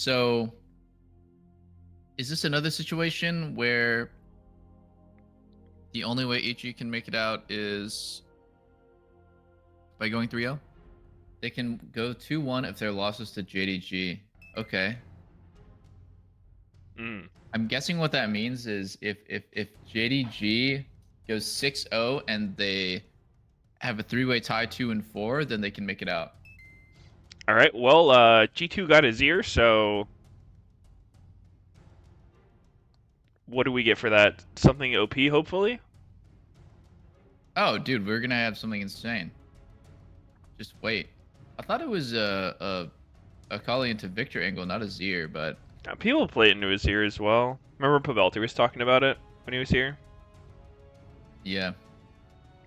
So, is this another situation where the only way HG can make it out is by going 3-0? They can go 2-1 if their losses to JDG. Okay. I'm guessing what that means is if JDG goes 6-0 and they have a 3-way tie 2 and 4, then they can make it out. All right. Well, G2 got his ear, so what do we get for that? Something OP, hopefully. Oh, dude, we're gonna have something insane. Just wait. I thought it was a Kali into Victor angle, not a Zir, but People play it into his ear as well. Remember Pavelti was talking about it when he was here? yeah.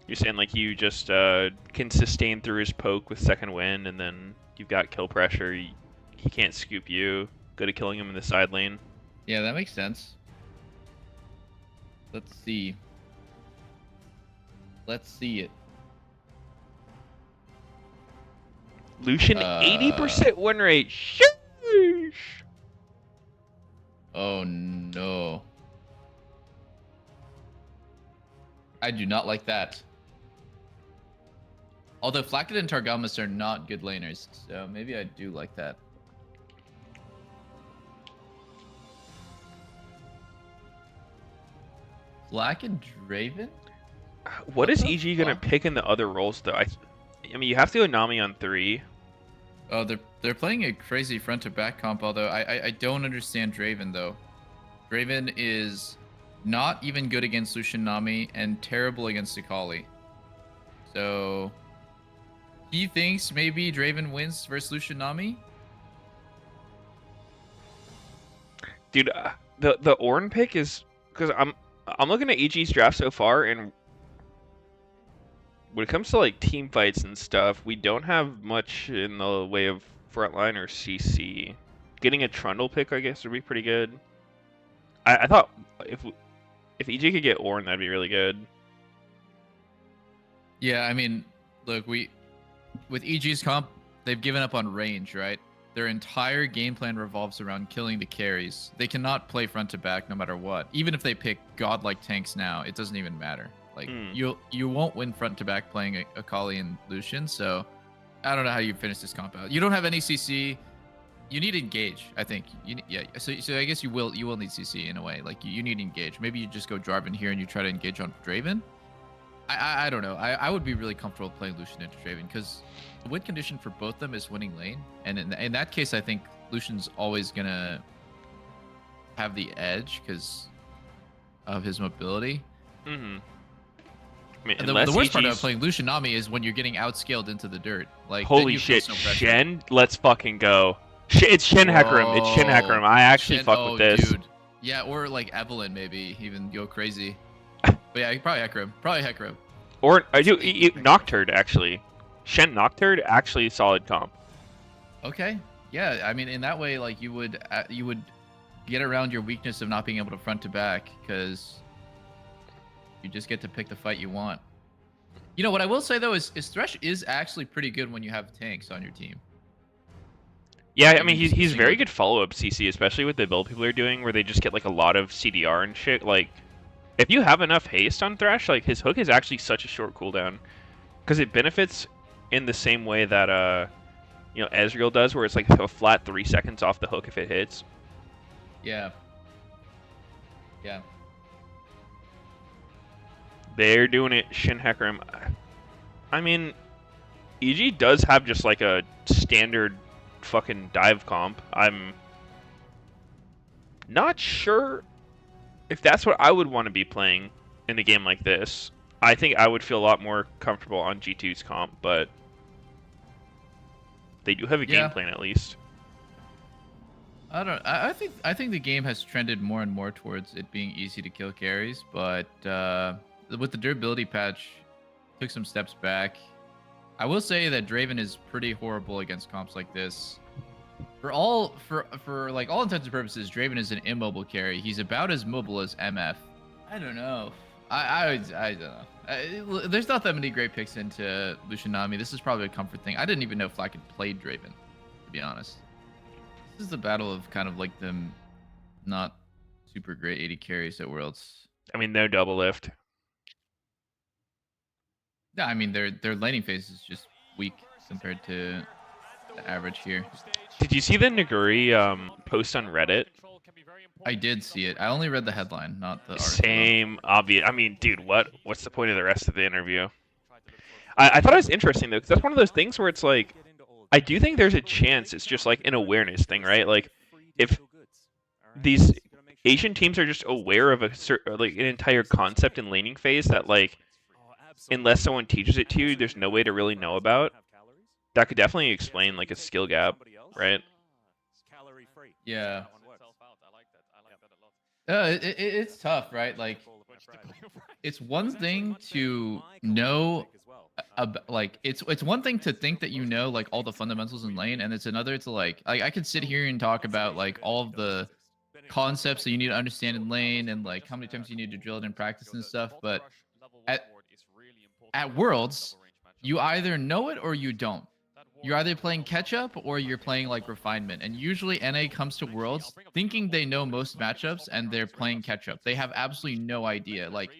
You're saying like you just can sustain through his poke with second wind, and then you've got kill pressure. He can't scoop you. Good at killing him in the side lane. Yeah, that makes sense. Let's see. Let's see it. Lucian, 80% win rate. Sheesh. Oh no. I do not like that. Although Flacket and Targamas are not good laners, so maybe I do like that. Flack and Draven? What is EG gonna pick in the other roles though? I mean, you have to go Nami on 3. Oh, they're playing a crazy front to back comp. Although I don't understand Draven though. Draven is not even good against Lucian Nami and terrible against Akali. So he thinks maybe Draven wins versus Lucian Nami. Dude, the Ornn pick is because I'm looking at EG's draft so far, and when it comes to like team fights and stuff, we don't have much in the way of frontline or CC. Getting a Trundle pick, I guess, would be pretty good. I thought if EG could get Ornn, that'd be really good. Yeah, I mean, look, with EG's comp, they've given up on range, right? Their entire game plan revolves around killing the carries. They cannot play front to back no matter what. Even if they pick godlike tanks now, it doesn't even matter. Like you won't win front to back playing Akali and Lucian. So I don't know how you finish this comp out. You don't have any CC. You need engage, I think. Yeah. So I guess you will need CC in a way. Like you need engage. Maybe you just go Jarvan here and you try to engage on Draven. I don't know. I would be really comfortable playing Lucian into Draven because the win condition for both of them is winning lane, and in that case, I think Lucian's always gonna have the edge because of his mobility. Mm-hmm. I mean, The worst part about playing Lucian Nami is when you're getting outscaled into the dirt. Like holy shit, Shen, let's fucking go. It's Shen Hecarim. It's Shen Hecarim. I actually fuck with this. Dude. Yeah, or like Evelyn maybe even go crazy. But yeah, probably Hecarim. Or I do Nocturne actually. Shen Nocturne actually solid comp. Okay. Yeah, I mean in that way, like you would get around your weakness of not being able to front to back because you just get to pick the fight you want. You know what I will say though is Thresh is actually pretty good when you have tanks on your team. Yeah, I mean he's very good follow up CC, especially with the build people are doing where they just get like a lot of CDR and shit. Like if you have enough haste on Thresh, like his hook is actually such a short cooldown because it benefits in the same way that Ezreal does, where it's like a flat 3 seconds off the hook if it hits. Yeah. Yeah. They're doing it, Shin Hecarim. I mean, EG does have just like a standard fucking dive comp. I'm not sure if that's what I would want to be playing in a game like this. I think I would feel a lot more comfortable on G2's comp, but they do have a game plan at least. I think the game has trended more and more towards it being easy to kill carries, but with the durability patch, took some steps back. I will say that Draven is pretty horrible against comps like this. For like all intents and purposes, Draven is an immobile carry. He's about as mobile as MF. I don't know. I don't know. There's not that many great picks into Lucian Nami. This is probably a comfort thing. I didn't even know Flack had played Draven, to be honest. This is the battle of kind of like them not super great 80 carries at Worlds. I mean, no double lift. Yeah, I mean their laning phase is just weak compared to the average here. Did you see the Nuguri post on Reddit? I did see it. I only read the headline, not the article. Same, obvious. I mean, dude, what's the point of the rest of the interview? I thought it was interesting though, because that's one of those things where it's like, I do think there's a chance it's just like an awareness thing, right? Like, if these Asian teams are just aware of like an entire concept in laning phase that like, unless someone teaches it to you, there's no way to really know about. That could definitely explain like a skill gap, right? Yeah. It's tough, right? Like, it's one thing to know, like, it's one thing to think that you know, like, all the fundamentals in lane, and it's another to, like, I could sit here and talk about, like, all of the concepts that you need to understand in lane and, like, how many times you need to drill it in practice and stuff, but at Worlds, you either know it or you don't. You're either playing catch up or you're playing like refinement. And usually NA comes to Worlds thinking they know most matchups and they're playing catch up. They have absolutely no idea. Like,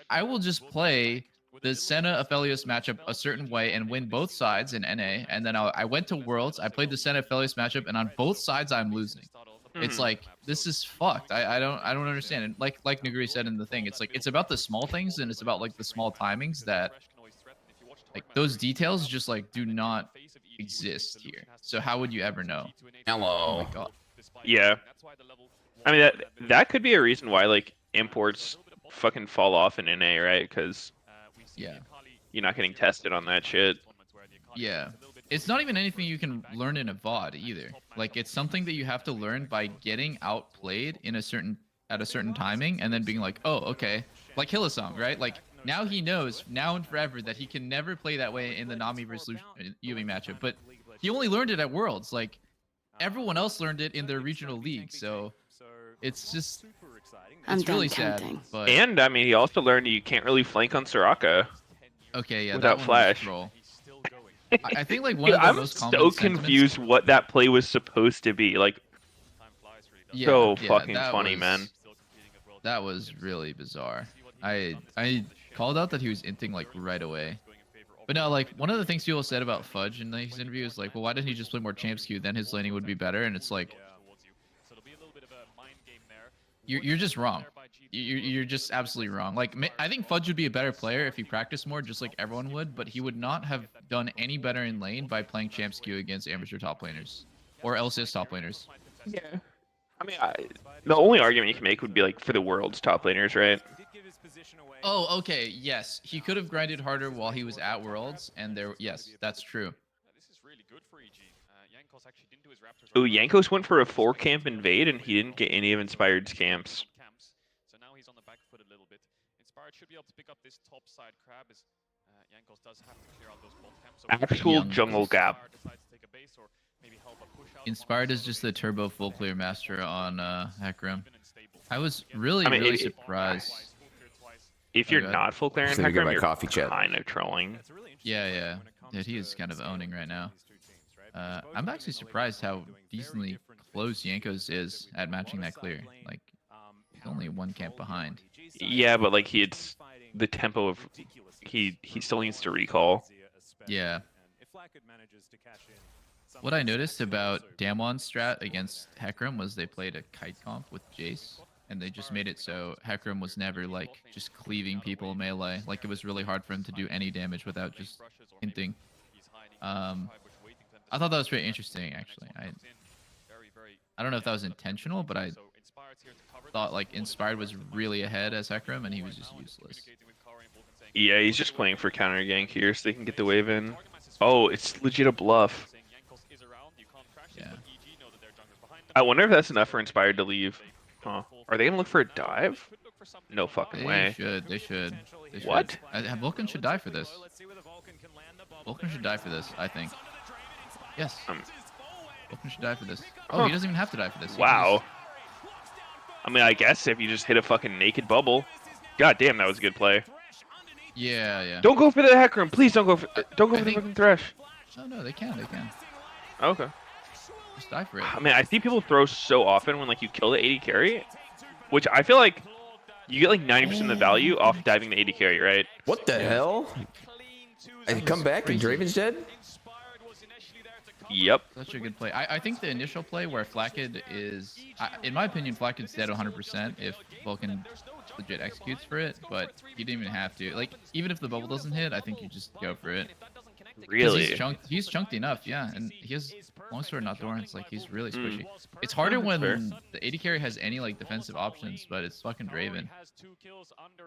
I will just play the Senna Aphelios matchup a certain way and win both sides in NA. And then I went to Worlds, I played the Senna Aphelios matchup, and on both sides I'm losing. It's like, this is fucked. I don't understand. And like Nuguri said in the thing, it's like it's about the small things and it's about like the small timings that like those details just like do not exist here. So how would you ever know? Hello. Oh my god. Yeah. I mean that could be a reason why like imports fucking fall off in NA, right? Because yeah, you're not getting tested on that shit. Yeah. It's not even anything you can learn in a VOD either. Like, it's something that you have to learn by getting outplayed in a certain timing and then being like, oh, okay. Like Hillsong, right? Like, now he knows, now and forever, that he can never play that way in the Nami versus Yumi matchup. But he only learned it at Worlds. Like, everyone else learned it in their regional league. So it's just, it's really sad. But and, I mean, he also learned you can't really flank on Soraka. Okay, yeah, without that flash. I think like one of the most common I'm so confused what that play was supposed to be. Like, so fucking funny, man. That was really bizarre. I called out that he was inting like right away. But no, like one of the things people said about Fudge in his interview is like, well, why didn't he just play more champs queue? Then his laning would be better. And it's like, you're just wrong. You're just absolutely wrong. Like, I think Fudge would be a better player if he practiced more, just like everyone would, but he would not have done any better in lane by playing champs queue against amateur top laners or LCS top laners. Yeah. I mean, the only argument you can make would be like for the world's top laners, right? Oh, okay. Yes, he could have grinded harder while he was at Worlds, and there. Yes, that's true. Ooh, Jankos went for a 4-camp invade, and he didn't get any of Inspired's camps. So now he's on the back foot a little bit. Inspired should be able to pick up this top side crab as Jankos does have to clear out those bot camps. So actual jungle gap. Inspired is just the turbo full clear master on Hecarim. I was really surprised. If you're not full clear in Hecarim, you're coffee chat. kind of trolling. Yeah. Dude, he is kind of owning right now. I'm actually surprised how decently close Jankos is at matching that clear. Like, he's only one camp behind. Yeah, but like it's the tempo of he still needs to recall. Yeah. What I noticed about Damwon's strat against Hecarim was they played a kite comp with Jace, and they just made it so Hecarim was never like just cleaving people melee. Like, it was really hard for him to do any damage without just hinting. I thought that was pretty interesting, actually. I don't know if that was intentional, but I thought like Inspired was really ahead as Hecarim, and he was just useless. Yeah, he's just playing for counter gank here so they can get the wave in. Oh, it's legit a bluff. Yeah. I wonder if that's enough for Inspired to leave. Huh. Are they gonna look for a dive? No fucking way. They should. What? Vulcan should die for this. Vulcan should die for this, I think. Yes. Vulcan should die for this. Oh, he doesn't even have to die for this. Wow. I mean, I guess if you just hit a fucking naked bubble. God damn, that was a good play. Yeah. Don't go for the Hecarim, please don't go for the fucking Thresh. No, they can. Okay. Just die for it. I mean, I see people throw so often when like you kill the 80 carry, which I feel like you get like 90% of the value off diving the 80 carry, right? What the hell? I come back and crazy. Draven's dead? Yep. Such a good play. I think the initial play where Flakked is, in my opinion, Flacked's dead 100% if Vulcan legit executes for it, but he didn't even have to. Like, even if the bubble doesn't hit, I think you just go for it. 'Cause Really? He's chunked enough, yeah, and he has longsword, not Doran's. Like, he's really Mm. squishy. It's harder That's when fair. the 80 carry has any like defensive options, but it's fucking Draven.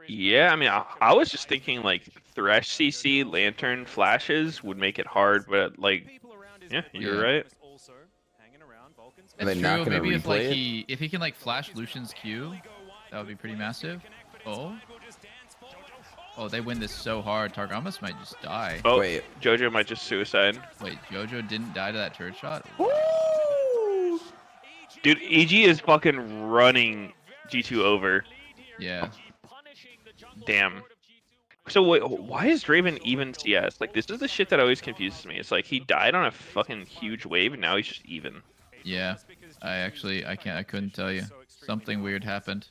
Yeah, I mean, I was just thinking like Thresh CC, Lantern, Flashes would make it hard, but like, yeah, you're Yeah. right. Are they It's not true. gonna Maybe if like replay it? if he can like flash Lucian's Q, that would be pretty massive. Oh, they win this so hard. Targamas might just die. Oh, Wait. Jojo might just suicide. Wait, Jojo didn't die to that turret shot? Woo! Dude, EG is fucking running G2 over. Yeah. Damn. So wait, why is Draven even CS? Like, this is the shit that always confuses me. It's like he died on a fucking huge wave, and now he's just even. Yeah. I couldn't tell you. Something weird happened.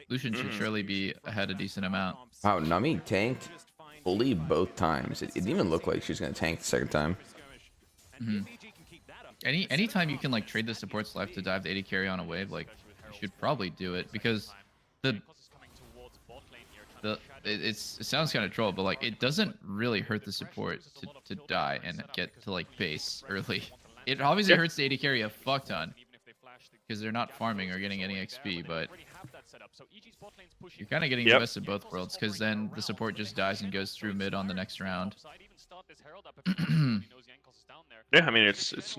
Lucian should surely be ahead a decent amount. Wow, Nami tanked fully both times. It didn't even look like she was gonna tank the second time. Anytime you can like trade the support's life to dive the 80 carry on a wave, like you should probably do it because it sounds kind of troll, but like it doesn't really hurt the support to die and get to like base early. It obviously hurts the 80 carry a fuck ton because they're not farming or getting any XP, but you're kind of getting the best of both worlds because then the support just dies and goes through mid on the next round. Yeah, I mean it's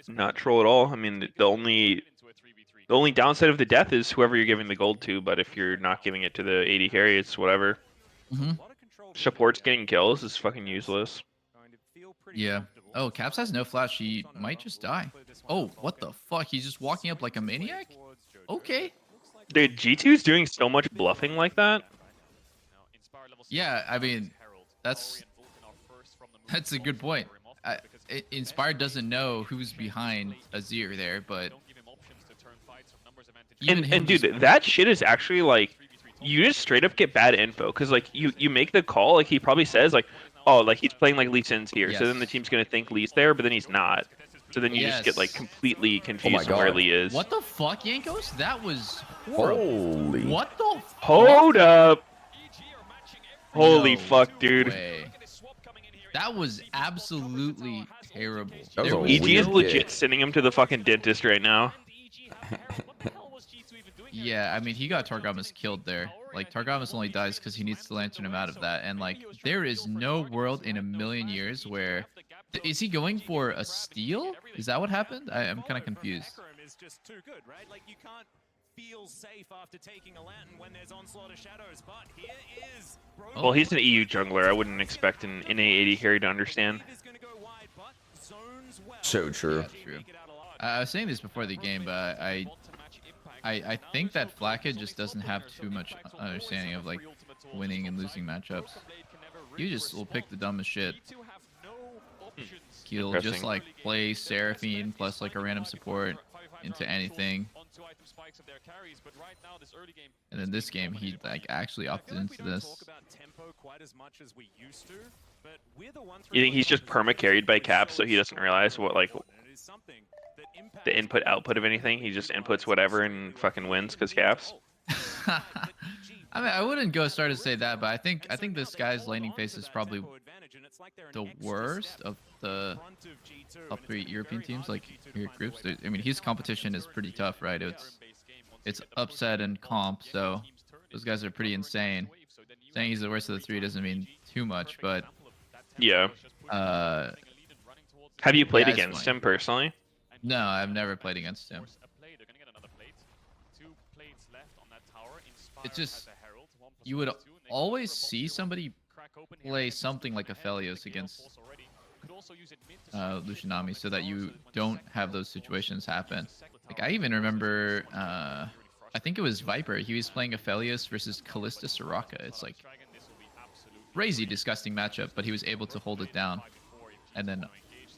not troll at all. I mean the only downside of the death is whoever you're giving the gold to, but if you're not giving it to the 80 carry, it's whatever. Support's getting kills is fucking useless. Yeah. Oh, Caps has no flash. He might just die. Oh, what the fuck? He's just walking up like a maniac? Okay. Dude, G2's doing so much bluffing like that. Yeah, I mean, that's a good point. Inspired doesn't know who's behind Azir there, but And dude, that shit is actually like, you just straight up get bad info because like you make the call, like he probably says like, oh, like he's playing like Lee Sin's here, so then the team's gonna think Lee's there, but then he's not. So then you just get like completely confused on where Lee is. What the fuck, Yankos? That was horrible. Holy. What the fuck? Hold up. Holy No fuck, dude. way. That was absolutely terrible. That was There a was EG is no- legit sending him to the fucking dentist right now. Yeah, I mean, he got Targamas killed there. Like, Targamas only dies because he needs to lantern him out of that. And, like, there is no world in a million years where... Is he going for a steal? Is that what happened? I'm kind of confused. Well, he's an EU jungler. I wouldn't expect an NA80 carry to understand. So true. That's true. I was saying this before the game, but I think that Flakked just doesn't have too much understanding of like winning and losing matchups. You just will pick the dumbest shit. He'll just Interesting. like play Seraphine plus like a random support into anything. And in this game, he like actually opted into this. You think he's just perma carried by Caps, so he doesn't realize what like the input output of anything? He just inputs whatever and fucking wins because Caps. I mean, I wouldn't go as far to say that, but I think this guy's laning phase is probably the worst of the top 3 European teams, like your groups. I mean, his competition is pretty tough, right? It's upset and comp, so those guys are pretty insane. Saying he's the worst of the 3 doesn't mean too much, but Yeah. Have you played yeah, it's against fine. him personally? No, I've never played against him. It's just you would always see somebody play something like Aphelios against Lucianami so that you don't have those situations happen. Like I even remember, I think it was Viper. He was playing Aphelios versus Callista Soraka. It's like crazy, disgusting matchup, but he was able to hold it down. And then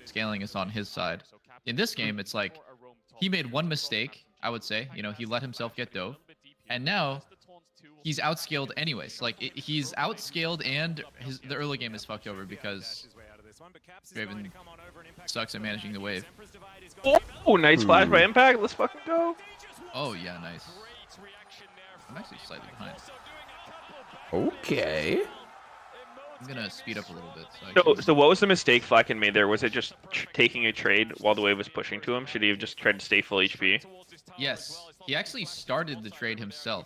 scaling is on his side. In this game, it's like he made one mistake, I would say. You know, he let himself get dove, and now he's outscaled anyways. Like he's outscaled, and the early game is fucked over because Draven sucks at managing the wave. Oh, nice flash by Impact. Let's fucking go. Oh yeah, nice. I'm actually slightly behind. Okay. I'm gonna speed up a little bit. So what was the mistake Flacken made there? Was it just taking a trade while the wave was pushing to him? Should he have just tried to stay full HP? Yes, he actually started the trade himself.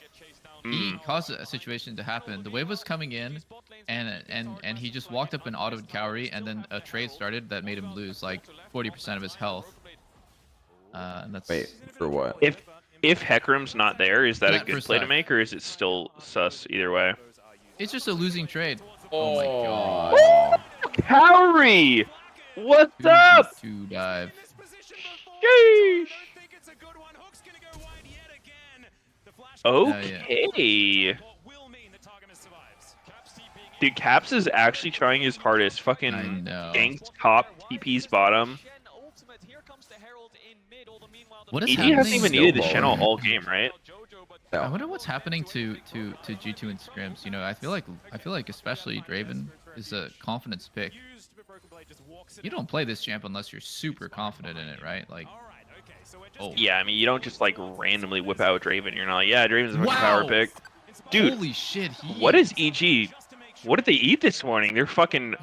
He caused a situation to happen. The wave was coming in, and he just walked up and autoed Cowrie, and then a trade started that made him lose like 40% of his health. And that's Wait, for what? If Hecarim's not there, is that a good play to stock. make, or is it still sus either way? It's just a losing trade. Oh my god. Oh. Cowrie! What's up? 2 dive. Sheesh. Oh, Okay. Dude, Caps is actually trying his hardest. I Fucking know. ganked top, TP's bottom. What is EG happening? hasn't even needed the Snowballing. channel all game, right? I wonder what's happening to G2 and scrims. You know, I feel like especially Draven is a confidence pick. You don't play this champ unless you're super confident in it, right? Like, oh Yeah, I mean, you don't just like randomly whip out Draven. You're not like, yeah, Draven's a fucking Wow. power pick. Dude, holy shit! what is EG? What did they eat this morning? They're fucking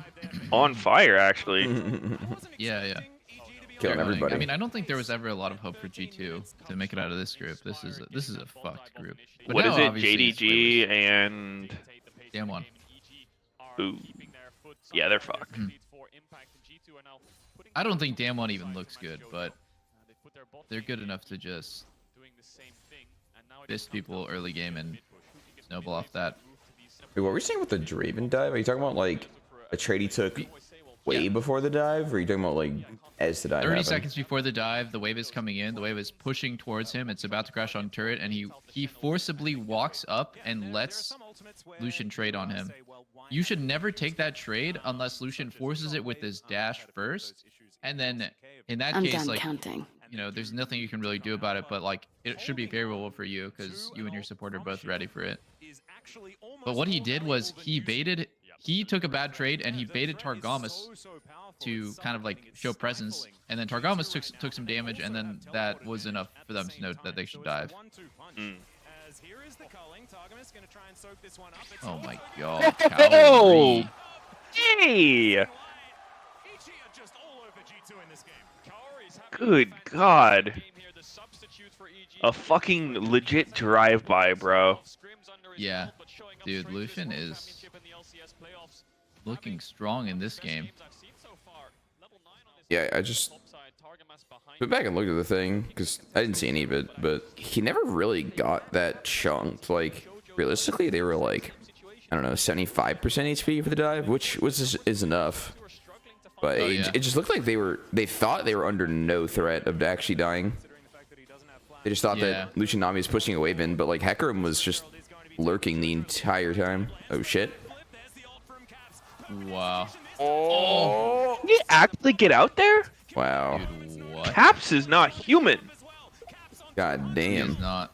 on fire, actually. Yeah. Killing They're winning. everybody. I mean, I don't think there was ever a lot of hope for G2 to make it out of this group. This is a fucked group. But What now, is it? obviously, it's JDG and Damn one. ooh, yeah, they're fucked. I don't think Damn one even looks good, but they're good enough to just fist people early game and snowball off that. Wait, what were you saying with the Draven dive? Are you talking about like a trade he took way before the dive, or are you talking about like as the dive 30 happened? seconds before the dive, the wave is coming in. The wave is pushing towards him. It's about to crash on turret, and he forcibly walks up and lets Lucian trade on him. You should never take that trade unless Lucian forces it with his dash first, and then in that I'm case, done like, counting. you know, there's nothing you can really do about it. But like, it should be favorable for you because you and your support are both ready for it. But what he did was he took a bad trade and he baited Targamas to kind of like show presence, and then Targamas took some damage, and then that was enough for them to know that they should dive. Oh my god. Oh, Cowrie. hey! Good God. A fucking legit drive-by, bro. Yeah, dude, Lucian is looking strong in this game. Yeah, I just went back and looked at the thing because I didn't see any of it, but he never really got that chunked. Like realistically, they were like, I don't know, 75% HP for the dive, which is enough. But Oh, yeah. it just looked like they thought they were under no threat of actually dying. They just thought Yeah. that Lucian Nami was pushing a wave in, but like Hecarim was just lurking the entire time. Oh shit. Wow. Oh, did he actually get out there? Wow. Dude, what? Caps is not human. God He damn. is not.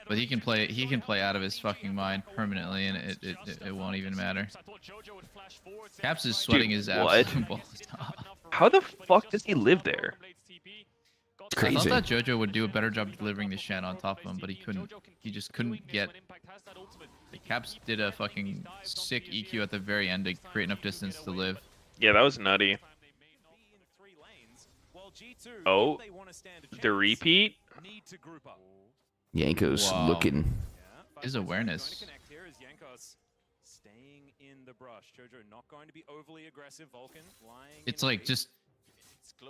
But he can play out of his fucking mind permanently, and it won't even matter. Caps is sweating his what? absolute balls off. How the fuck does he live there? It's I thought crazy. that JoJo would do a better job delivering the Shen on top of him, but he couldn't. He just couldn't get. Caps did a fucking sick EQ at the very end to create enough distance to live. Yeah, that was nutty. Oh, the repeat? Yanko's Wow. looking. His awareness. It's like just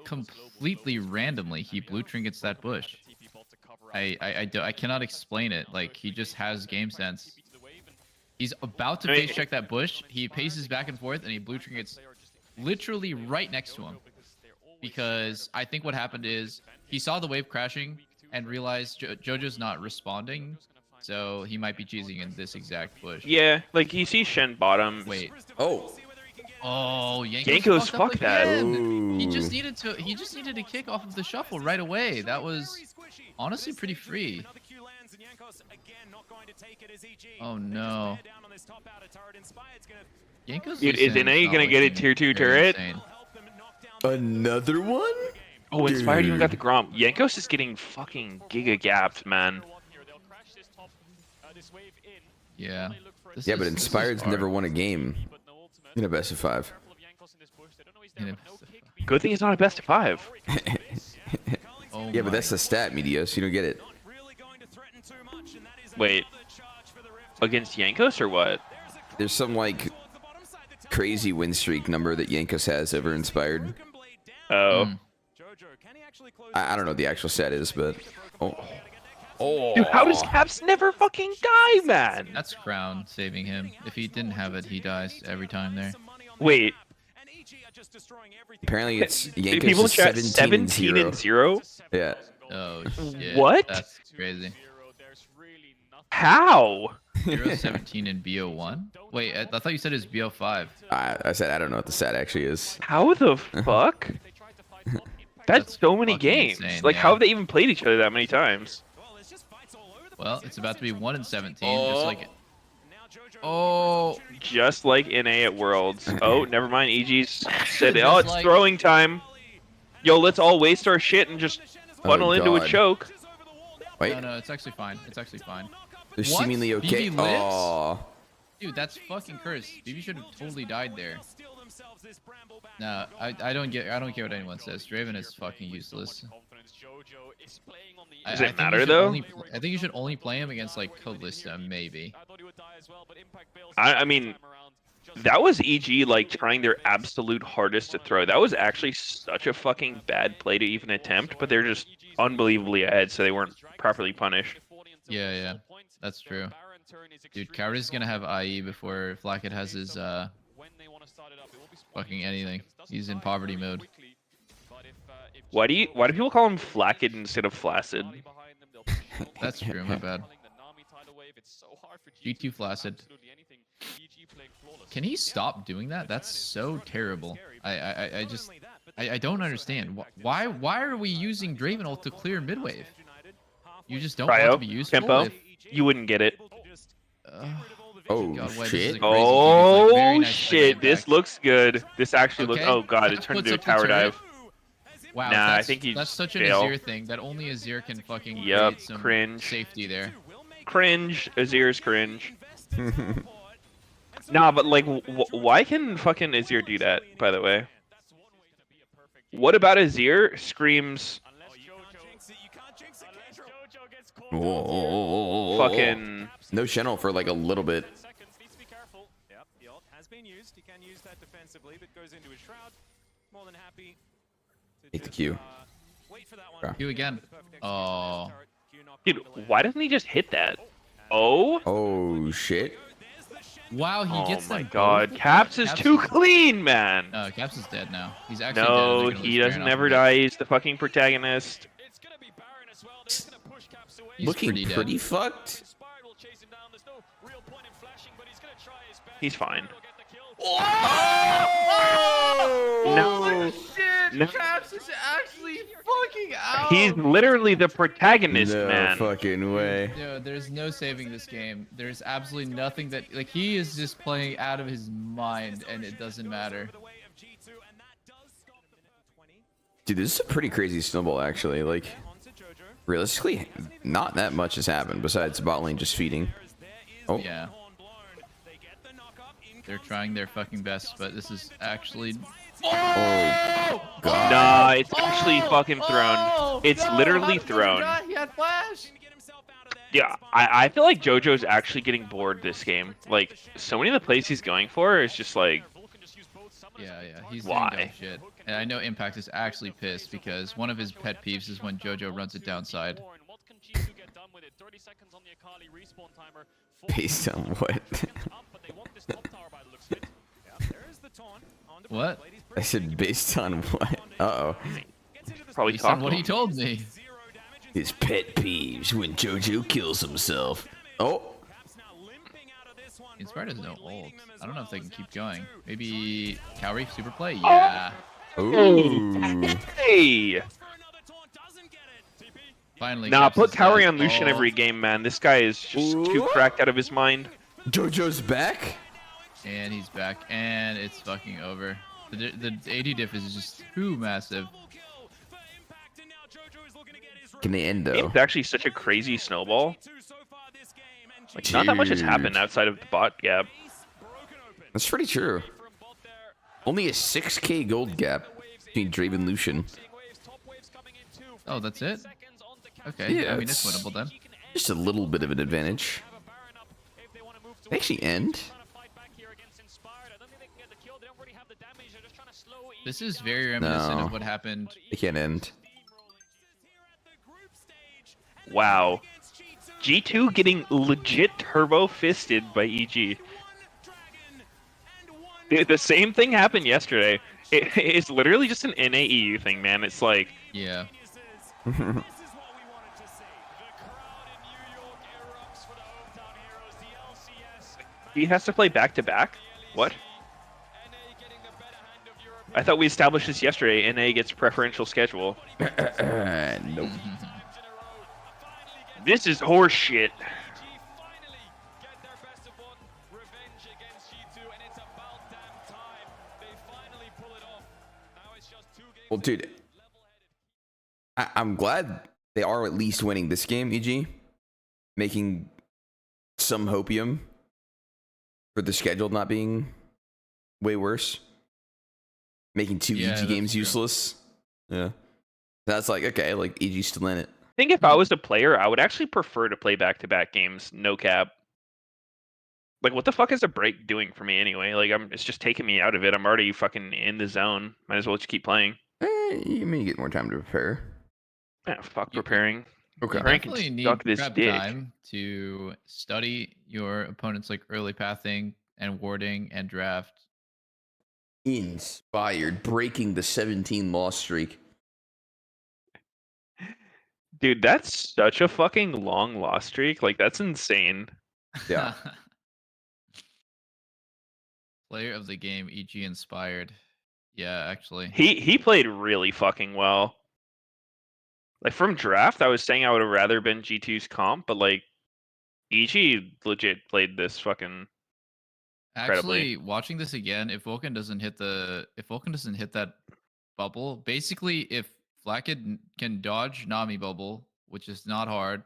completely randomly he blue trinkets that bush. I cannot explain it. Like, he just has game sense. He's about to face check that bush. He paces back and forth, and he blue trinkets literally right next to him. Because I think what happened is he saw the wave crashing and realized JoJo's not responding, so he might be cheesing in this exact bush. Yeah, like he sees Shen bottom. Wait. Oh. Oh, Jankos, fucked up fuck that. again. He Ooh. just needed to kick off of the shuffle right away. That was honestly pretty free. Oh no. Jankos Dude, is NA gonna get a tier 2 turret? Insane. Another one? Oh, Inspired even got the Dude. Gromp. Yankos is getting fucking giga gapped, man. Yeah. Yeah, but Inspired's never won a game in a best of 5. Good thing it's not a best of 5. Oh Yeah, but my that's the stat, Medios. You don't get it. Wait, against Yankos or what? There's some like crazy win streak number that Yankos has over Inspired. Oh. Mm. I don't know what the actual stat is, but oh, Dude, how does Caps never fucking die, man? That's Crown saving him. If he didn't have it, he dies every time there. Wait, apparently it's people Yankos in is chat 17 and 0. 0? Yeah. Oh shit. What? That's crazy. How? 0-17 in BO1? Wait, I thought you said it's BO5. I said I don't know what the stat actually is. How the fuck? That's so many fucking games. insane, Like, yeah. how have they even played each other that many times? Well, it's about to be 1-17. Just like. Oh. Just like NA at Worlds. Oh, never mind. EG's said, Just oh, it's like- throwing time. Yo, let's all waste our shit and just funnel into a God. choke. Wait, No, no, it's actually fine. It's actually fine. they're What? seemingly okay. BB lives? Oh, Dude, that's fucking cursed. BB should have totally died there. No, I don't care what anyone says. Draven is fucking useless. Does it think matter, you should though? I think you should only play him against like Kalista, maybe. I mean, that was EG like trying their absolute hardest to throw. That was actually such a fucking bad play to even attempt, but they're just unbelievably ahead, so they weren't properly punished. Yeah, yeah, that's true. Dude, Coward is gonna have IE before Flacket has his fucking anything. He's in poverty mode. Why do people call him Flaccid instead of Flaccid? That's true, my bad. G2 Flaccid. Can he stop doing that? That's so terrible. I just don't understand. Why are we using Draven ult to clear midwave? You just don't want to Cryo, be useful. Tempo, you wouldn't get it. oh God, wait, this is shit. a crazy Oh like, very nice shit, impact. this looks good. This actually looks. Okay, Oh god, it that turned puts into a up the tower turret. dive. Wow, Nah, I that's, think he's that's such an jail. Azir thing that only Azir can fucking Yup, create some cringe. safety there. Cringe. Azir's cringe. Nah, but like, why can fucking Azir do that? By the way, what about Azir screams? Whoa. Fucking. No channel for like a little bit. Take the Q. Q again. Oh. Dude, why doesn't he just hit that? Oh. Oh shit. Wow, he Oh gets my them god, both? Caps is Caps too clean, man. No, Caps is dead now. He's actually dead. No, and they're gonna he lose doesn't Baron off ever of it. die. He's the fucking protagonist. He's Looking pretty pretty, dead. fucked. He's fine. No. No. Caps is actually fucking out. He's literally the protagonist, No man. fucking way. No, there's no saving this game. There's absolutely nothing that like he is just playing out of his mind, and it doesn't matter. Dude, this is a pretty crazy snowball actually. Like, realistically, not that much has happened besides bot lane just feeding. Oh, Yeah. They're trying their fucking best, but this is actually. oh god. Nah, it's actually fucking thrown. It's literally thrown. He had flash. Yeah, I feel like JoJo's actually getting bored this game. Like, so many of the plays he's going for is just like, Yeah, he's Why? doing dumb shit. And I know Impact is actually pissed because one of his pet peeves is when JoJo runs it downside. Based on what? What? I said based on what? Uh oh. probably Based on talking. what he told me. His pet peeves when JoJo kills himself. Oh. Inspired has no ult. I don't know if they can keep going. Maybe Cowrie super play. Yeah. Ooh. Hey! Finally. Nah, Caps put is Cowrie dead. on Lucian every game, man. This guy is just too cracked out of his mind. Jojo's back. And he's back, and it's fucking over. The AD diff is just too massive. Can they end though? It's actually such a crazy snowball. Like, not that much has happened outside of the bot gap. That's pretty true. Only a 6k gold gap between Draven and Lucian. Oh, that's it? Okay, Yeah, I mean, it's winnable then. Just a little bit of an advantage. They actually end. This is very reminiscent of what happened. They can't end. Wow. G2 getting legit turbo fisted by EG. The same thing happened yesterday. It's literally just an NAEU thing, man. It's like... Yeah. He has to play back-to-back? What? I thought we established this yesterday. NA gets preferential schedule. Nope. This is horseshit. Well, dude, I'm glad they are at least winning this game, EG. Making some hopium for the schedule not being way worse. Making two EG games useless. Yeah. That's like, okay, like EG's still in it. I think if I was a player, I would actually prefer to play back-to-back games, no cap. Like, what the fuck is a break doing for me anyway? Like, it's just taking me out of it. I'm already fucking in the zone. Might as well just keep playing. You may get more time to prepare. Yeah, fuck preparing. Okay. You Frank can definitely need suck this prep dick. time to study your opponent's like early pathing and warding and draft. Inspired, breaking the 17 loss streak. Dude, that's such a fucking long loss streak. Like, that's insane. Yeah. Player of the game, EG Inspired. Yeah, actually. He played really fucking well. Like, from draft, I was saying I would have rather been G2's comp, but like, EG legit played this fucking incredibly. Actually, watching this again, if Vulcan doesn't hit that bubble, basically if Flakked can dodge Nami bubble, which is not hard,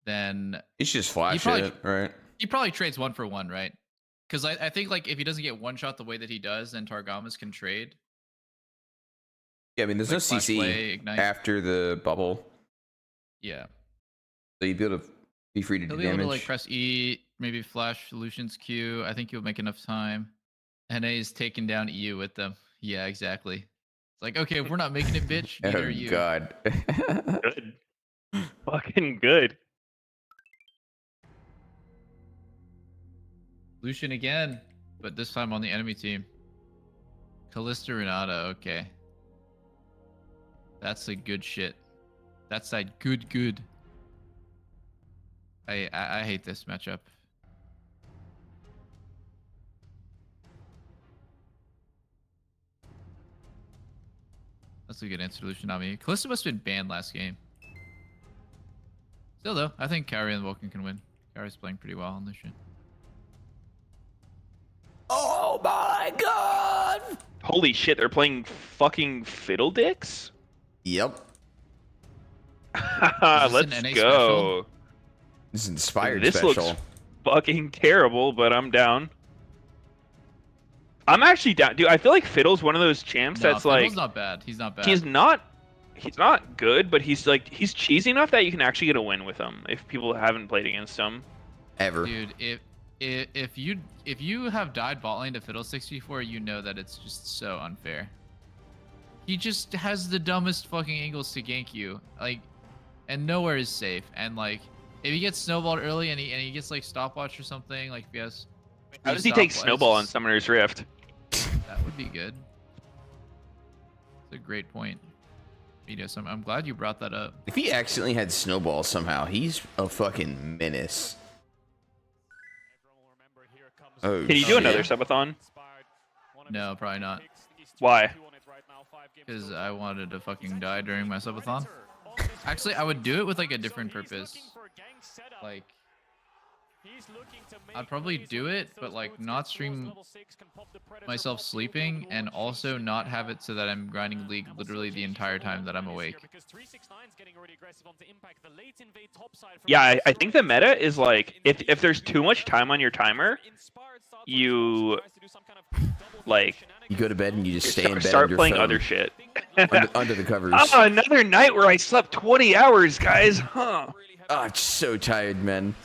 then It's just flash it, right? he probably trades 1-for-1, right? Because I think like if he doesn't get one shot the way that he does, then Targamas can trade. Yeah, I mean, there's Like no flash CC play, ignite. after the bubble, Yeah. so you'd be able to be free to He'll do be able damage. to like press E, maybe flash Lucian's Q. I think he'll make enough time. NA is taking down EU with them. Yeah, exactly. It's like, okay, if we're not making it, bitch, neither are you. God. Good. Fucking good. Lucian again, but this time on the enemy team. Callista Renata, okay. That's a good shit. That's that good. I hate this matchup. That's a good answer, Lucian, not me. Callista must have been banned last game. Still though, I think Cowrie and Vulcan can win. Cowrie's playing pretty well on Lucian. Oh my god! Holy shit, they're playing fucking Fiddledicks? Yep. Let's an NA go. special? This is inspired This special. looks fucking terrible, but I'm down. I'm actually down. Dude, I feel like Fiddle's one of those champs No, that's Fiddle's like... not bad. He's not bad. He's not good, but he's like... He's cheesy enough that you can actually get a win with him if people haven't played against him. Ever. Dude, if you have died bot lane to Fiddlesticks before, you know that it's just so unfair. He just has the dumbest fucking angles to gank you, like, and nowhere is safe. And like, if he gets snowballed early and he gets like stopwatch or something, like if he has, How does he take Snowball on Summoner's Rift? That would be good. It's a great point. Medius, I'm glad you brought that up. If he accidentally had Snowball somehow, he's a fucking menace. Oh, Can you do shit. another subathon? No, probably not. Why? Because I wanted to fucking die during my subathon. Actually, I would do it with like a different purpose. Like, I'd probably do it, but like not stream myself sleeping and also not have it so that I'm grinding League literally the entire time that I'm awake. Yeah, I think the meta is like if there's too much time on your timer, you like You go to bed and you just stay in bed on start your playing phone, other shit. under the covers. Oh, another night where I slept 20 hours, guys. Huh. Oh, I'm so tired, man.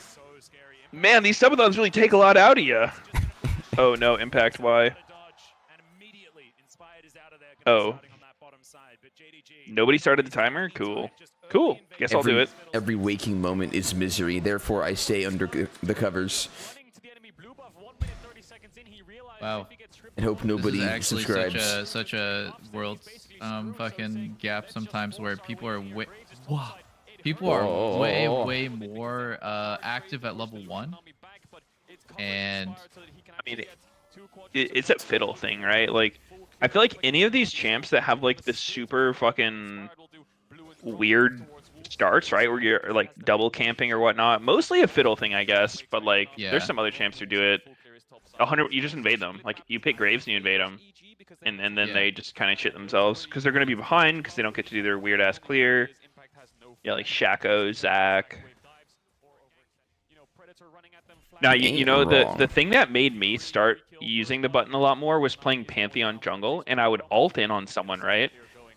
Man, these subathons really take a lot out of you. Oh no, impact Y. Oh. Nobody started the timer? Cool. Cool. Guess I'll do it. Every waking moment is misery. Therefore, I stay under the covers Wow. and hope nobody This is actually subscribes. such a world fucking gap sometimes where people are way more active at level 1, and I mean, it's a fiddle thing, right? Like, I feel like any of these champs that have like the super fucking weird starts, right, where you're like double camping or whatnot, mostly a fiddle thing, I guess. But like, Yeah. there's some other champs who do it 100. You just invade them. Like, you pick Graves and you invade them, and then Yeah. they just kind of shit themselves because they're gonna be behind because they don't get to do their weird ass clear. Yeah, like Shaco, Zach. Now, you know, the thing that made me start using the button a lot more was playing Pantheon jungle, and I would ult in on someone, right?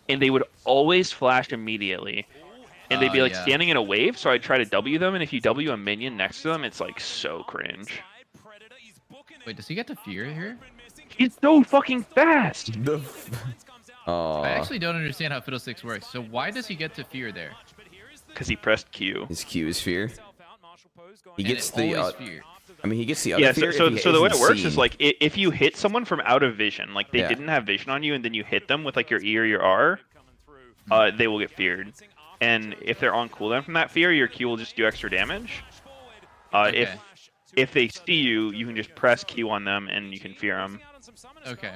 And they would always flash immediately. And they'd be like standing in a wave, so I'd try to W them, and if you W a minion next to them, it's like so cringe. Wait, does he get to fear here? He's so fucking fast! I actually don't understand how Fiddlesticks works. So why does he get to fear there? Because he pressed Q. His Q is fear. He And gets it the. always fear. I mean, he gets the other Yeah, fear. so if he the way it isn't works is seen. like if you hit someone from out of vision, like they didn't have vision on you, and then you hit them with like your E or your R, they will get feared. And if they're on cooldown from that fear, your Q will just do extra damage. Okay. If they see you, you can just press Q on them and you can fear them. Okay.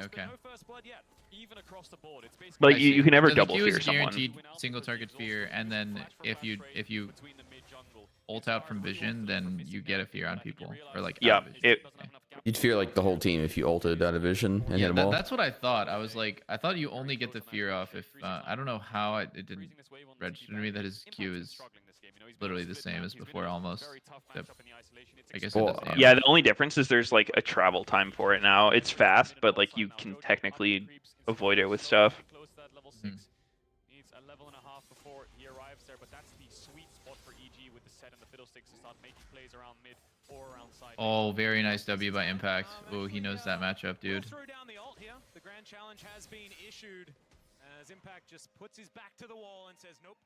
But I you see. can never So double the Q fear is someone. guaranteed single target fear, and then if you ult out from vision, then you get a fear on people, or like Yeah, out of vision. You'd fear like the whole team if you ulted out of vision and hit them all. That's what I thought. I was like, I thought you only get the fear off if I don't know how it didn't register to me that his Q is literally the same as before almost. I guess it does damage. Yeah, the only difference is there's like a travel time for it now. It's fast, but like you can technically avoid it with stuff. Oh, very nice W by Impact. Oh, he knows that matchup, dude. The grand challenge has been issued as Impact just puts his back to the wall and says nope.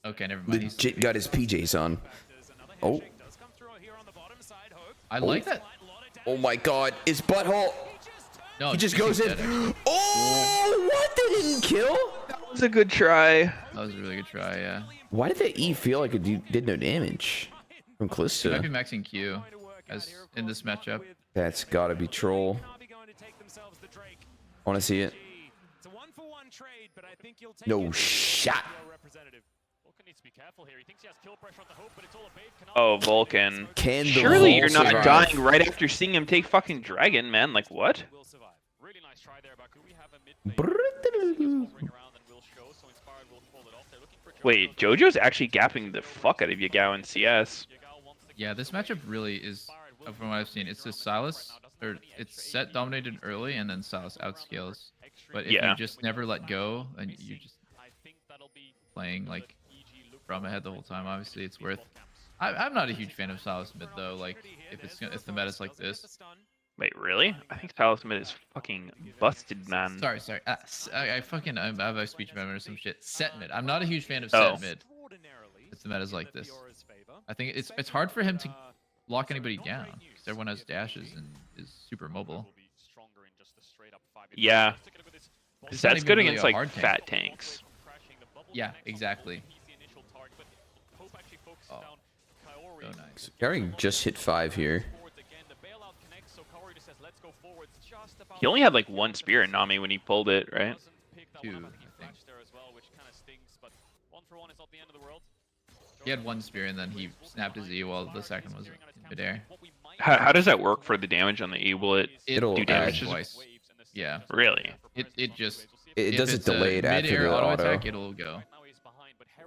Okay, never mind. Legit got his PJs on. Oh. I like that. Oh my god, his butthole. No, He just goes in. Oh, what? They didn't kill? That was a good try. That was a really good try, yeah. Why did that E feel like it did no damage from He might be Callisto? maxing Q as in this matchup. That's gotta be troll. I want to see it. No shot. Oh, Vulcan. Can the Surely Vol you're not survive? dying right after seeing him take fucking Dragon, man. Like, what? Wait, JoJo's actually gapping the fuck out of Yagao in CS. Yeah, this matchup really is, from what I've seen, it's just Silas, or it's set dominated early and then Silas outscales. But if you just never let go and you just playing like from ahead the whole time, obviously it's worth. I'm not a huge fan of Silas mid though. Like if the meta's like this. Wait, really? I think Silas mid is fucking busted, man. Sorry. I have a speech impediment or some shit. Set mid. I'm not a huge fan of set mid. If the meta's like this. I think it's hard for him to lock anybody down because everyone has dashes and is super mobile. Yeah. It's That's not good even really against a like hard tank. fat tanks. Yeah, exactly. Oh, so nice. Gary just hit 5 here. He only had like one spear in Nami when he pulled it, right? Two, I think. He had one spear and then he snapped his E while the second was in midair. How does that work for the damage on the E? Will it It'll do damage add twice? Yeah. Really? It just It if does it it's a delayed after mid-air the auto. attack, it'll go.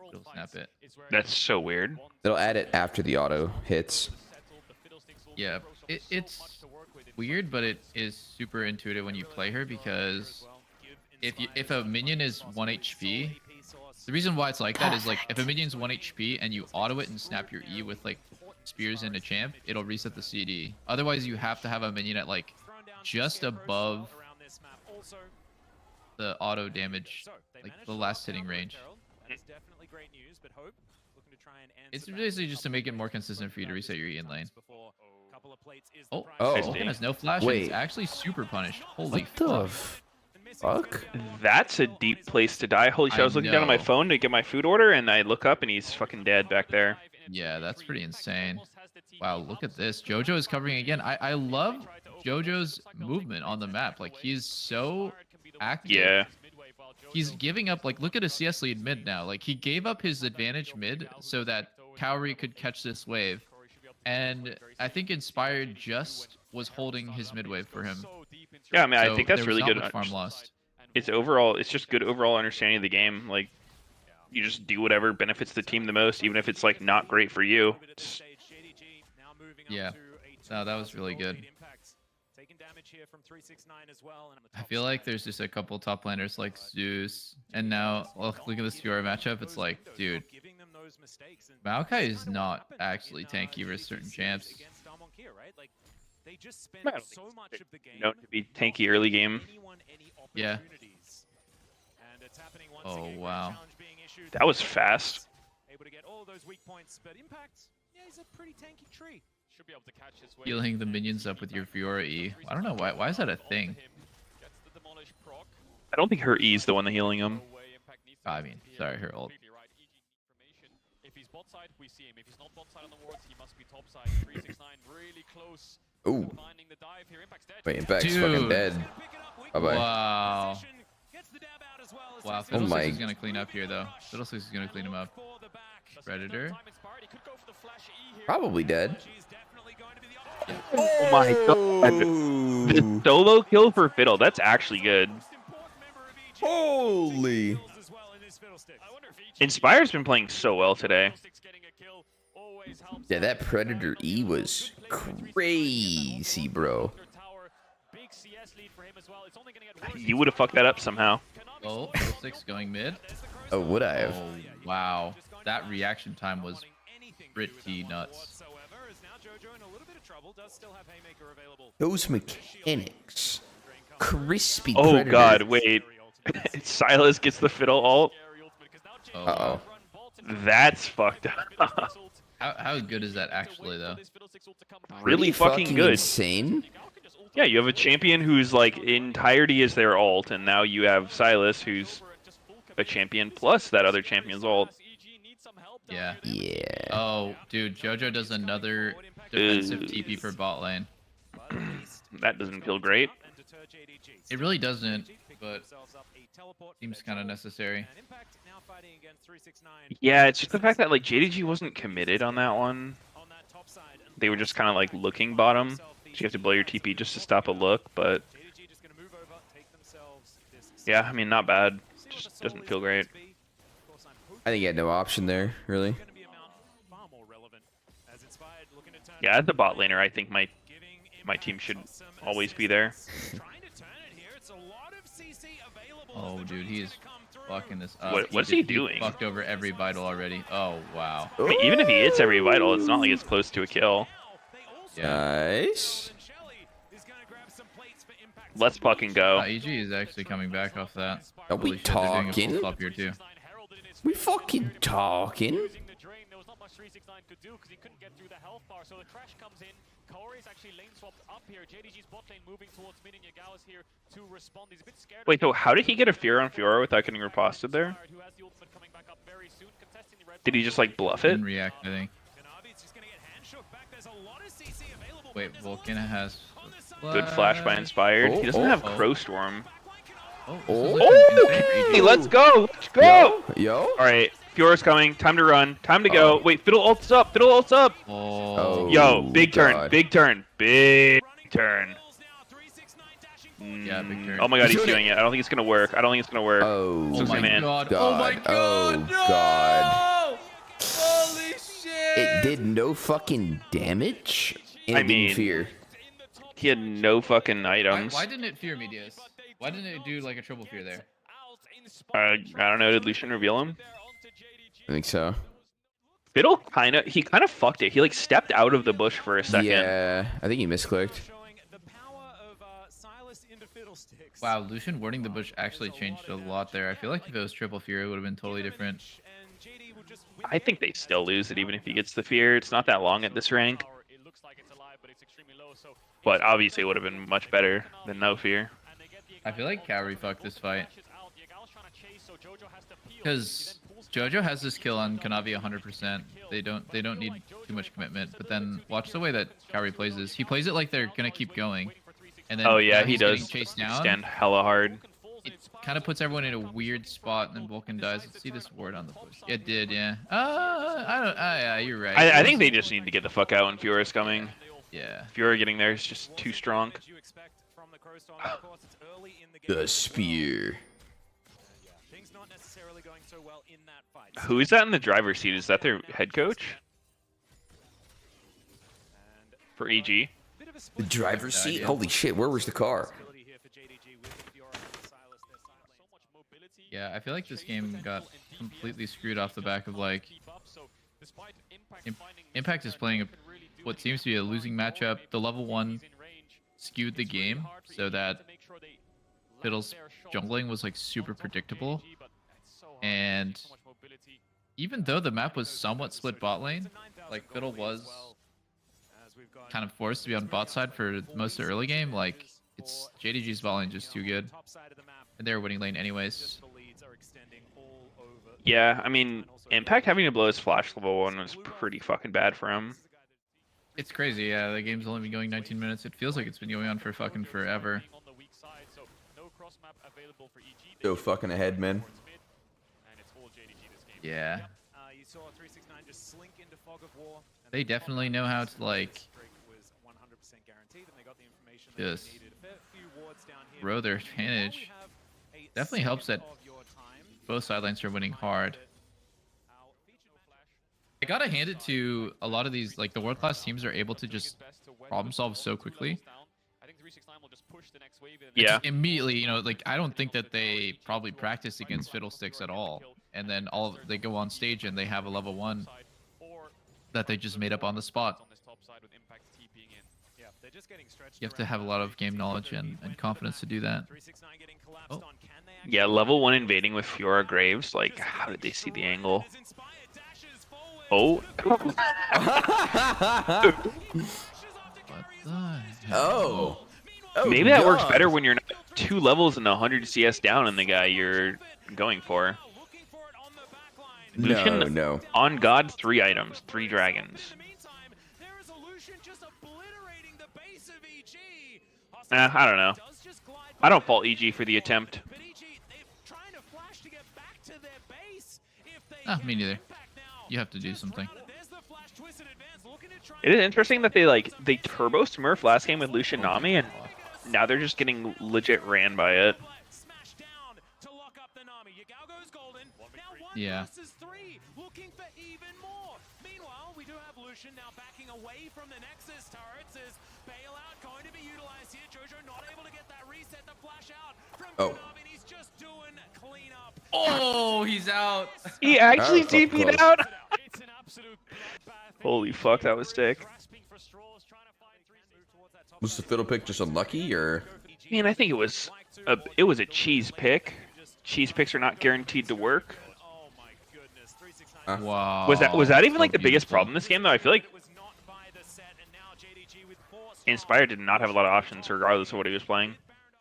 It'll snap it. That's so weird. It'll add it after the auto hits. Yeah, it's weird, but it is super intuitive when you play her because if a minion is 1 HP, the reason why it's like that is like if a minion's 1 HP and you auto it and snap your E with like spears into champ, it'll reset the CD. Otherwise, you have to have a minion at like just above the auto damage, like the last hitting range. It's basically just to make it more consistent for you to reset your E in lane. Oh, Vulcan has no flash. And Wait. it's actually super punished. Holy What the fuck. fuck? That's a deep place to die. Holy shit, I was looking down at my know. phone to get my food order, and I look up, and he's fucking dead back there. Yeah, that's pretty insane. Wow, look at this. Jojo is covering again. I love Jojo's movement on the map. Like, he's so active. Yeah. He's giving up, like, look at his CS lead mid now. Like, he gave up his advantage mid so that Kaori could catch this wave. And I think Inspired just was holding his mid wave for him. Yeah, I mean, I So think that's there was really not good. much farm lost. It's just good overall understanding of the game. Like, you just do whatever benefits the team the most, even if it's like not great for you. Yeah. No, that was really good. I feel like there's just a couple top laners like Zeus, and now look at this Fiora matchup. It's like, dude, Maokai is not actually tanky versus certain champs. Known to be tanky early game. Yeah. Oh wow. That was fast. Able to get all those weak points, but Impact, yeah, he's a pretty tanky tree. Should be able to catch his way. Healing the minions up with your Fiora E. I don't know why is that a thing? I don't think her E is the one that healing him. I mean, sorry, her ult. If he's bot side, we see him. If he's not bot side on the wards, he must be top side. 369 really close. Ooh. Finding the dive here. Impact's dead. Wait, Impact's fucking Dude. dead. Bye-bye. Wow. Wow, Oh Fiddlesticks my- is gonna clean up here though. Fiddlesticks is gonna clean him up. Predator. Probably dead. Oh my god. The solo kill for Fiddle, that's actually good. Holy. Inspire's been playing so well today. Yeah, that Predator E was crazy, bro. You would have fucked that up somehow. Oh, Fiddlesticks going mid. Oh, would I have? Oh wow, that reaction time was pretty nuts. Those mechanics. Crispy Oh Predator. god, wait. Silas gets the Fiddle ult. Oh, Uh-oh. That's fucked up. How good is that actually though? Really fucking good. Insane. Yeah, you have a champion whose like entirety is their ult, and now you have Silas, who's a champion plus that other champion's ult. Yeah. Yeah. Oh, dude, Jojo does another defensive TP for bot lane. That doesn't feel great. It really doesn't, but seems kind of necessary. Yeah, it's just the fact that like JDG wasn't committed on that one. They were just kind of like looking bottom. So you have to blow your TP just to stop a look, but yeah, I mean, not bad. Just doesn't feel great. I think he had no option there, really. Yeah, as a bot laner, I think my team should always be there. Oh, dude, he is fucking this up. What's he doing? Fucked over every vital already. Oh, wow. I mean, even if he hits every vital, it's not like it's close to a kill. Nice. Let's fucking go. EG is actually coming back off that. Are we Holy shit, they're doing a full talking? swap here too. We fucking talking. There was not much 369 could do because he couldn't get through the health bar. So the crash comes in. Kaori's actually lane swapped up here. JDG's bot lane moving towards mid, and Yagawa's here to respond. He's a bit scared. Wait, so how did he get a fear on Fiora without getting riposted there? Did he just like bluff it? Didn't react, I think. Wait, Vulcan has Good flash by Inspired. Oh, He doesn't oh, have oh. Crow Storm. Oh, Oh. Hey, let's go! Let's go! Yo. All right, Fiora's coming. Time to run. Time to go. Wait, Fiddle ults up. Fiddle ults up. Oh. Yo, big turn. God. Big turn. Big turn. Yeah, big turn. Oh my god, he's Doing doing it. I don't think it's gonna work. I don't think it's gonna work. Oh, Oh my man. god. God. Oh my god. Oh, No! God. Holy shit. It did no fucking damage. And I it mean, didn't fear. He had no fucking items. Why didn't it fear me, Diaz? Why didn't it do like a triple fear there? I don't know. Did Lucian reveal him? I think so. Fiddle he kind of fucked it. He like stepped out of the bush for a second. Yeah, I think he misclicked. Wow, Lucian warding the bush actually changed a lot there. I feel like if it was triple fear, it would have been totally different. I think they still lose it even if he gets the fear. It's not that long at this rank. But obviously it would have been much better than no fear. I feel like Kaori fucked this fight. Because Jojo has this kill on Kanavi 100%. They don't need too much commitment. But then watch the way that Kaori plays this. He plays it like they're gonna keep going. And then Oh yeah, he's he does getting chased down. extend hella hard. It kind of puts everyone in a weird spot, and then Vulcan dies. Let's see this ward on the bush. It did, yeah. I don't. Yeah, you're right. I think they just need to get the fuck out when Fiora's coming. Yeah. Fiora getting there is just too strong. The spear. Who is that in the driver's seat? Is that their head coach? For EG? The driver's seat? Holy shit, where was the car? Yeah, I feel like this game got completely screwed off the back of like Impact is playing what seems to be a losing matchup. The level 1 skewed the game so that Fiddle's jungling was like super predictable, and even though the map was somewhat split bot lane, like Fiddle was kind of forced to be on bot side for most of the early game. Like it's JDG's bot lane just too good, and they were winning lane anyways. Yeah, I mean, Impact having to blow his flash level 1 was pretty fucking bad for him. It's crazy, yeah. The game's only been going 19 minutes. It feels like it's been going on for fucking forever. Go fucking ahead, man. Yeah. They definitely know how to like just grow their advantage. Definitely helps that both sidelines are winning hard. I gotta hand it to a lot of these, like the world class teams are able to just problem solve so quickly. Yeah. Just immediately, you know, like I don't think that they probably practice against Fiddlesticks at all, and then they go on stage and they have a level 1 that they just made up on the spot. You have to have a lot of game knowledge and confidence to do that. Oh. Yeah, level 1 invading with Fiora Graves. Like, how did they see the angle? Oh. What the hell? Oh, Maybe that works God. better when you're not 2 levels and 100 CS down in the guy you're going for. Lucian No. on God, 3 items, 3 dragons. I don't know. I don't fault EG for the attempt. Me neither. You have to do something. It is interesting that they turbo smurf last game with Lucian Nami, and now they're just getting legit ran by it. Yeah. Meanwhile, we do have Lucian now backing away from the Nexus turrets. Is bailout going to be utilized here? Jojo not able to get that reset, the flash out from Konami, and he's just doing cleanup. Oh, he's out. He actually That was fucking TP'd close. out. It's an absolute bloodbath. Holy fuck, that was sick. Was the fiddle pick just unlucky, or? Man, I think it was a cheese pick. Cheese picks are not guaranteed to work. Wow. Was that even like the So biggest beautiful. problem in this game though? I feel like Inspired did not have a lot of options regardless of what he was playing.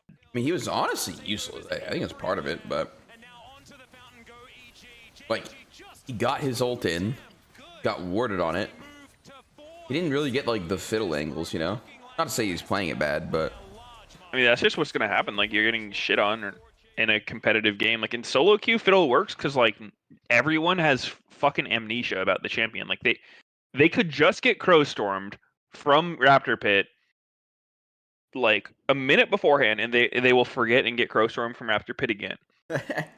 I mean, he was honestly useless. I think it's part of it, but like, he got his ult in, got warded on it. He didn't really get like the fiddle angles, you know. Not to say he's playing it bad, but I mean, that's just what's gonna happen. Like, you're getting shit on in a competitive game. Like in solo queue, Fiddle works because like everyone has fucking amnesia about the champion. Like they could just get crow stormed from Raptor Pit like a minute beforehand, and they will forget and get crow stormed from Raptor Pit again.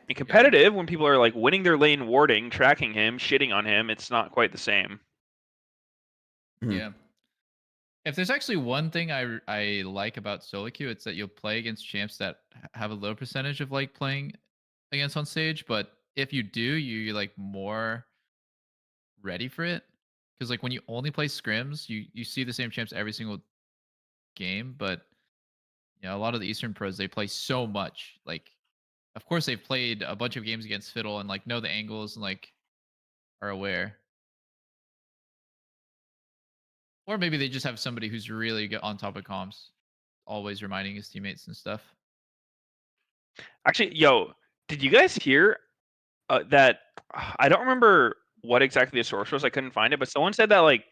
In competitive, when people are like winning their lane, warding, tracking him, shitting on him, it's not quite the same. Yeah. If there's actually one thing I like about solo queue, it's that you'll play against champs that have a low percentage of like playing against on stage, but if you do, you're like more ready for it. Because like when you only play scrims, you see the same champs every single game, but you know, a lot of the Eastern pros they play so much. Like, of course they've played a bunch of games against Fiddle and like know the angles and like are aware. Or maybe they just have somebody who's really good on top of comms, always reminding his teammates and stuff. Actually, yo, did you guys hear that? I don't remember what exactly the source was. I couldn't find it, but someone said that like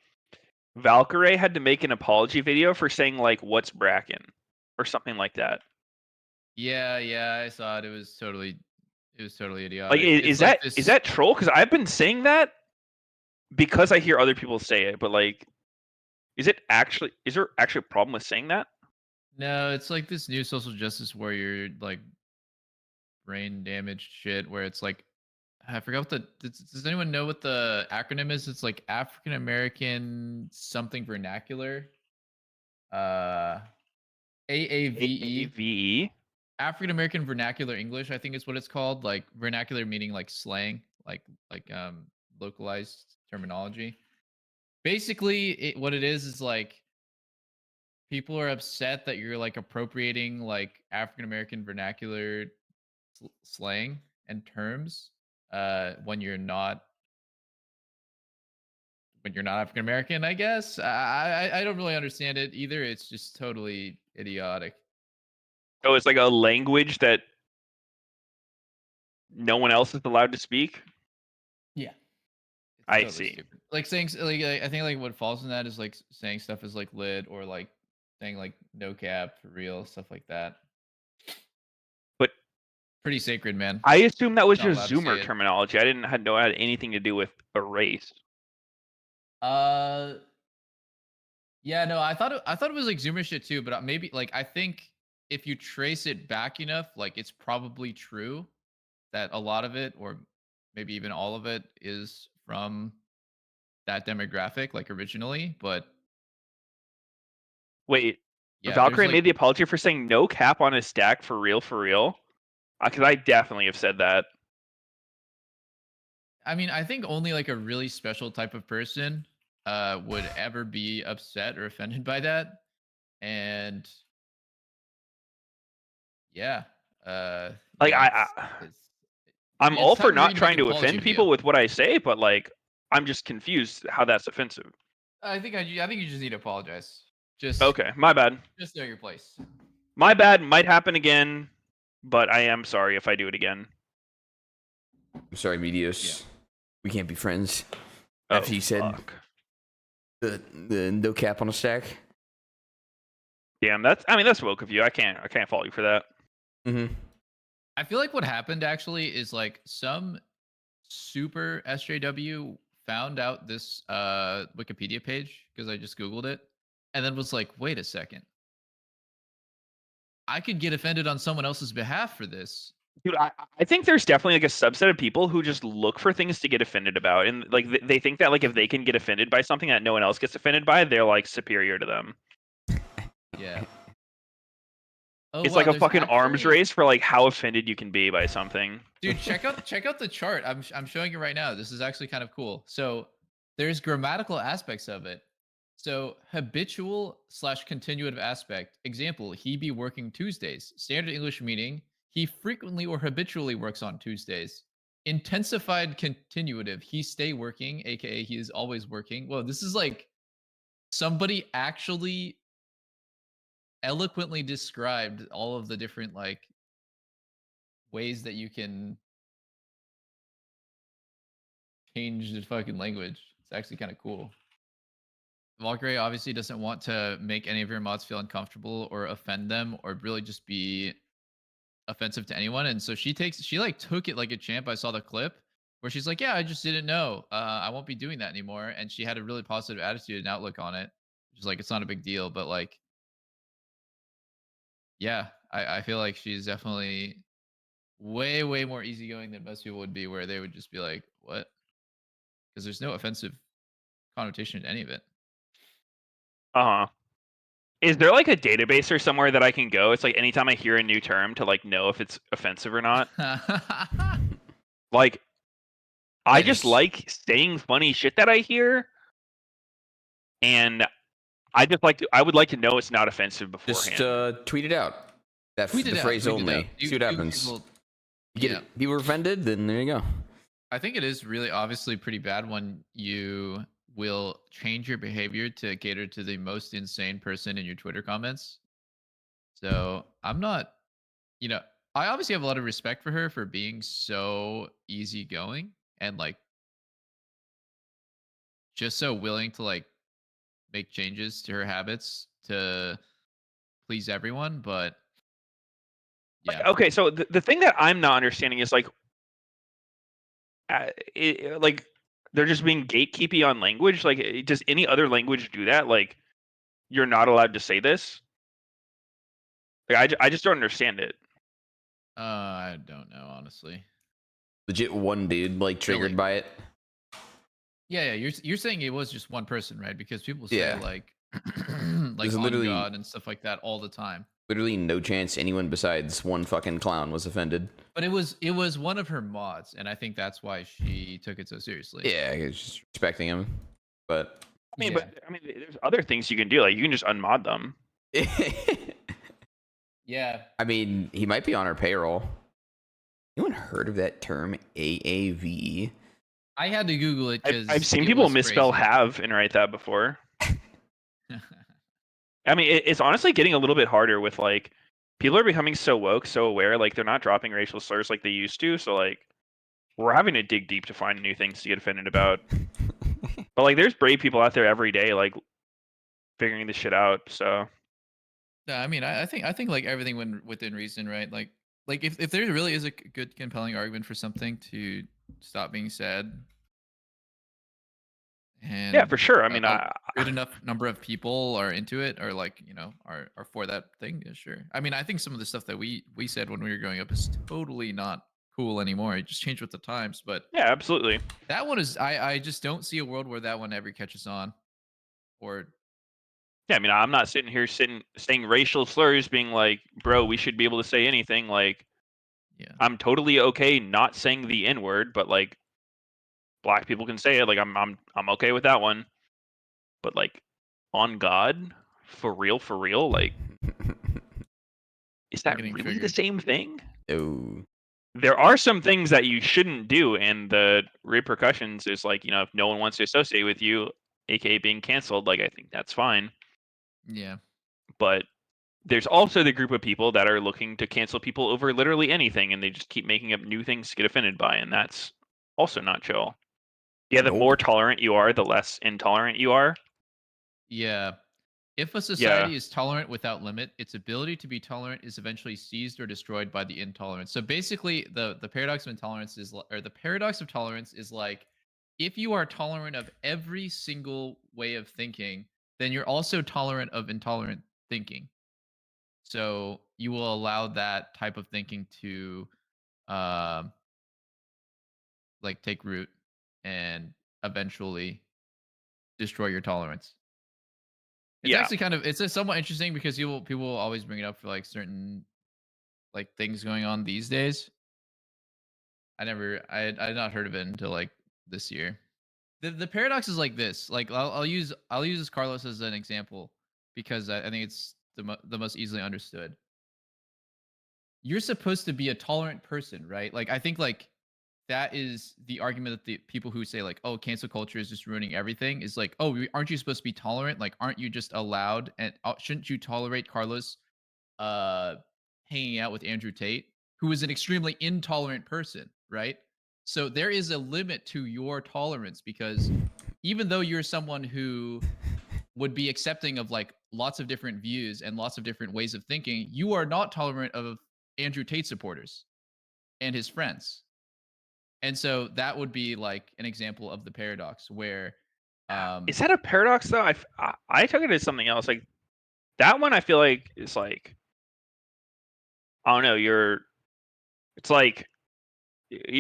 Valkyrie had to make an apology video for saying like "What's Bracken" or something like that. Yeah, I saw it. It was totally Like, idiotic. is that troll? Because I've been saying that because I hear other people say it, but like, is there actually a problem with saying that? No, it's like this new social justice warrior like brain damaged shit where it's like I forgot what does anyone know what the acronym is? It's like African American something vernacular. AAVE. AAVE. African American Vernacular English, I think is what it's called. Like vernacular meaning like slang, like localized terminology. Basically, what it is like people are upset that you're like appropriating like African American vernacular slang and terms when you're not African American, I guess. I don't really understand it either. It's just totally idiotic. Oh, it's like a language that no one else is allowed to speak. Yeah. I Totally see. stupid. Like saying like I think like what falls in that is like saying stuff is like lit or like saying like no cap for real stuff like that. But Pretty sacred, man. I assume that was Not just allowed to say Zoomer it. terminology. I didn't know it had anything to do with a race. Yeah, no, I thought it was like Zoomer shit too, but maybe like I think if you trace it back enough, like it's probably true that a lot of it, or maybe even all of it, is from that demographic, like originally. But Wait, yeah, there's Valkyrie like made the apology for saying no cap on his stack for real, for real? Because I definitely have said that. I mean, I think only like a really special type of person would ever be upset or offended by that. And yeah, Like yeah, I'm all it's for time for you not to make trying an to apology offend people video. with what I say, but like I'm just confused how that's offensive. I think you just need to apologize. Just Okay, my bad. know your place. My bad might happen again, but I am sorry if I do it again. I'm sorry, Medios. Yeah. We can't be friends. Oh, After you said fuck. the no cap on a stack. Damn, that's woke of you. I can't fault you for that. Mm-hmm. I feel like what happened actually is like some super SJW found out this Wikipedia page because I just Googled it and then was like, wait a second. I could get offended on someone else's behalf for this. Dude, I think there's definitely like a subset of people who just look for things to get offended about, and like they think that like if they can get offended by something that no one else gets offended by, they're like superior to them. Yeah. Oh, It's wow, like a there's fucking arms actually- race for like how offended you can be by something. Dude, check out the chart. I'm showing you right now. This is actually kind of cool. So there's grammatical aspects of it. So habitual / continuative aspect. Example, he be working Tuesdays. Standard English meaning he frequently or habitually works on Tuesdays. Intensified continuative, he stay working, aka he is always working. Well, this is like somebody actually eloquently described all of the different like ways that you can change the fucking language. It's actually kind of cool. Valkyrie obviously doesn't want to make any of your mods feel uncomfortable or offend them or really just be offensive to anyone. And so she like took it like a champ. I saw the clip where she's like, yeah, I just didn't know. I won't be doing that anymore. And she had a really positive attitude and outlook on it. She's like, it's not a big deal. But like, yeah, I feel like she's definitely way, way more easygoing than most people would be, where they would just be like, what? Because there's no offensive connotation to any of it. Uh-huh. Is there like a database or somewhere that I can go? It's like anytime I hear a new term to like know if it's offensive or not. Like, I just like saying funny shit that I hear, and I would like to know it's not offensive beforehand. Just tweet it out. That Tweet it the out, phrase tweet it only. out. See what happens. People, You get it, people are offended, then there you go. I think it is really obviously pretty bad when you will change your behavior to cater to the most insane person in your Twitter comments. So I'm not, I obviously have a lot of respect for her for being so easygoing and like just so willing to like make changes to her habits to please everyone. But yeah, Okay, so the thing that I'm not understanding is like, like they're just being gatekeepy on language. Like, does any other language do that? Like, you're not allowed to say this. Like, I just don't understand it. I don't know, honestly. Legit one dude like triggered by it. Yeah, you're saying it was just one person, right? Because people say Yeah. like like There's on literally- God and stuff like that all the time. Literally no chance anyone besides one fucking clown was offended. But it was one of her mods, and I think that's why she took it so seriously. Yeah, it's just respecting him. But But there's other things you can do. Like, you can just unmod them. Yeah. I mean, he might be on our payroll. Anyone heard of that term AAVE? I had to Google it because I've seen people misspell have and write that before. I mean, it's honestly getting a little bit harder with like people are becoming so woke, so aware. Like, they're not dropping racial slurs like they used to. So like, we're having to dig deep to find new things to get offended about. But like, there's brave people out there every day, like figuring this shit out. So Yeah, I mean, I think like everything within reason, right? Like if there really is a good compelling argument for something to stop being said, and yeah, for sure. I mean, a good enough number of people are into it, or like are for that thing. Yeah, sure. I mean, I think some of the stuff that we said when we were growing up is totally not cool anymore. It just changed with the times. But yeah, absolutely. that one is I just don't see a world where that one ever catches on, or Yeah, I mean, I'm not sitting here saying racial slurs, being like, bro, we should be able to say anything. Like, yeah. I'm totally okay not saying the N word, but like, black people can say it. Like, I'm okay with that one. But like, on God, for real, like, is that getting really the triggered. same thing? Oh. There are some things that you shouldn't do, and the repercussions is like, if no one wants to associate with you, aka being canceled, like, I think that's fine. Yeah. But there's also the group of people that are looking to cancel people over literally anything, and they just keep making up new things to get offended by, and that's also not chill. Yeah, the more tolerant you are, the less intolerant you are. Yeah. If a society is tolerant without limit, its ability to be tolerant is eventually seized or destroyed by the intolerance. So basically, the paradox of intolerance is, or the paradox of tolerance is like, if you are tolerant of every single way of thinking, then you're also tolerant of intolerant thinking. So you will allow that type of thinking to, like, take root and eventually destroy your tolerance. It's actually it's somewhat interesting because people will always bring it up for like certain like things going on these days. I had not heard of it until like this year. The paradox is like this. Like I'll use this Carlos as an example because I think it's the most easily understood. You're supposed to be a tolerant person, right? Like I think like that is the argument that the people who say like, oh, cancel culture is just ruining everything is like, oh, aren't you supposed to be tolerant? Like, aren't you just allowed and shouldn't you tolerate Carlos hanging out with Andrew Tate, who is an extremely intolerant person, right? So there is a limit to your tolerance because even though you're someone who would be accepting of like lots of different views and lots of different ways of thinking, you are not tolerant of Andrew Tate supporters and his friends. And so that would be like an example of the paradox where Is that a paradox though? I took it as something else. Like that one, I feel like is like, I don't know. It's like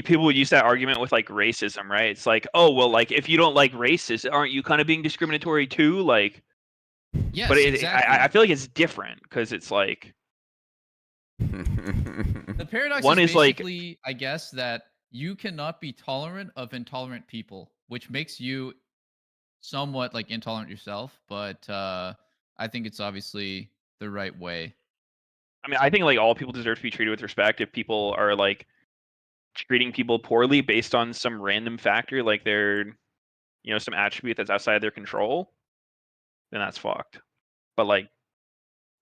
people would use that argument with like racism, right? It's like, oh well, like if you don't like races, aren't you kind of being discriminatory too? Like, yes, but exactly. I feel like it's different because it's like the paradox one is is like, basically, I guess, that you cannot be tolerant of intolerant people, which makes you somewhat like intolerant yourself. But I think it's obviously the right way. I mean, I think like all people deserve to be treated with respect. If people are like treating people poorly based on some random factor, like they're, some attribute that's outside their control, then that's fucked. But like,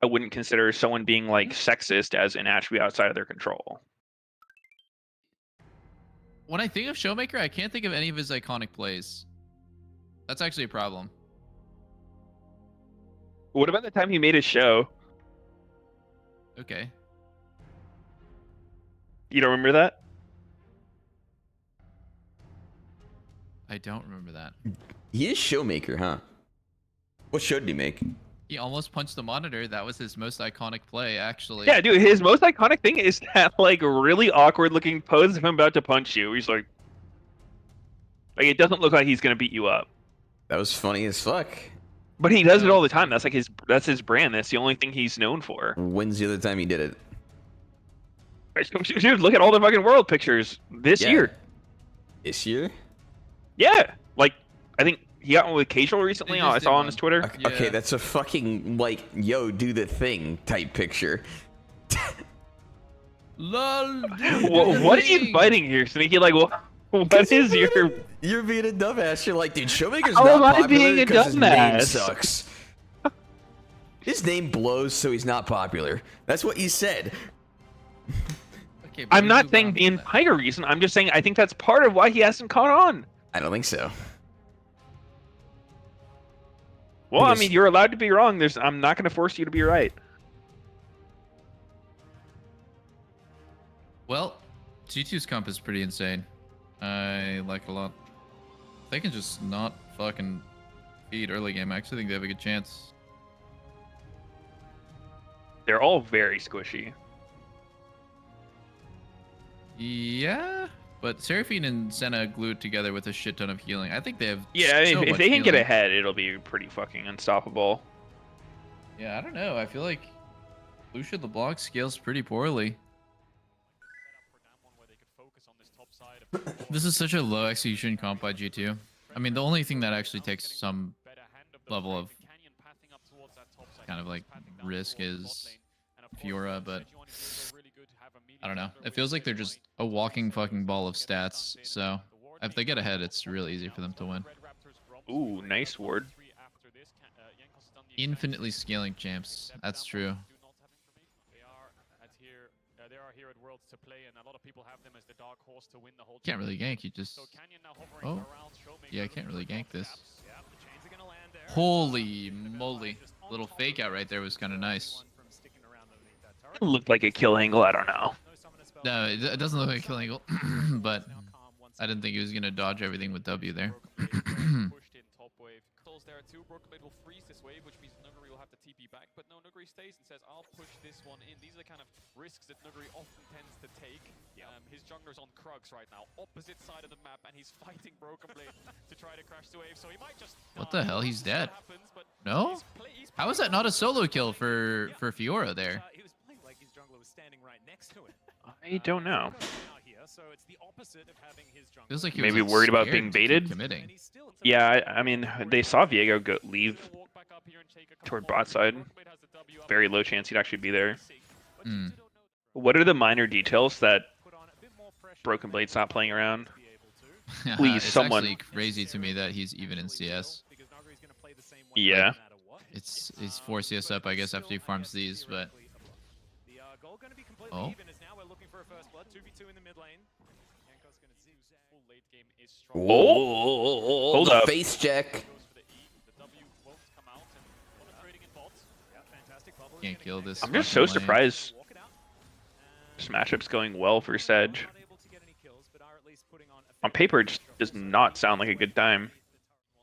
I wouldn't consider someone being like sexist as an attribute outside of their control. When I think of Showmaker, I can't think of any of his iconic plays. That's actually a problem. What about the time he made a show? Okay. You don't remember that? I don't remember that. He is Showmaker, huh? What show did he make? He almost punched the monitor. That was his most iconic play, actually. Yeah, dude, his most iconic thing is that like really awkward looking pose of him about to punch you. He's like it doesn't look like he's gonna beat you up. That was funny as fuck. But he does it all the time. That's like that's his brand. That's the only thing he's known for. When's the other time he did it? Dude, look at all the fucking world pictures this year. This year? Yeah, like I think he got one with Casual recently. I saw on his Twitter. Okay, that's a fucking like, yo, do the thing type picture. Lol. What are you fighting here, Sneaky? Like, what is your? You're being a dumbass. You're like, dude, Showmaker's How not am I popular being a because his name dumbass? sucks. His name blows, so he's not popular. That's what you said. Okay, I'm not saying the entire reason. I'm just saying I think that's part of why he hasn't caught on. I don't think so. Well, Because- I mean, you're allowed to be wrong. I'm not going to force you to be right. Well, G2's comp is pretty insane. I like it a lot. They can just not fucking feed early game. I actually think they have a good chance. They're all very squishy. Yeah, but Seraphine and Senna glued together with a shit ton of healing. I think they have. Yeah, so if much they can get healing. ahead, it'll be pretty fucking unstoppable. Yeah, I don't know. I feel like Lucia LeBlanc scales pretty poorly. This is such a low execution comp by G2. I mean, the only thing that actually takes some level of kind of like risk is Fiora, but I don't know. It feels like they're just a walking fucking ball of stats. So if they get ahead, it's really easy for them to win. Ooh, nice ward. Infinitely scaling champs. That's true. They are here at Worlds to play, and a lot of people have them as the dark horse to win the whole. Can't really gank. You just. Oh. Yeah, I can't really gank this. Holy moly. Little fake out right there was kind of nice. It looked like a kill angle. I don't know. No, it doesn't look like a kill angle, but I didn't think he was going to dodge everything with W there. There are two. Broken Blade will freeze this wave, which means Nuguri will have to TP back. But no, Nuguri stays and says, I'll push this one in. These are the kind of risks that Nuguri often tends to take. His jungler's on Krugs right now, opposite side of the map, and he's fighting Broken Blade to try to crash the wave. So he might just. What the hell? He's dead. Happens, No? How is that not a solo kill for Fiora there? He was playing like his jungler was standing right next to it. I don't know. So it's the opposite of having his jungler. Feels like he Maybe was worried about scared being to keep baited? Committing. Yeah, I mean, they saw Viego leave toward bot side. Very low chance he'd actually be there. Mm. What are the minor details that Broken Blade's not playing around? Please, it's someone. actually crazy to me that he's even in CS. Yeah. He's 4 CS up, I guess, after he farms these, but. Oh. Whoa. Hold up. Face check. Can't kill this. I'm just so fucking lane. surprised. This matchup's going well for Sedge. On paper, it just does not sound like a good time.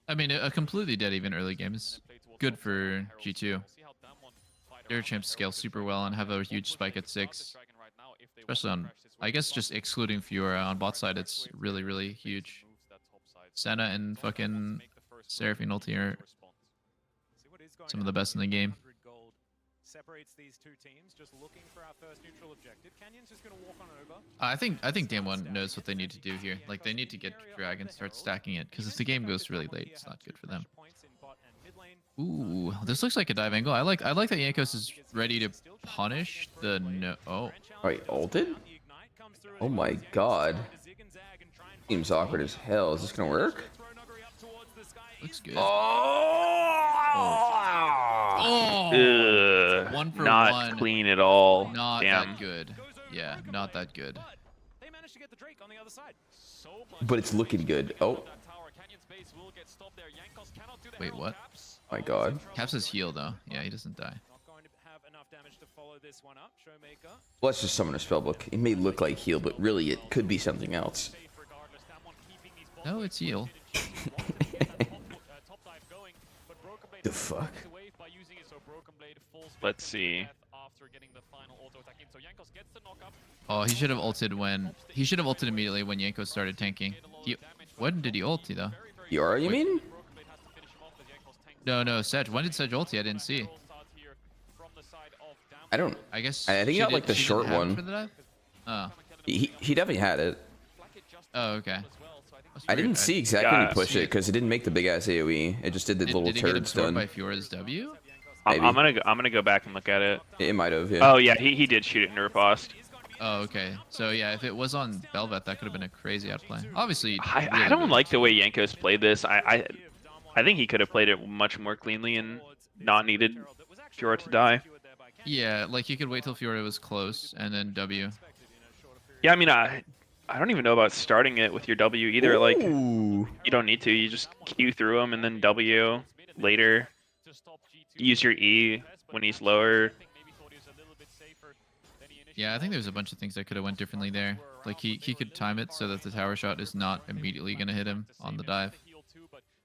I mean, a completely dead even early game is good for G2. Their champs scale super well and have a huge spike at 6. Especially on, I guess, just excluding Fiora on bot side, it's really, really huge. Senna and fucking Seraphine ulti are some of the best in the game. Separates these two teams, just looking for our first neutral objective. Canyon's just gonna walk on over. I think Damwon knows what they need to do here. Like, they need to get Dragon, start stacking it, because if the game goes really late, it's not good for them. Ooh, this looks like a dive angle. I like that Jankos is ready to punish the no. Oh, Wait, ulted? Oh my god. Seems awkward as hell. Is this gonna work? looks good. Ugh, One for not one. clean at all. Not Damn. that good. Yeah, not that good. But it's looking good. Oh Wait, what? my god. Caps his heal though. Yeah, he doesn't die. Well, let's just summon a spellbook. It may look like heal, but really it could be something else. No, it's heal. The fuck? Let's see. Oh, he should have ulted when immediately when Yanko started tanking. When did he ulti though? Yara, you mean? No, Sedge. When did Sedge ulti? I didn't see. I don't. I guess. I think he got like the she short didn't have it one. for the dive? Oh. He definitely had it. Oh, okay. That's I weird. didn't see exactly when he Gosh. pushed it because it didn't make the big ass AOE. It just did the little Did he get turd absorbed stun. by Fiora's W? Maybe. I'm gonna go back and look at it. It might have. Yeah. Oh yeah, he did shoot it in riposte. Oh, okay. So yeah, if it was on Bel'Veth, that could have been a crazy outplay. Obviously, I really don't good. like the way Jankos played this. I think he could have played it much more cleanly and not needed Fiora to die. Yeah, like you could wait till Fiora was close and then W. Yeah, I mean I don't even know about starting it with your W either. Like Ooh. you don't need to. You just Q through him and then W later. Use your E when he's lower. Yeah, I think there's a bunch of things that could have went differently there. Like he could time it so that the tower shot is not immediately gonna hit him on the dive.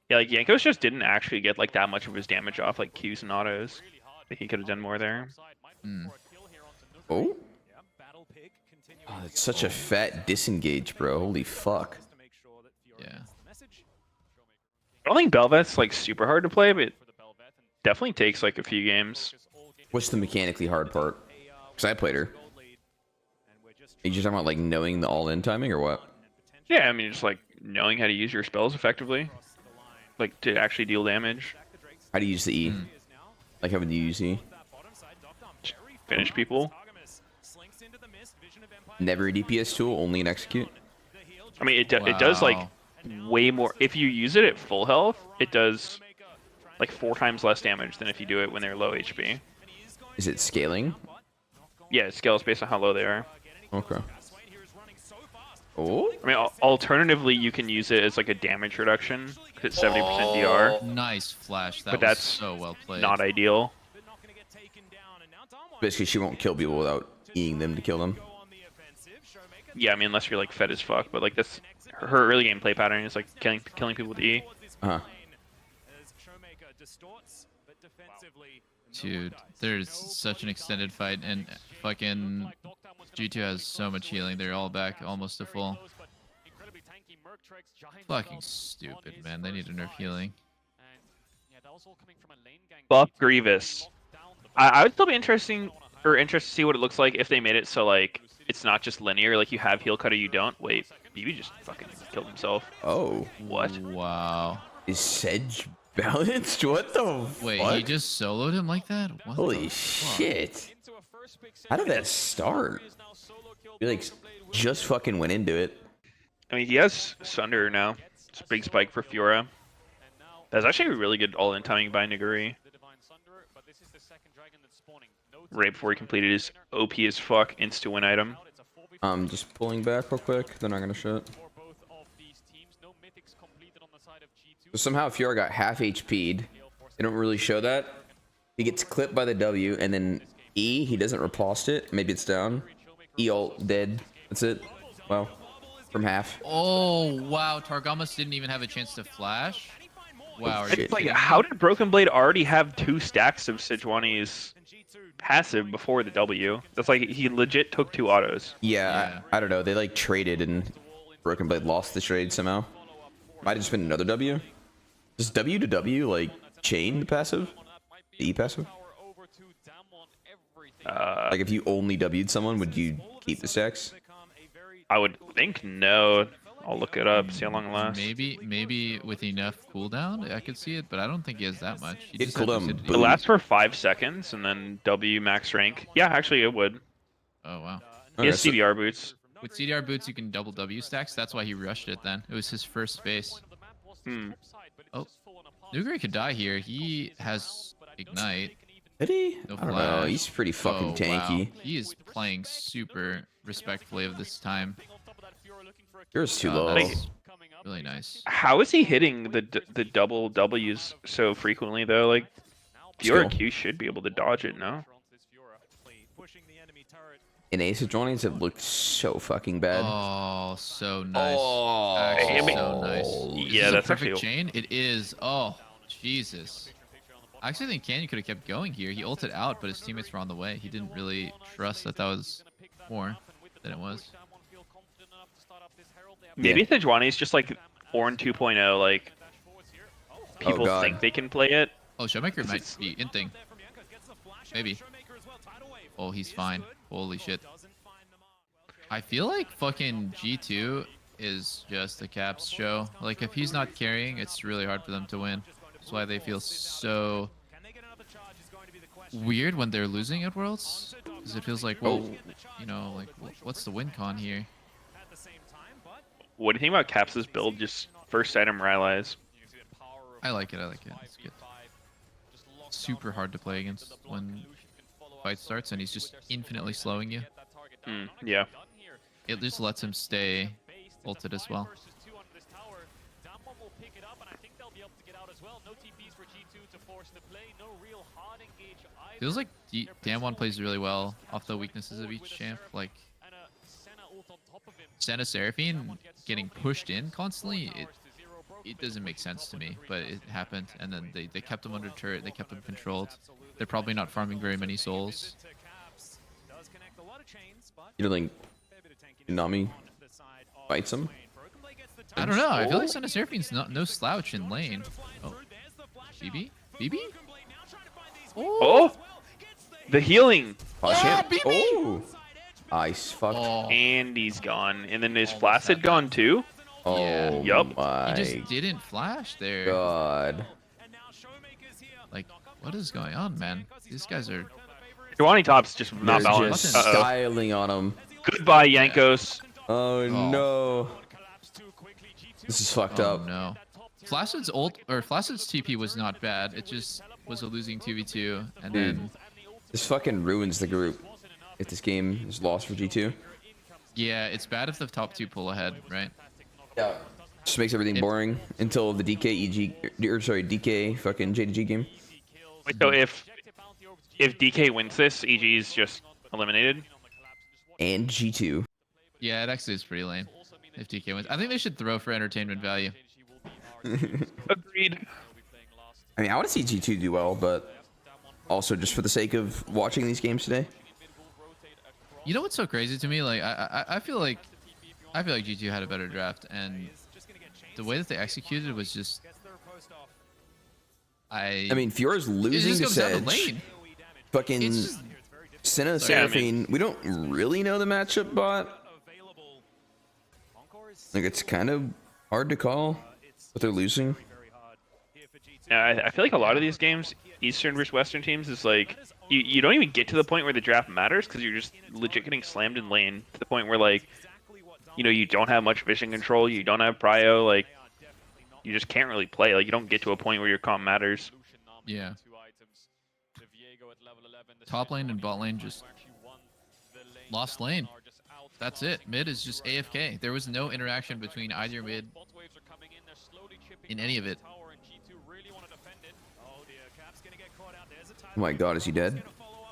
Yeah, like Jankos just didn't actually get like that much of his damage off like Qs and autos. I think he could have done more there. Hmm. Oh. Oh, it's such a fat disengage, bro. Holy fuck. Yeah. I don't think Bel'Veth's like super hard to play, but definitely takes like a few games. What's the mechanically hard part? Because I played her. Are you just talking about like knowing the all-in timing or what? Yeah, I mean just like knowing how to use your spells effectively, like to actually deal damage, How do you use the E? Like how would you use E? finish people. Never a DPS tool, only an execute. I mean it does like Wow. way more if you use it at full health. It does like 4 times less damage than if you do it when they're low HP. Is it scaling? Yeah, it scales based on how low they are. Okay. Oh. I mean, alternatively, you can use it as like a damage reduction because it's 70% DR. Nice flash. That But was that's so well played. Not ideal. Basically, she won't kill people without Eing them to kill them. Yeah, I mean, unless you're like fed as fuck, but like that's her early game play pattern is like killing people with E. Uh-huh. Dude, there's such an extended fight, and fucking G2 has so much healing. They're all back almost to full. Fucking stupid, man. They need to nerf healing. Buff Grievous. I would still be interested to see what it looks like if they made it so like it's not just linear, like you have heal cut or you don't. Wait, BB just fucking killed himself. Oh. What? Wow. Is Sedge balanced? What the Wait, fuck? he just soloed him like that? What Holy the fuck? shit. How did that start? He like just fucking went into it. I mean, he has Sunder now. It's a big spike for Fiora. That's actually a really good all-in timing by Nuguri. Right before he completed his OP as fuck insta-win item. Just pulling back real quick. They're not gonna shut. So somehow Fiora got half HP'd. They don't really show that. He gets clipped by the W, and then E, he doesn't riposte it. Maybe it's down. E ult, dead. That's it. Well, from half. Oh, wow. Targamas didn't even have a chance to flash. Wow, are you Shit. Like, kidding how me? did Broken Blade already have 2 stacks of Sejuani's passive before the W? That's like, he legit took 2 autos. Yeah, I don't know. They like traded, and Broken Blade lost the trade somehow. Might have just been another W. Does W to W like chain the passive? The E passive? Like if you only W'd someone, would you keep the stacks? I would think no. I'll look it up, see how long it lasts. Maybe with enough cooldown, I could see it, but I don't think he has that much. He It just had cooldown lucidity. It boom. lasts for 5 seconds, and then W max rank. Yeah, actually, it would. Oh, wow. He has Okay, so- CDR boots. With CDR boots, you can double W stacks. That's why he rushed it then. It was his first phase. Hmm. Oh, Nuguri could die here. He has Ignite. Did he? No I don't know. flash. He's pretty fucking Oh, tanky. wow. He is playing super respectfully of this time. Yours too Oh, low. that's really nice. How is he hitting the double W's so frequently though? Like, Fiora Skill. Q should be able to dodge it, no? And Ace of Johnny's have looked so fucking bad. Oh, so nice. Oh, Actually, I so nice. mean- Is yeah, this a that's perfect actually- chain. It is. Oh, Jesus. I actually think Canyon could have kept going here. He ulted out, but his teammates were on the way. He didn't really trust that that was more than it was. Maybe Sejuani's just like Ornn 2.0, like, people God. think they can play it. Oh, Showmaker might be in thing. Maybe. Oh, he's fine. Holy shit. I feel like fucking G2 is just a Caps show. Like, if he's not carrying, it's really hard for them to win. That's why they feel so weird when they're losing at Worlds. Because it feels like, well, you know, like, what's the win con here? What do you think about Caps' build? Just first item Rylai's. I like it. I like it. It's good. Super hard to play against when fight starts, and he's just infinitely slowing you. Yeah. It just lets him stay ulted as well. Feels like Damwon plays really well off the weaknesses of each champ. Like, Senna Seraphine getting pushed in constantly, it doesn't make sense to me, but it happened, and then they kept him under turret, they kept him controlled. They're probably not farming very many souls. You don't think Nami fights him? I don't know. I feel like Senna Seraphine's no slouch in lane. Oh, BB? BB? Oh! The healing! Oh, champ. BB! Oh! Ice fuck. Oh, And he's gone. And then is Flaccid gone too? Oh yeah. Yup. my he just didn't flash there. god. Like, what is going on, man? These guys are... Giovanni Top's just not They're balanced. just Uh-oh. styling on him. Goodbye, Yankos. Oh no. This is fucked Oh, up. no. Flaccid's Flaccid's TP was not bad. It just was a losing 2v2, and then... This fucking ruins the group if this game is lost for G2. Yeah, it's bad if the top two pull ahead, right? Yeah. Just makes everything boring until the DK fucking J2G game. Wait, so if DK wins this, EG's just eliminated? And G2. Yeah, it actually is pretty lame if DK wins. I think they should throw for entertainment value. Agreed. I mean, I want to see G2 do well, but also just for the sake of watching these games today. You know what's so crazy to me? Like, I feel like G2 had a better draft, and the way that they executed was just... I mean, Fiora's it losing just to comes down to Sedge. lane. Fucking It's just... Senna Seraphine. We don't really know the matchup bot. Like, it's kind of hard to call, but they're losing. Yeah, I feel like a lot of these games, Eastern versus Western teams, is like you don't even get to the point where the draft matters because you're just legit getting slammed in lane to the point where, like, you know, you don't have much vision control, you don't have prio, like, you just can't really play. Like, you don't get to a point where your comp matters. Yeah. Top lane and bot lane just lost lane. That's it. Mid is just AFK. There was no interaction between either mid in any of it. Oh my god, is he dead?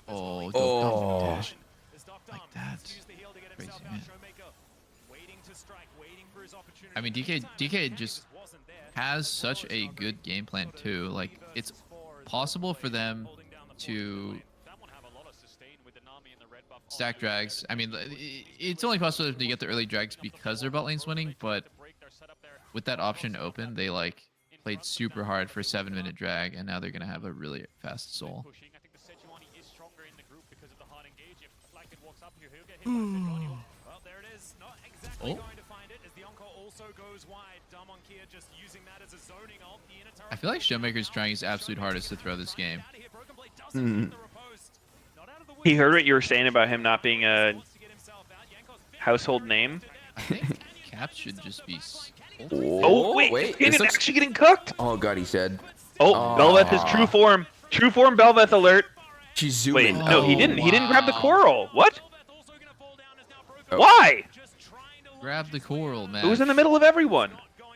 Oh, Oh. dash like that. Crazy, man. I mean, DK just has such a good game plan too. Like, it's possible for them to stack drags. I mean, it's only possible to get the early drags because their bot lane's winning, but with that option open, they like played super hard for a 7-minute drag, and now they're gonna have a really fast soul. Oh. I feel like Showmaker's trying his absolute hardest to throw this game. He heard what you were saying about him not being a household name. I think Cap should just be. Oh wait, this it's looks... actually getting cooked. Oh god, he's dead. Oh, Belveth is true form. True form Belveth alert. She's zooming. Wait, no, he didn't. He didn't grab the Wow. coral. What? Oh. Why? Grab the coral, man. It was in the middle of everyone.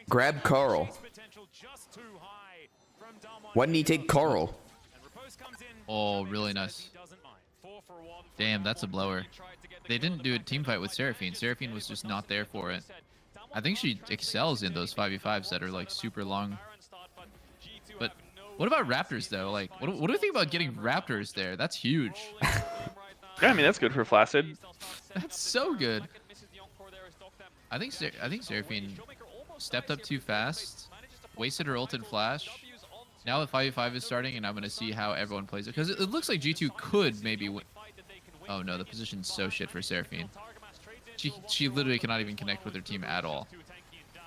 Grab Carl. Why didn't he take Carl? Oh, really nice. Damn, that's a blower. They didn't do a team fight with Seraphine. Seraphine was just not there for it. I think she excels in those 5v5s that are like super long. But what about Raptors though? Like, what do you think about getting Raptors there? That's huge. Yeah, I mean that's good for Flaccid. That's so good. I think Seraphine stepped up too fast, wasted her ult and flash. Now the 5v5 is starting, and I'm gonna see how everyone plays it because it looks like G2 could maybe win. Oh no, the position's so shit for Seraphine. She literally cannot even connect with her team at all.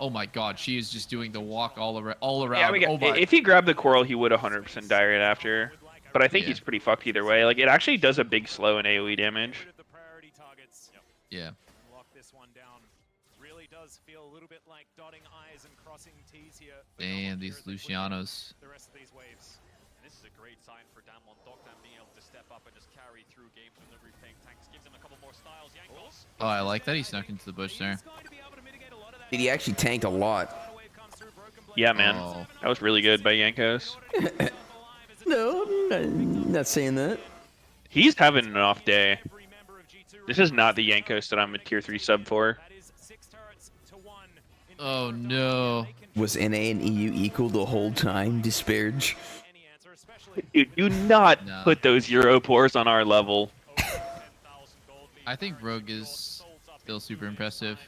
Oh my god, she is just doing the walk all around. Yeah, Oh my. if he grabbed the coral, he would 100% die right after. But I think he's pretty fucked either way. Like, it actually does a big slow in AoE damage. Yeah. Damn, these Lucianos. This is a great sign for Damwon Doctor being able to step up and just carry through games with Nuguri playing tanks. Gives him a couple more styles. Yankos. Oh, I like that he snuck into the bush there. He actually tanked a lot. Yeah, man. Oh. That was really good by Yankos. No, I'm not saying that. He's having an off day. This is not the Yankos that I'm a tier 3 sub for. Oh no. Was NA and EU equal the whole time? Disparage. Dude, do not No. put those Europores on our level. I think Rogue is still super impressive.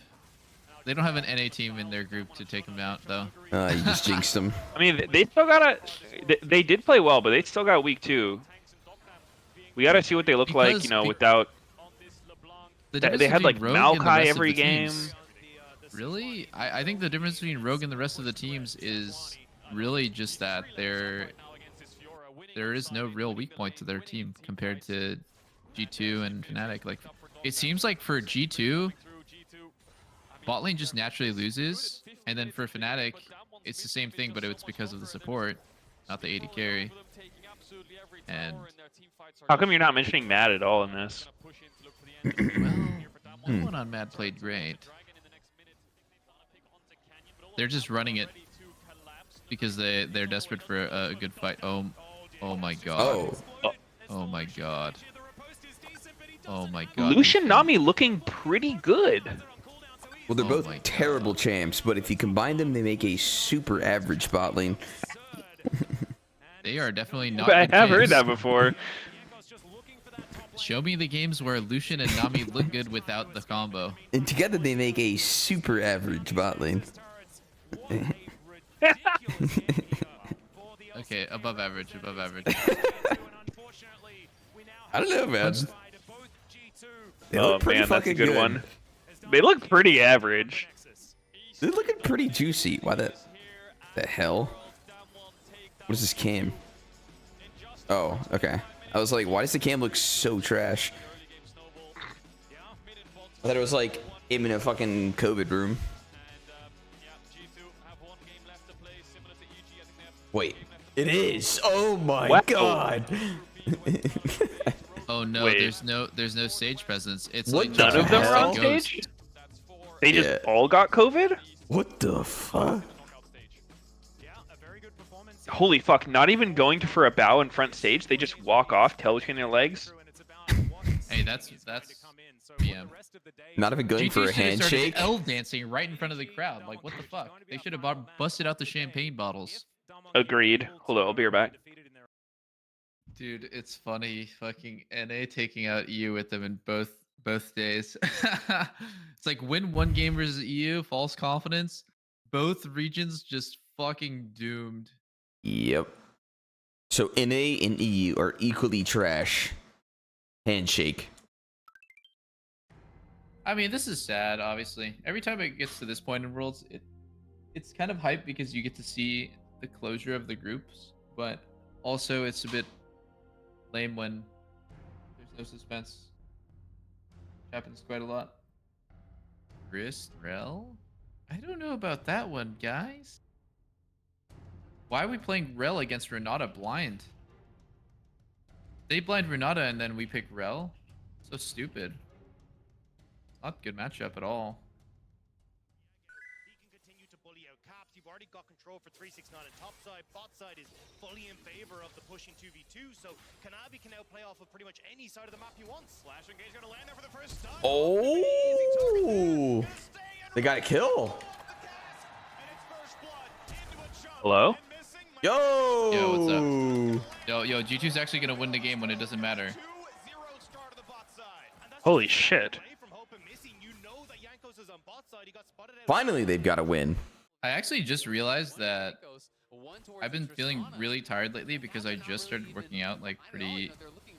They don't have an NA team in their group to take him out, though. You just jinxed him. I mean, they still got they did play well, but they still got weak too. We got to see what they look like, you know, without... They had, like, Maokai every game. Really? I think the difference between Rogue and the rest of the teams is really just that there is no real weak point to their team compared to G2 and Fnatic. Like, it seems like for G2, bot lane just naturally loses, and then for Fnatic, it's the same thing, but it's because of the support, not the AD carry. And How come you're not mentioning Matt at all in this? well, no one on Mad played great. They're just running it because they're desperate for a good fight. Oh my god. Oh my god. Oh my god. Lucian Nami looking pretty good. Well, they're Oh both my God. terrible champs, but if you combine them, they make a super average bot lane. They are definitely not. But I good have heard games. that before. Show me the games where Lucian and Nami look good without the combo. And together, they make a super average bot lane. Okay, above average, above average. I don't know, man. They Oh look pretty man, that's a fucking good one. They look pretty average. They're looking pretty juicy. Why the hell? What is this cam? Oh, okay. I was like, why does the cam look so trash? I thought it was like him in a fucking COVID room. Wait, it is. Oh my Wow. god. Oh no, Wait. there's no stage presence. It's What like the None of them are hell? on stage? They just Yeah. all got COVID? What the fuck? Holy fuck! Not even going for a bow in front stage. They just walk off, tail between their legs. Hey, that's BM. Not even going for a GT should have started handshake. L dancing right in front of the crowd. Like, what the fuck? They should have busted out the champagne bottles. Agreed. Hold on, I'll be right back. Dude, it's funny. Fucking NA taking out EU with them in both days. It's like win one game versus EU, false confidence. Both regions just fucking doomed. Yep. So NA and EU are equally trash. Handshake. I mean, this is sad, obviously. Every time it gets to this point in Worlds, it's kind of hype because you get to see the closure of the groups, but also it's a bit lame when there's no suspense. Happens quite a lot. Rel? I don't know about that one, guys. Why are we playing Rel against Renata blind? They blind Renata and then we pick Rel? So stupid. Not a good matchup at all. He can continue to bully out Caps. You've already got control for 369 and top side. Bot side is fully in favor of the pushing 2v2, so Kanabi can now play off of pretty much any side of the map he wants. Slash engage gonna land there for the first time. Oh! They got a kill. Hello? Yo! Yo, what's up? Yo, G2's actually gonna win the game when it doesn't matter. Holy shit. Finally, they've got a win. I actually just realized that I've been feeling really tired lately because I just started working out like pretty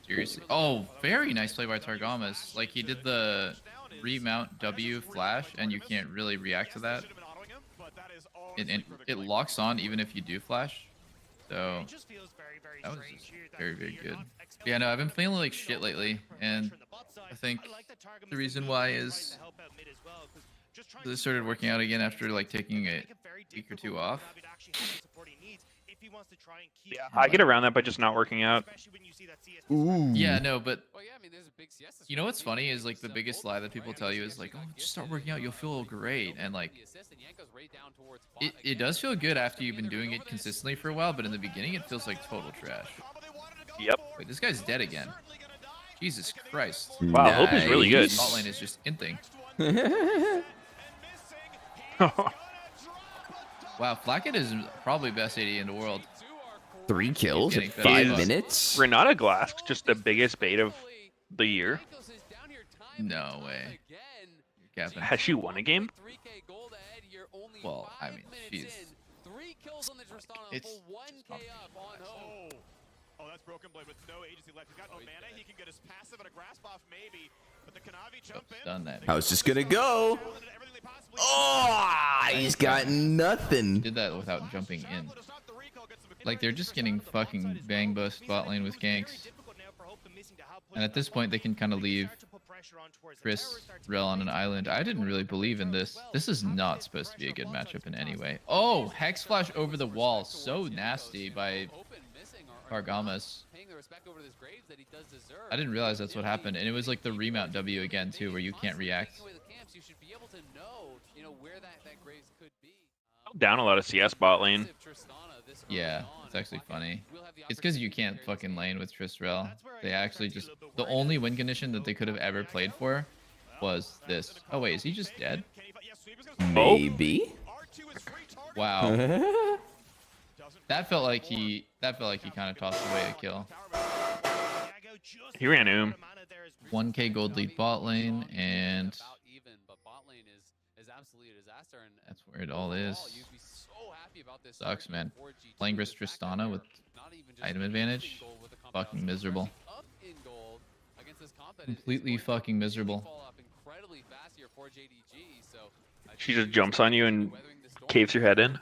seriously. Oh, very nice play by Targamas. Like he did the remount W flash and you can't really react to that. It locks on even if you do flash. So that was just very, very good. Yeah, no, I've been feeling like shit lately, and I think the reason why is I started working out again after like taking a week or two off. Yeah, I get around that by just not working out. Ooh. Yeah, no, but you know what's funny is like the biggest lie that people tell you is like, oh, just start working out, you'll feel great, and like it does feel good after you've been doing it consistently for a while, but in the beginning it feels like total trash. Yep. Wait, this guy's dead again. Jesus Christ. Wow, Hope is really good. Bot lane is just inting. Wow, Flacket is probably best AD in the world. 3 kills in He's 5 getting minutes? Renata Glass, just the biggest bait of the year. No way. You're capping. Has she won a game? Well, I mean, she's... It's... Oh, that's Broken Blade with no agency left. He's got no mana. He can get his passive and a grasp off maybe. But the Kanavi jump in. Done that. How's this gonna go? Oh, he's got nothing. Did that without jumping in. Like, they're just getting fucking bang bust bot lane with ganks. And at this point, they can kind of leave Chris Rel on an island. I didn't really believe in this. This is not supposed to be a good matchup in any way. Oh, Hex Flash over the wall. So nasty by Targamas. I didn't realize that's what happened. And it was like the remount W again, too, where you can't react. Down a lot of CS bot lane. Yeah, it's actually funny. It's because you can't fucking lane with Tristrel. They actually just... The only win condition that they could have ever played for was this. Oh, wait, is he just dead? Maybe. Wow. That felt like he kind of tossed away a kill. He ran 1k gold lead bot lane, and that's where it all is. Sucks, man. Playing versus Tristana with item advantage, fucking miserable. Completely fucking miserable. She just jumps on you and caves your head in.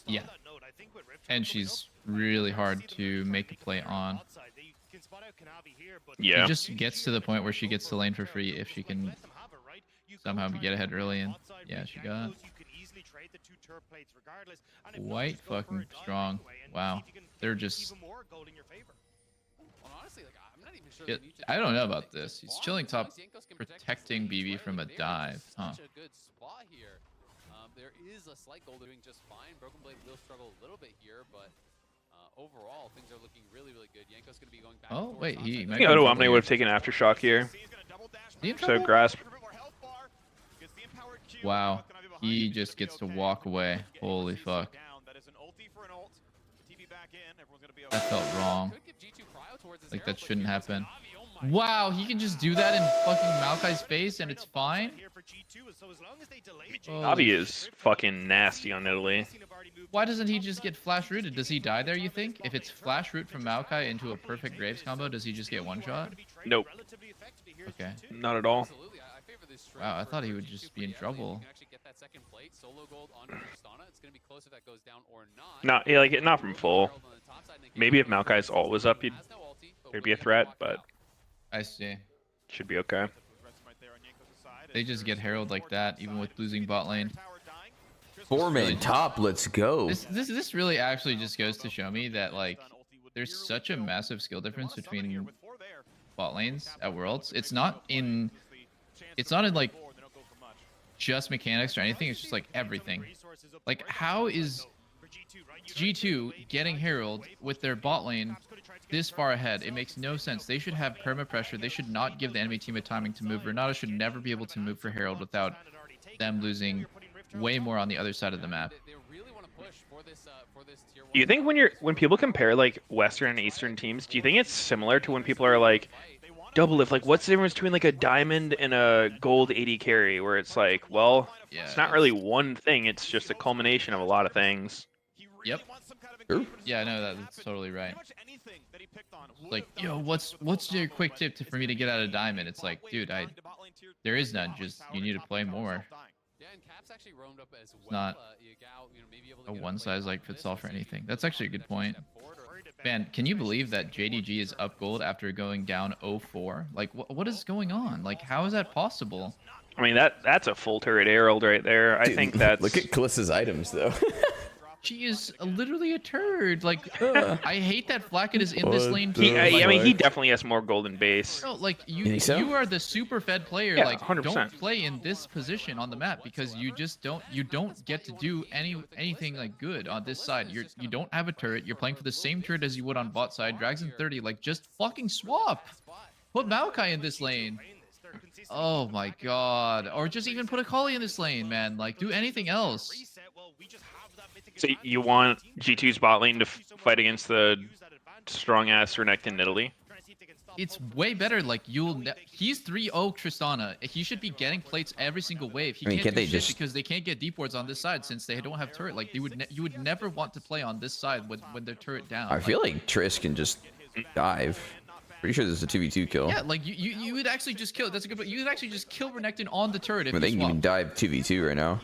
Yeah. And she's really hard to make a play on. Yeah. She just gets to the point where she gets the lane for free if she can somehow get ahead early, and yeah, she got quite fucking strong. Wow. They're just... I don't know about this. He's chilling top, protecting BB from a dive. Huh. there is a slight goal doing just fine. Broken Blade will struggle a little bit here, but overall things are looking really, really good. Yanko's going to be going back. Oh, wait, he I might think be in Odo trouble Omni would here. have taken Aftershock here. He in So trouble? grasp. Wow, he just gets to walk away. Holy fuck. That felt wrong. Like, that shouldn't happen. Wow, he can just do that in fucking Maokai's face and it's fine? Navi is fucking nasty on Italy. Why doesn't he just get flash rooted? Does he die there, you think? If it's flash root from Maokai into a perfect Graves combo, does he just get one shot? Nope. Okay. Not at all. Wow, I thought he would just be in trouble. Not yeah, like not from full. Maybe if Maokai's ult was up, there'd be a threat, but I see. should be okay. They just get Herald like that, even with losing bot lane. 4-man top, let's go. This really actually just goes to show me that, like, there's such a massive skill difference between bot lanes at Worlds. It's not in like just mechanics or anything. It's just like everything. Like, how is G2 getting Herald with their bot lane this far ahead? It makes no sense. They should have perma pressure. They should not give the enemy team a timing to move. Renata should never be able to move for Herald without them losing way more on the other side of the map. Do you think when people compare like Western and Eastern teams, do you think it's similar to when people are like, Doublelift, like what's the difference between like a diamond and a gold AD carry, where it's like, well, Yeah, it's not really one thing, it's just a culmination of a lot of things. Yep. Sure. Yeah, no, that's totally right. Like, yo, what's your quick tip for me to get out of diamond? It's like, dude, there is none. Just you need to play more. It's not a one size like fits all for anything. That's actually a good point. Man, can you believe that JDG is up gold after going down 0-4? Like, what is going on? Like, how is that possible? I mean, that's a full turret Herald right there. I think that's... Look at Kalissa's items, though. She is literally a turd. Like, I hate that Flacket is in this lane too. I mean, he definitely has more golden base. No, like You think so? you are the super fed player. Yeah, like, 100%. don't play in this position on the map because you just don't get to do anything like good on this side. You don't have a turret. You're playing for the same turret as you would on bot side. Drags in 30. Like, just fucking swap. Put Maokai in this lane. Oh my god. Or just even put a Kali in this lane, man. Like, do anything else. So you want G2's bot lane to fight against the strong-ass Renekton Italy? It's way better. Like, he's 3-0 Tristana. He should be getting plates every single wave. He can't do shit because they can't get deep wards on this side since they don't have turret. Like, you would never want to play on this side when their turret down. I feel like Triss can just dive. Pretty sure this is a 2v2 kill. Yeah, like you would actually just kill. That's a good point. You would actually just kill Renekton on the turret if I mean, they you can swap. even dive 2v2 right now,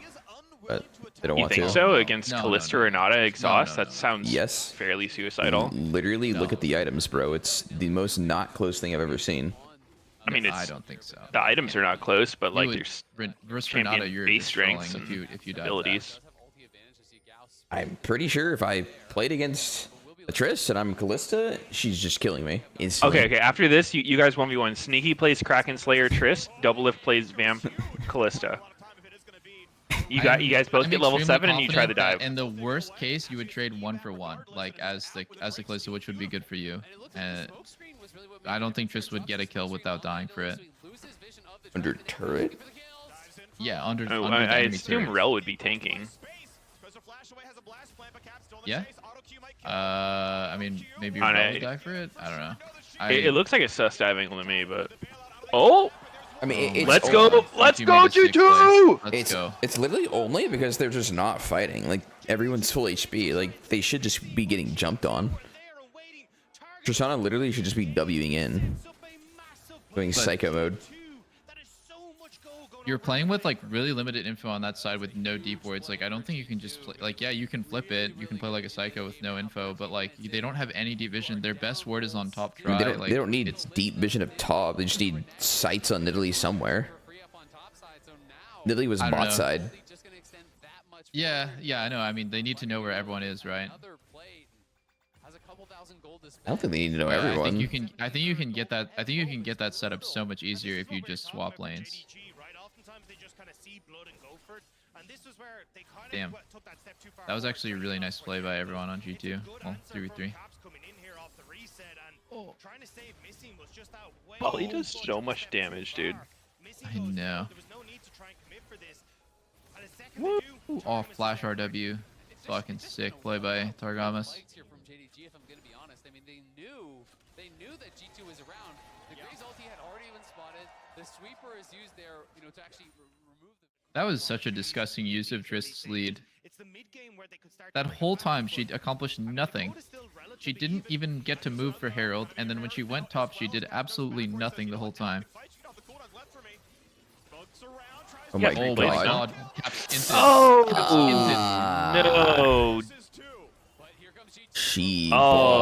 but they don't You want think to. so? Against No, Callista no, no. Renata exhaust? No. That sounds Yes. fairly suicidal. Literally, look at the items, bro. It's the most not close thing I've ever seen. I mean, I it's don't think so. the items are not close, but like You would- there's versus champion Renata, you're base just trolling strengths if you dive abilities. I'm pretty sure if I played against a Triss and I'm Callista, she's just killing me instantly. Okay. After this, you guys 1v1. Sneaky plays Kraken Slayer Triss. Doublelift plays Vamp Callista. You guys both I'm get level extremely 7 and you try the confident dive. that in the worst case, you would trade 1 for 1, like as the Callisto, which would be good for you. I don't think Triss would get a kill without dying for it. Under turret? Yeah, under. Oh, under the I enemy assume turret. Rel would be tanking. Yeah. I mean, maybe I Rel know. die for it. I don't know. It looks like a sus dive angle to me, but oh, I mean, it's let's only- go, let's You go, made a sick G2! play. Let's go. It's literally only because they're just not fighting. Like, everyone's full HP. Like, they should just be getting jumped on. Tristana literally should just be Wing in. Doing psycho mode. You're playing with like really limited info on that side with no deep wards. Like, I don't think you can just play. Like, yeah, you can flip it. You can play like a psycho with no info, but like they don't have any deep vision. Their best ward is on top try. I mean, like, they don't need it's deep vision of top. They just need sights on Nidalee somewhere. Nidalee was I don't bot know. side. Yeah, I know. I mean, they need to know where everyone is, right? I don't think they need to know Yeah, everyone. I think you can get that. I think you can get that set up so much easier if you just swap lanes. And this was where they kind Damn. of took that step too far. That was actually a really nice play by everyone on G2. Well, 3v3. Trying to save Missing was just that way. Oh, he does so much damage, dude. I know. There was no need to try and commit for this. And a second they do, Oh, flash RW. Fucking sick play by Targamas. Here from JDG, if I'm gonna be honest. I mean, they knew that G2 was around. The Graze ulti had already been spotted. The sweeper is used there, you know, to actually remove the. That was such a disgusting use of Drist's lead. it's the mid game where they could start That to bring whole it back, time but she accomplished nothing. the still She relatively didn't even get to move for Herald, and then when she went top, she did absolutely nothing the whole time. Oh my Yeah, god. Caps instant. Oh, Caps no. But here comes G2. She Oh,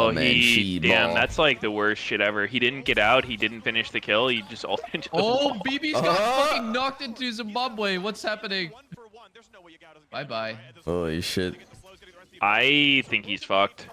ball, man. he She damn. ball. That's like the worst shit ever. He didn't get out. He didn't finish the kill. He just ulted into the Oh, wall. BB's got fucking knocked into Zimbabwe. What's happening? Bye-bye. Holy shit. I think he's fucked.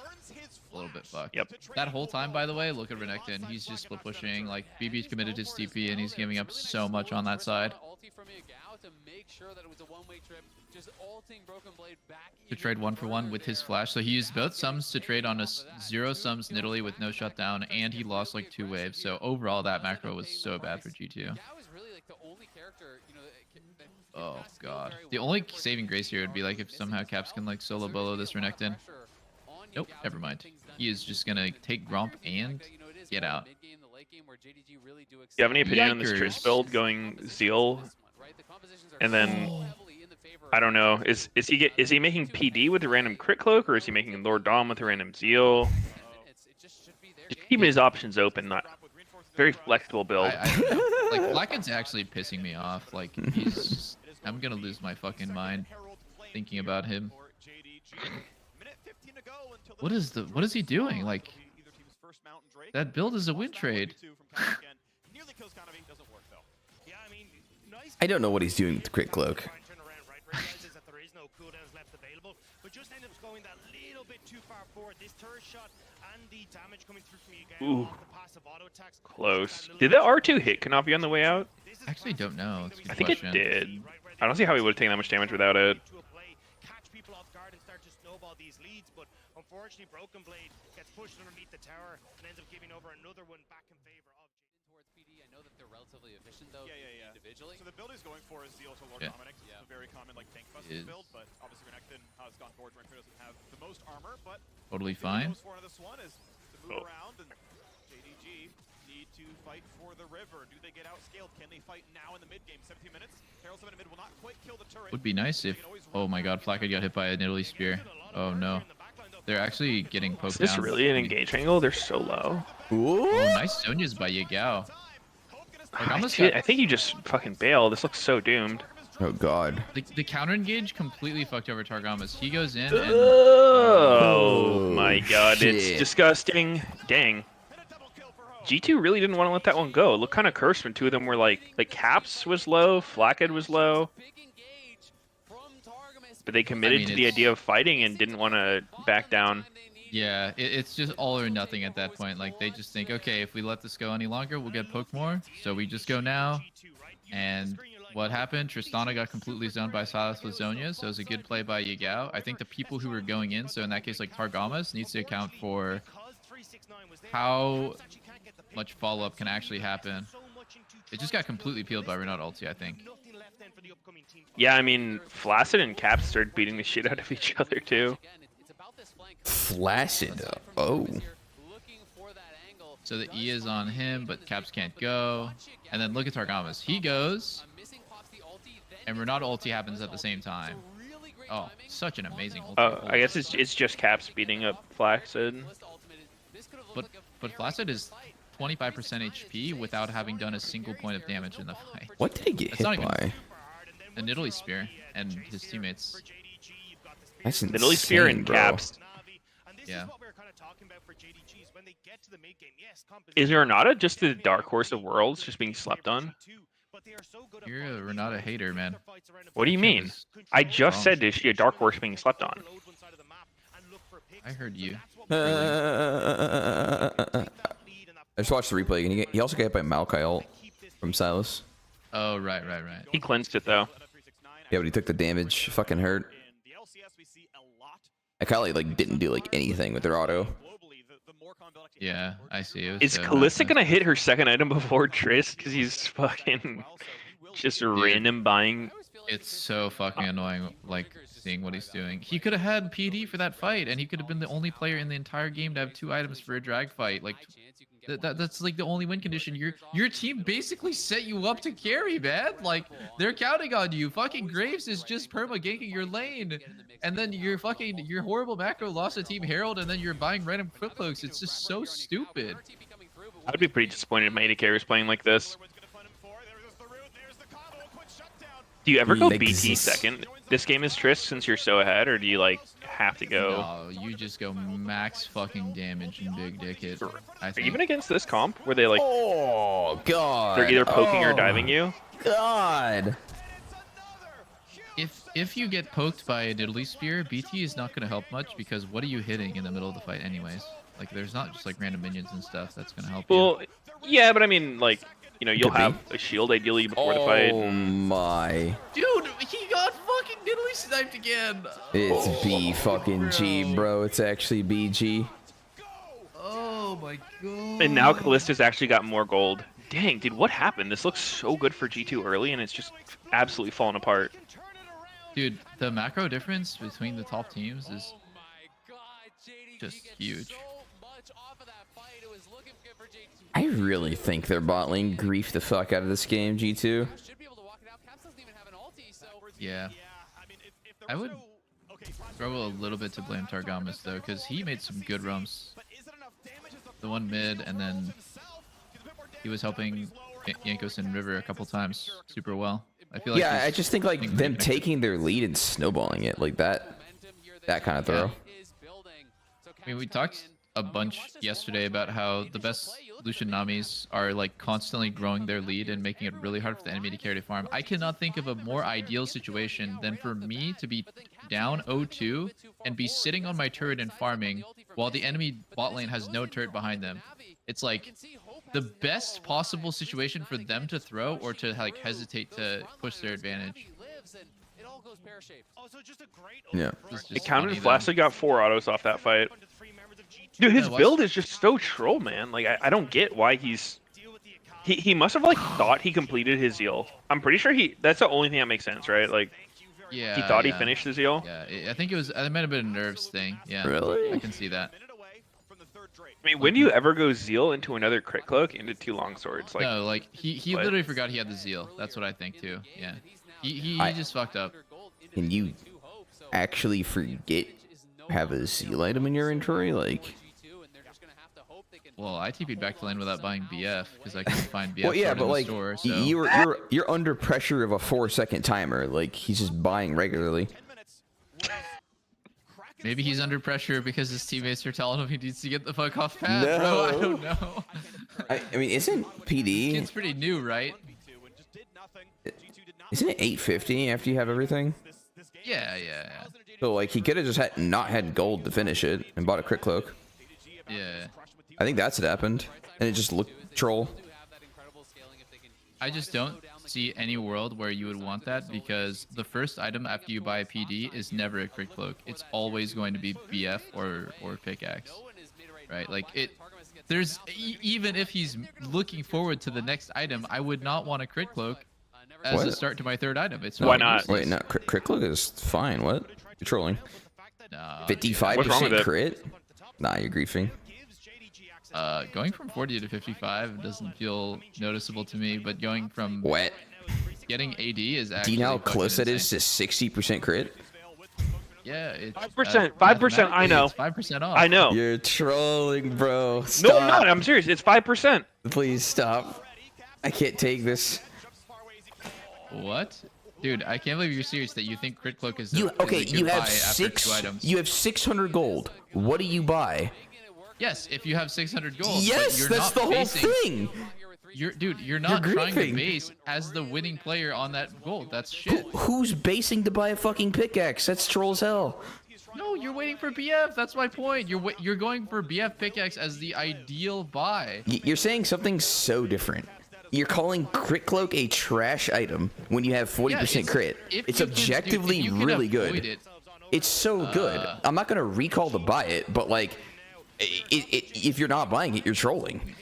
A little bit fucked. Yep. That whole time, by the way, look at Renekton. He's just split pushing. Like, BB's committed his TP, and he's giving up so much on that side. Ulti from Yagao to make sure that it was a one-way trip. Just ulting Broken Blade back To trade 1-for-1 with his flash. So he used both sums to trade on a 0 sums Nidalee with no shutdown, and he lost like 2 waves. So overall, that macro was so bad for G2. Yagao is really like the only character, you know, that Oh god. The only saving grace here would be like if somehow Caps can like solo bolo this Renekton. Nope, never mind. He is just gonna take Gromp and get out. You have any opinion on this Yikers. Triss build going Zeal? And then I don't know. Is he making PD with a random crit cloak, or is he making Lord Dom with a random Zeal? Just keeping his options open. Not very flexible build. Like Blacken's actually pissing me off. Like he's I'm gonna lose my fucking mind thinking about him. What is he doing? Like that build is a win trade. I don't know what he's doing with the Crit Cloak. Ooh, close. Did the R2 hit Kanavi on the way out? Actually don't know. It's a good I think question. it did. I don't see how he would have taken that much damage without it. Catch people off guard and start to snowball these leads, but unfortunately Broken Blade gets pushed underneath the tower and ends up giving over another one back in favor of towards PD. I know that they're relatively efficient though individually. So the build he's going for is Zeal to Lord Dominic. Yeah. It's a very common like tank busting build, but obviously Renekton has gone forward. Renekton doesn't have the most armor, but Totally what he fine. goes for another swan is to move around, and JDG need to fight for the river. Do they get outscaled? Can they fight now in the mid game? 17 minutes. Herald 7 in mid will not quite kill the turret. Would be nice if oh my god, Flackhead got hit by a Nidalee spear. Oh no. They're actually getting poked Is this down. really an engage angle? They're so low. Ooh. Oh, nice Sonya's by Yagao. I think you just fucking bail. This looks so doomed. Oh god. The counter engage completely fucked over Targamas. He goes in and Oh my god, shit. it's disgusting. Dang. G2 really didn't want to let that one go. It looked kind of cursed when two of them were like Caps was low, Flackhead was low. But they committed to the idea of fighting and didn't want to back down. yeah, it's just all or nothing at that point. Like they just think, okay, if we let this go any longer, we'll get poked more. So we just go now. And what happened? Tristana got completely zoned by Silas with Zonya, so it was a good play by Yagao. I think the people who were going in, so in that case like Targamas, needs to account for how much follow-up can actually happen. It just got completely peeled by Renat ulti, I think. Yeah, I mean, Flaccid and Caps started beating the shit out of each other too. Flaccid. Oh. So the E is on him, but Caps can't go. And then look at Targamas. He goes, and Renat ulti happens at the same time. Oh, such an amazing ulti. Oh, I guess it's just Caps beating up Flaccid. But Flaccid is 25% HP without having done a single point of damage in the fight. What did he get It's hit not even- by? The Nidalee spear and his teammates. That's insane, Nidalee Spear and bro. Caps. Yeah. Is Renata just the dark horse of worlds, just being slept on? You're a Renata hater, man. What do you mean? I just said, is she a dark horse being slept on? I heard you. I just watched the replay again. He also got hit by Maokai ult from Silas. Oh, right. He cleansed it though. Yeah, but he took the damage. Fucking hurt. In the LCS, we see a lot. Akali like didn't do like anything with their auto. Globally, the more combo actually Yeah, happens, I see. It was Is so Kalista nonsense. gonna hit her second item before Triss? Because he's fucking just random buying. It's so fucking annoying, like, seeing what he's doing. He could have had PD for that fight, and he could have been the only player in the entire game to have 2 items for a drag fight. Like, that's like the only win condition. Your team basically set you up to carry, man. Like, they're counting on you. Fucking Graves is just perma ganking your lane, and then your horrible macro lost to Team Herald, and then you're buying random quick cloaks. It's just so stupid. I would be pretty disappointed if my AD carry was playing like this. Do you ever go BT second this game is Triss since you're so ahead, or do you like have to go? No, you just go max fucking damage and big dick hit. I think. Even against this comp where they like Oh god. they're either poking or diving you. God. If you get poked by a diddly spear, BT is not going to help much because what are you hitting in the middle of the fight anyways? Like, there's not just like random minions and stuff that's going to help you. Well, yeah, but I mean, like, you know, you'll have a shield ideally before the fight. Oh my. Dude, he got fucking diddly sniped again. It's B fucking G, bro. It's actually BG. Oh my god. And now Kalista's actually got more gold. Dang, dude, what happened? This looks so good for G2 early, and it's just absolutely falling apart. Dude, the macro difference between the top teams is just huge. I really think their bot lane griefed the fuck out of this game, G2. Yeah. I would throw a little bit to blame Targamas though, because he made some good roams. The one mid, and then he was helping Yankos and River a couple times super well. I feel like Yeah, I just think like being them reconnected. taking their lead and snowballing it like that kind of throw. I mean, we talked a bunch yesterday about how the best Lucian Namis are like constantly growing their lead and making it really hard for the enemy to carry farm. I cannot think of a more ideal situation than for me to be down 0-2 and be sitting on my turret and farming while the enemy bot lane has no turret behind them. It's like the best possible situation for them to throw or to like hesitate to push their advantage. Yeah. It's just It counted funny, Flash though. got 4 autos off that fight. Dude, his Yeah, build is just so troll, man. Like, I don't get why he's... He must have, like, thought he completed his Zeal. I'm pretty sure that's the only thing that makes sense, right? Like, Yeah, he thought he yeah. finished the Zeal. Yeah, I think it might have been a nerves thing. Yeah, Really? I can see that. I mean, when do you ever go Zeal into another crit cloak into 2 longswords? Like, No, like he what? literally forgot he had the zeal. That's what I think too. Yeah, he I- just fucked up. Can you actually forget have a seal item in your inventory? Like, Well, I TP'd back to lane without buying BF because I couldn't find BF well, yeah, card but in the like store. So. you're under pressure of a 4-second timer. Like he's just buying regularly. Maybe he's under pressure because his teammates are telling him he needs to get the fuck off pad, bro. I No. don't know. I mean, isn't PD? It's pretty new, right? Isn't it 850 after you have everything? Yeah. So like he could have just not had gold to finish it and bought a crit cloak. Yeah. I think that's what happened, and it just looked troll. I just don't see any world where you would want that because the first item after you buy a PD is never a crit cloak. It's always going to be BF or pickaxe, right? Like there's even if he's looking forward to the next item, I would not want a crit cloak as a What? start to my third item. It's Why not? Wait, no, crit cloak is fine. What? You're trolling. Nah, 55% it? crit? Nah, you're griefing. going from 40 to 55 doesn't feel noticeable to me, but going from Wet. getting AD is Do actually you know how fucking close that is insane. to 60% crit? Yeah, it's 5%, 5%, I know. 5% off. I know. You're trolling, bro. No, Stop. I'm not. I'm serious. It's 5%. Please stop. I can't take this. What? Dude, I can't believe you're serious that you think crit cloak is You a okay? good You buy have after 2 items. You have 600 gold. What do you buy? Yes, if you have 600 gold. but Yes, you're that's not the whole basing- thing. You're not trying to griefing. base as the winning player on that gold. That's shit. Who's basing to buy a fucking pickaxe? That's troll as hell. No, you're waiting for BF. That's my point. You're going for BF pickaxe as the ideal buy. You're saying something so different. You're calling Crit Cloak a trash item when you have 40% crit. It's objectively really good. It's so good. I'm not gonna recall to buy it, but like, if you're not buying it, you're trolling.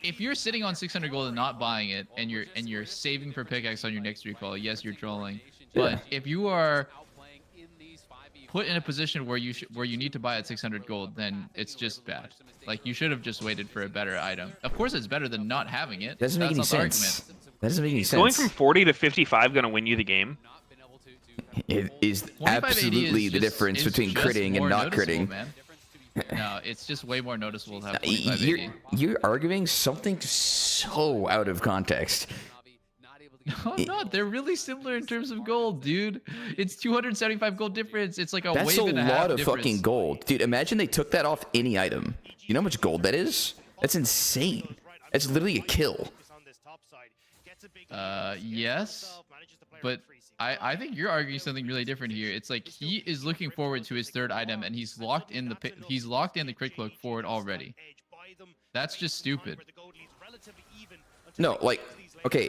If you're sitting on 600 gold and not buying it, and you're saving for pickaxe on your next recall, yes, you're trolling. But if you are put in a position where you need to buy at 600 gold, then it's just bad. Like, you should have just waited for a better item. Of course, it's better than not having it. Doesn't make any sense. That doesn't make any sense. Going from 40 to 55 gonna win you the game? It is absolutely the difference between critting and not critting. No, it's just way more noticeable to have 25 you're arguing something so out of context. No, I'm not. They're really similar in terms of gold, dude. It's 275 gold difference. It's like a wave and a half. That's a lot of difference. fucking gold, dude. Imagine they took that off any item. You know how much gold that is? That's insane. That's literally a kill. Yes, but I think you're arguing something really different here. It's like he is looking forward to his third item, and he's locked in the Crit Cloak for it already. That's just stupid. No, like, okay,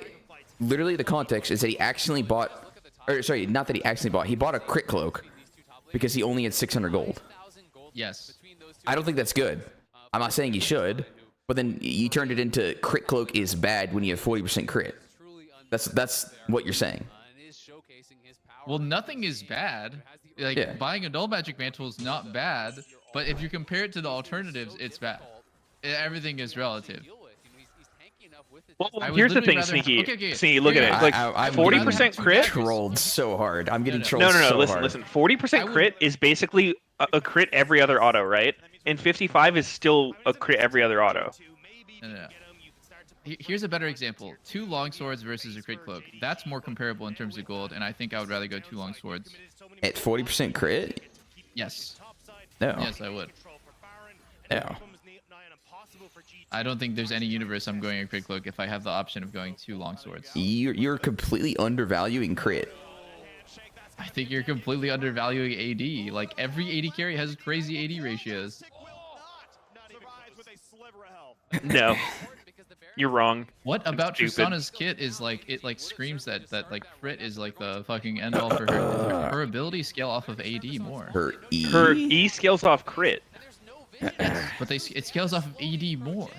literally the context is that he accidentally bought, or sorry, not that he accidentally bought. He bought a Crit Cloak because he only had 600 gold. Yes. I don't think that's good. I'm not saying you should, but then you turned it into Crit Cloak is bad when you have 40% crit. That's what you're saying. Well, nothing is bad. Like, buying a Null Magic Mantle is not bad, but if you compare it to the alternatives, it's bad. Everything is relative. Well, here's the thing, Sneaky. Sneaky, look at it. Like, 40% crit. Trolled so hard. I'm getting trolled. No. Listen. 40% crit is basically a crit every other auto, right? And 55 is still a crit every other auto. No. Here's a better example. 2 longswords versus a Crit Cloak. That's more comparable in terms of gold, and I think I would rather go 2 longswords. At 40% crit? Yes. No. Yes, I would. No. I don't think there's any universe I'm going a Crit Cloak if I have the option of going 2 longswords. You're completely undervaluing crit. I think you're completely undervaluing AD. Like, every AD carry has crazy AD ratios. No. You're wrong. What about Tristana's kit is like, it like screams that like crit is like the fucking end all for her. Her abilities scale off of AD more. Her E scales off crit. Yes, but it scales off of AD more.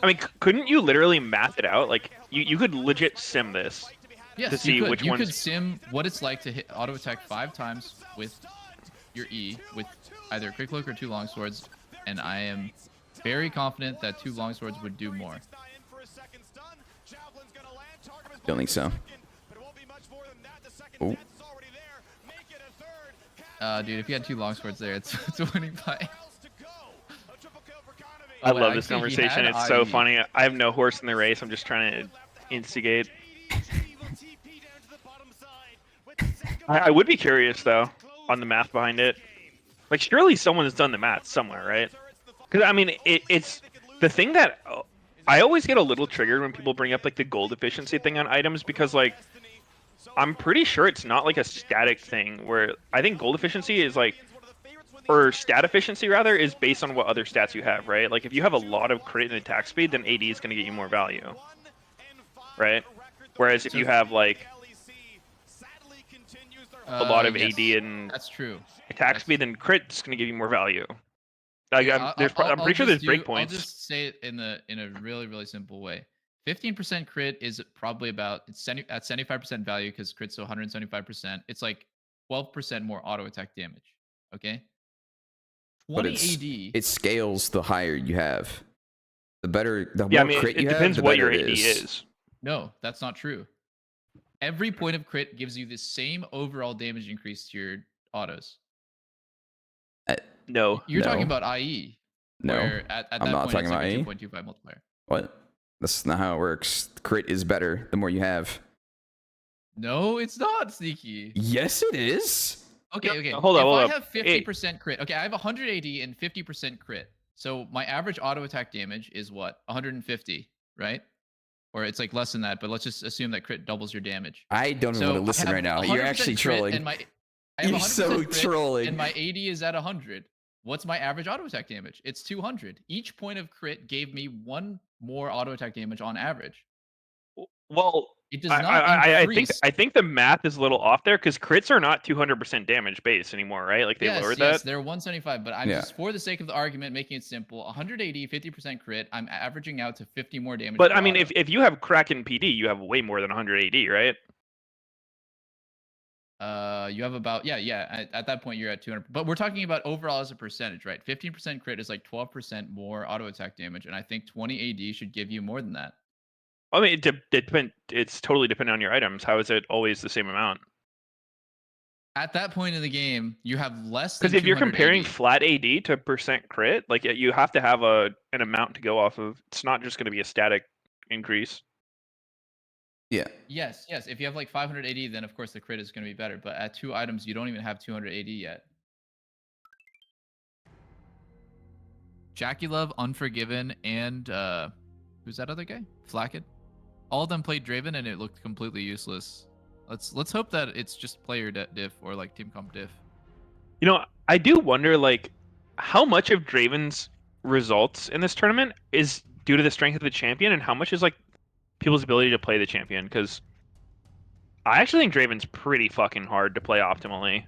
I mean, couldn't you literally math it out? Like, you could legit sim this. Yes, to see which you ones. could sim what it's like to hit auto attack 5 times with your E with either Crit Cloak or 2 longswords, and I am very confident that 2 longswords would do more. Don't think so. Oh. Dude, if you had 2 longswords there, it's winning by. I love this conversation. It's so funny. I have no horse in the race. I'm just trying to instigate. I would be curious, though, on the math behind it. Like, surely someone has done the math somewhere, right? Because, I mean, it's the thing that I always get a little triggered when people bring up, like, the gold efficiency thing on items, because, like, I'm pretty sure it's not, like, a static thing, where I think gold efficiency is, like, or stat efficiency, rather, is based on what other stats you have, right? Like, if you have a lot of crit and attack speed, then AD is going to get you more value, right? Whereas if you have, like, a lot of AD and that's true. attack speed, then crit's going to give you more value. Like, I'm pretty sure there's breakpoints. I'll just say it in a really, really simple way. 15% crit is probably about at 75% value because crit's 175%. It's like 12% more auto attack damage. Okay. 20 AD. It scales the higher you have. The better, the yeah, more I mean, crit it you depends have, the what your better AD it is. No, that's not true. Every point of crit gives you the same overall damage increase to your autos. No. You're talking about IE. No. Where at that I'm not point, talking it's about like a IE. 2.25 multiplier. What? That's not how it works. Crit is better the more you have. No, it's not, Sneaky. Yes, it is. Okay. Hold up. If I have 50% crit, okay, I have 100 AD and 50% crit. So my average auto attack damage is what? 150, right? Or it's like less than that, but let's just assume that crit doubles your damage. I don't even want to listen right now. You're actually trolling. You're so trolling. And my AD is at 100. What's my average auto attack damage? It's 200. Each point of crit gave me 1 more auto attack damage on average. Well, It does not increase. I think the math is a little off there because crits are not 200% damage base anymore, right? Like they lowered Yes, that. they're 175, but I'm Yeah. just for the sake of the argument making it simple. 180, 50% crit. I'm averaging out to 50 more damage. But per I mean, auto. if you have Kraken PD, you have way more than 180, right? You have about at that point you're at 200, but we're talking about overall as a percentage, right? 15% crit is like 12% more auto attack damage, and I think 20 AD should give you more than that. I mean, it's totally dependent on your items. How is it always the same amount? At that point in the game, you have less than Because if you're 200 comparing AD. flat AD to percent crit, like you have to have an amount to go off of. It's not just going to be a static increase. Yeah. Yes. If you have like 500 AD, then of course the crit is going to be better. But at 2 items, you don't even have 200 AD yet. Jackie Love, Unforgiven, and who's that other guy? Flacked. All of them played Draven, and it looked completely useless. Let's hope that it's just player diff or like team comp diff. You know, I do wonder like how much of Draven's results in this tournament is due to the strength of the champion, and how much is like people's ability to play the champion. Because I actually think Draven's pretty fucking hard to play optimally.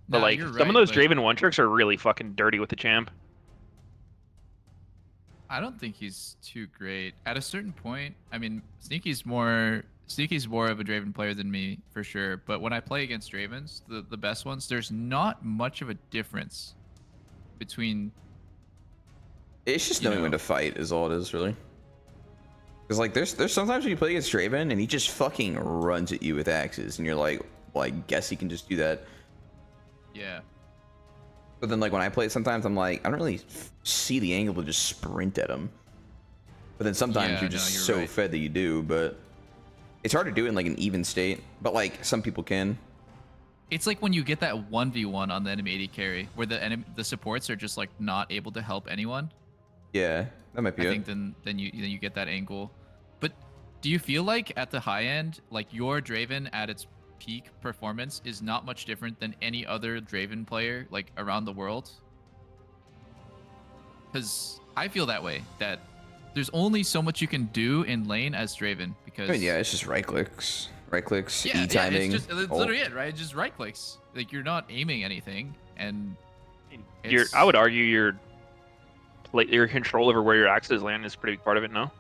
But like some of those Draven one tricks are really fucking dirty with the champ. I don't think he's too great. At a certain point, I mean, Sneaky's more of a Draven player than me for sure. But when I play against Dravens, the best ones, there's not much of a difference between. It's just knowing when to fight is all it is, really. Because like there's sometimes when you play against Draven and he just fucking runs at you with axes, and you're like, well, I guess he can just do that. Yeah. But then like when I play it, sometimes I'm like, I don't really see the angle to just sprint at him. But then sometimes you're just so fed that you do. But it's hard to do it in like an even state. But like some people can. It's like when you get that 1v1 on the enemy AD carry, where the supports are just like not able to help anyone. Yeah, that might be it. I think then you get that angle. But do you feel like at the high end, like your Draven at its peak performance is not much different than any other Draven player like around the world? Because I feel that way, that there's only so much you can do in lane as Draven. Because I mean, yeah, it's just right clicks, yeah, E timing. It's literally it, right? Just right clicks. Like you're not aiming anything, and I would argue your control over where your axes land is a pretty big part of it, no?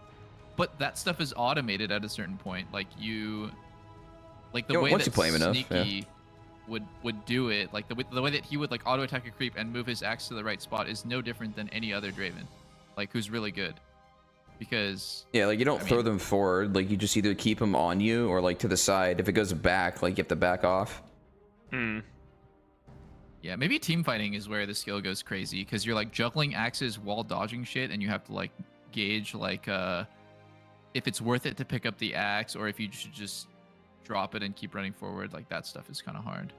But that stuff is automated at a certain point. Like the way once that you play him enough, Sneaky would do it, like the way that he would like auto attack a creep and move his axe to the right spot is no different than any other Draven, like who's really good. Because yeah, like you don't throw them forward, like you just either keep them on you or like to the side. If it goes back, like you have to back off. Yeah, maybe team fighting is where the skill goes crazy, because you're like juggling axes while dodging shit, and you have to like gauge like if it's worth it to pick up the axe or if you should just drop it and keep running forward. Like that stuff is kind of hard.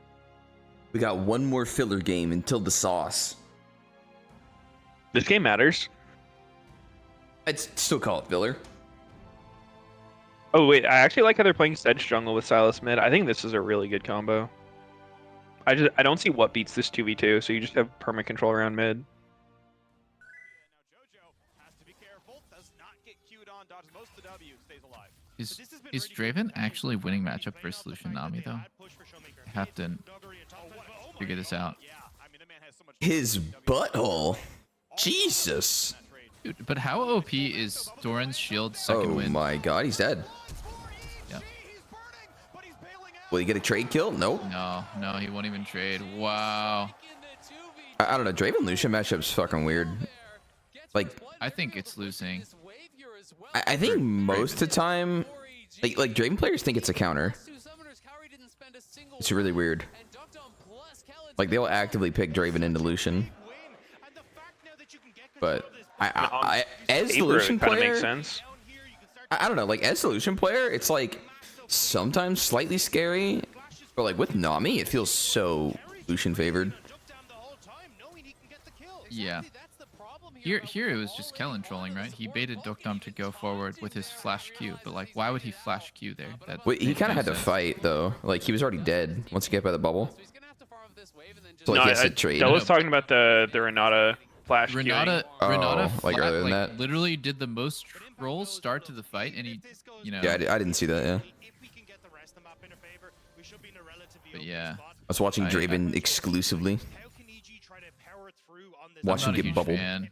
We got one more filler game until the sauce. This game matters. I'd still call it filler. Oh wait, I actually like how they're playing Sedge jungle with Sylas mid. I think this is a really good combo. I don't see what beats this 2v2, so you just have perma control around mid. Now JoJo has to be careful, does not get queued on, dodges most of the W, stays alive. Is Draven actually winning matchup versus Lucian Nami though? I have to figure this out. His butthole. Jesus. Dude, but how OP is Doran's shield second win? Oh my god, he's dead. Yeah. Will he get a trade kill? Nope. No, he won't even trade. Wow. I don't know. Draven Lucian matchup's fucking weird. Like, I think it's losing. I think most of the time, like Draven players think it's a counter. It's really weird. Like they'll actively pick Draven into Lucian. But I as the Lucian player, makes sense. I don't know. Like as the Lucian player, it's like sometimes slightly scary, but like with Nami, it feels so Lucian favored. Yeah. Here it was just Kellen trolling, right? He baited Dokdom to go forward with his flash Q, but like, why would he flash Q there? Wait, he kind of had to fight though. Like he was already dead once he got by the bubble. So like, No, he has to trade. I was talking about the Renata flash Renata, queuing. Renata like flat, earlier than that? literally did the most trolls start to the fight, and he, you know. Yeah, I didn't see that. Yeah, But yeah, I was watching Draven exclusively. Watch I'm him not a get huge bubbled. fan.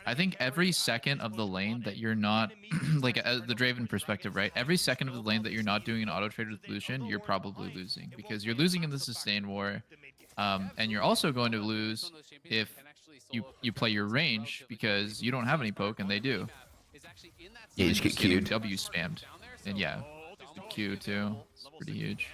I think every second of the lane that you're not, like the Draven perspective, right? Every second of the lane that you're not doing an auto trade with Lucian, you're probably losing because you're losing in the sustain war, and you're also going to lose if you play your range because you don't have any poke and they do. Yeah, you just get getting queued. W spammed, and yeah, the Q too. It's pretty huge.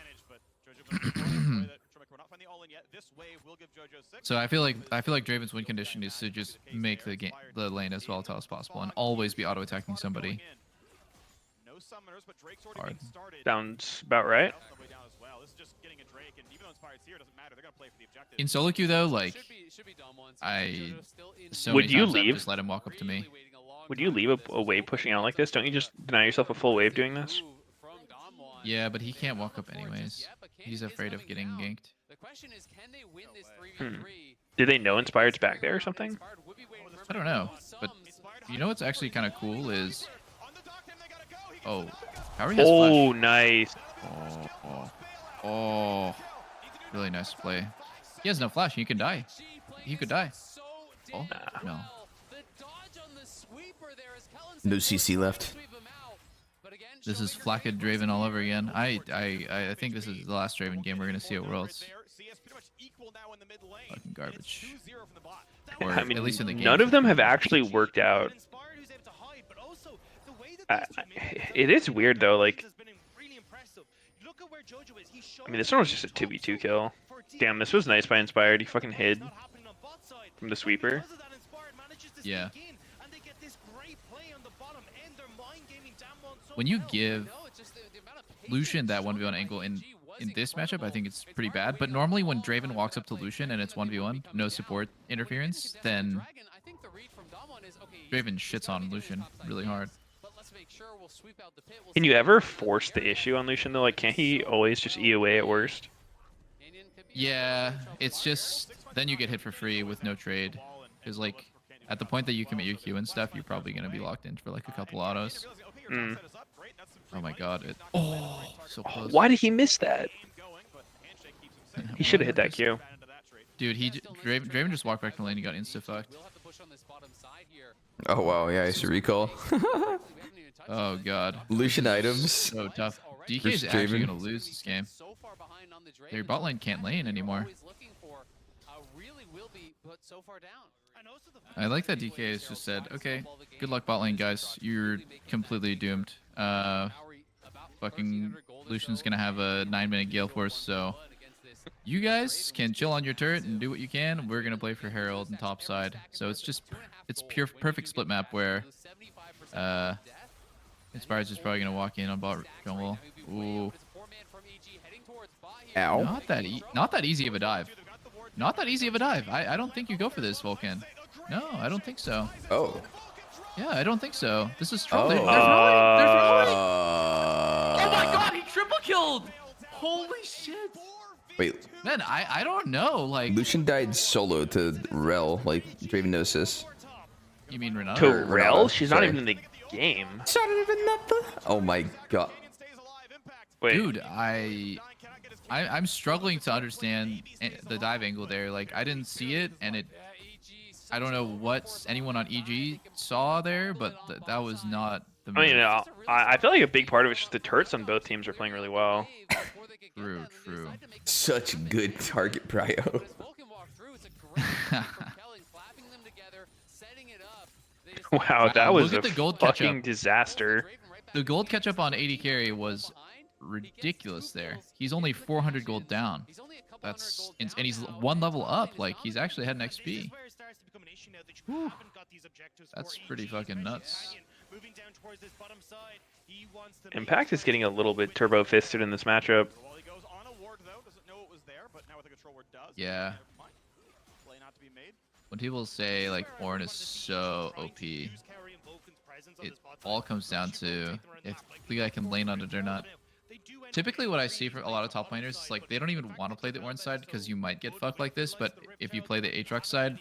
So I feel like Draven's win condition is to just make the lane as volatile as possible and always be auto attacking somebody. Hard. Sounds about right. In solo queue though, like so Would many you times I've leave? just let him walk up to me. Would you leave a wave pushing out like this? Don't you just deny yourself a full wave doing this? Yeah, but he can't walk up anyways. He's afraid of getting ganked. Do they know Inspired's back there or something? I don't know, but you know what's actually kind of cool is, oh, Harry has Oh, flash. nice. Oh, really nice play. He has no flash. He could die. He could die. Oh no. No CC left. This is Flacked Draven all over again. I think this is the last Draven game we're gonna see at Worlds. Fucking garbage. Or I mean, at least in the game. none of them have actually worked out. It is weird though. Like, I mean, this one was just a 2v2 kill. Damn, this was nice by Inspired. He fucking hid from the sweeper. Yeah. When you give Lucian that 1v1 angle in this matchup, I think it's pretty bad. But normally when Draven walks up to Lucian and it's 1v1, no support interference, then Draven shits on Lucian really hard. Can you ever force the issue on Lucian though? Like, can't he always just E away at worst? Yeah, it's just then you get hit for free with no trade. Because like at the point that you commit your Q and stuff, you're probably gonna be locked in for like a couple autos. Mm. Oh my god! So close. Why did he miss that? He should have hit that Q. Dude, Draven just walked back to the lane and got insta fucked. Oh wow, yeah, I used to recall. Oh god. Lucian items. So tough. DK Versus is actually Draven. gonna lose this game. Their bot lane can't lane anymore. I like that DK has just said, okay, good luck bot lane, guys. You're completely doomed. Fucking Lucian's gonna have a 9-minute Gale Force, so you guys can chill on your turret and do what you can. We're gonna play for Herald and top side. So it's pure perfect split map where Inspired's just probably gonna walk in on bot jungle. Ooh. Ow. Not that easy of a dive. Not that easy of a dive. I don't think you go for this, Vulcan. No, I don't think so. Oh. Yeah, I don't think so. This is troll. Oh. There's Rowan. Oh my god, he triple killed! Holy shit. Wait, Man, I don't know. Like, Lucian died solo to Rel, like Draven no assist. you mean Renata? To or- Rel? She's not Sorry. even in the game. Oh my god. Wait. Dude, I'm struggling to understand the dive angle there. Like, I didn't see it, and I don't know what anyone on EG saw there, but that was not the move. I mean, I feel like a big part of it's just the turrets on both teams are playing really well. True. Such good target prio. Wow, that was look a at the gold fucking catch-up. disaster. The gold catch up on 80 carry was ridiculous there. He's only 400 gold down. And he's one level up. Like, he's actually had an XP. Whew. That's pretty fucking nuts. Impact is getting a little bit turbo fisted in this matchup. Yeah. When people say like Ornn is so OP, it all comes down to if the guy can lane on it or not. Typically what I see from a lot of top laners is like they don't even want to play the Ornn side because you might get fucked like this, but if you play the Aatrox side,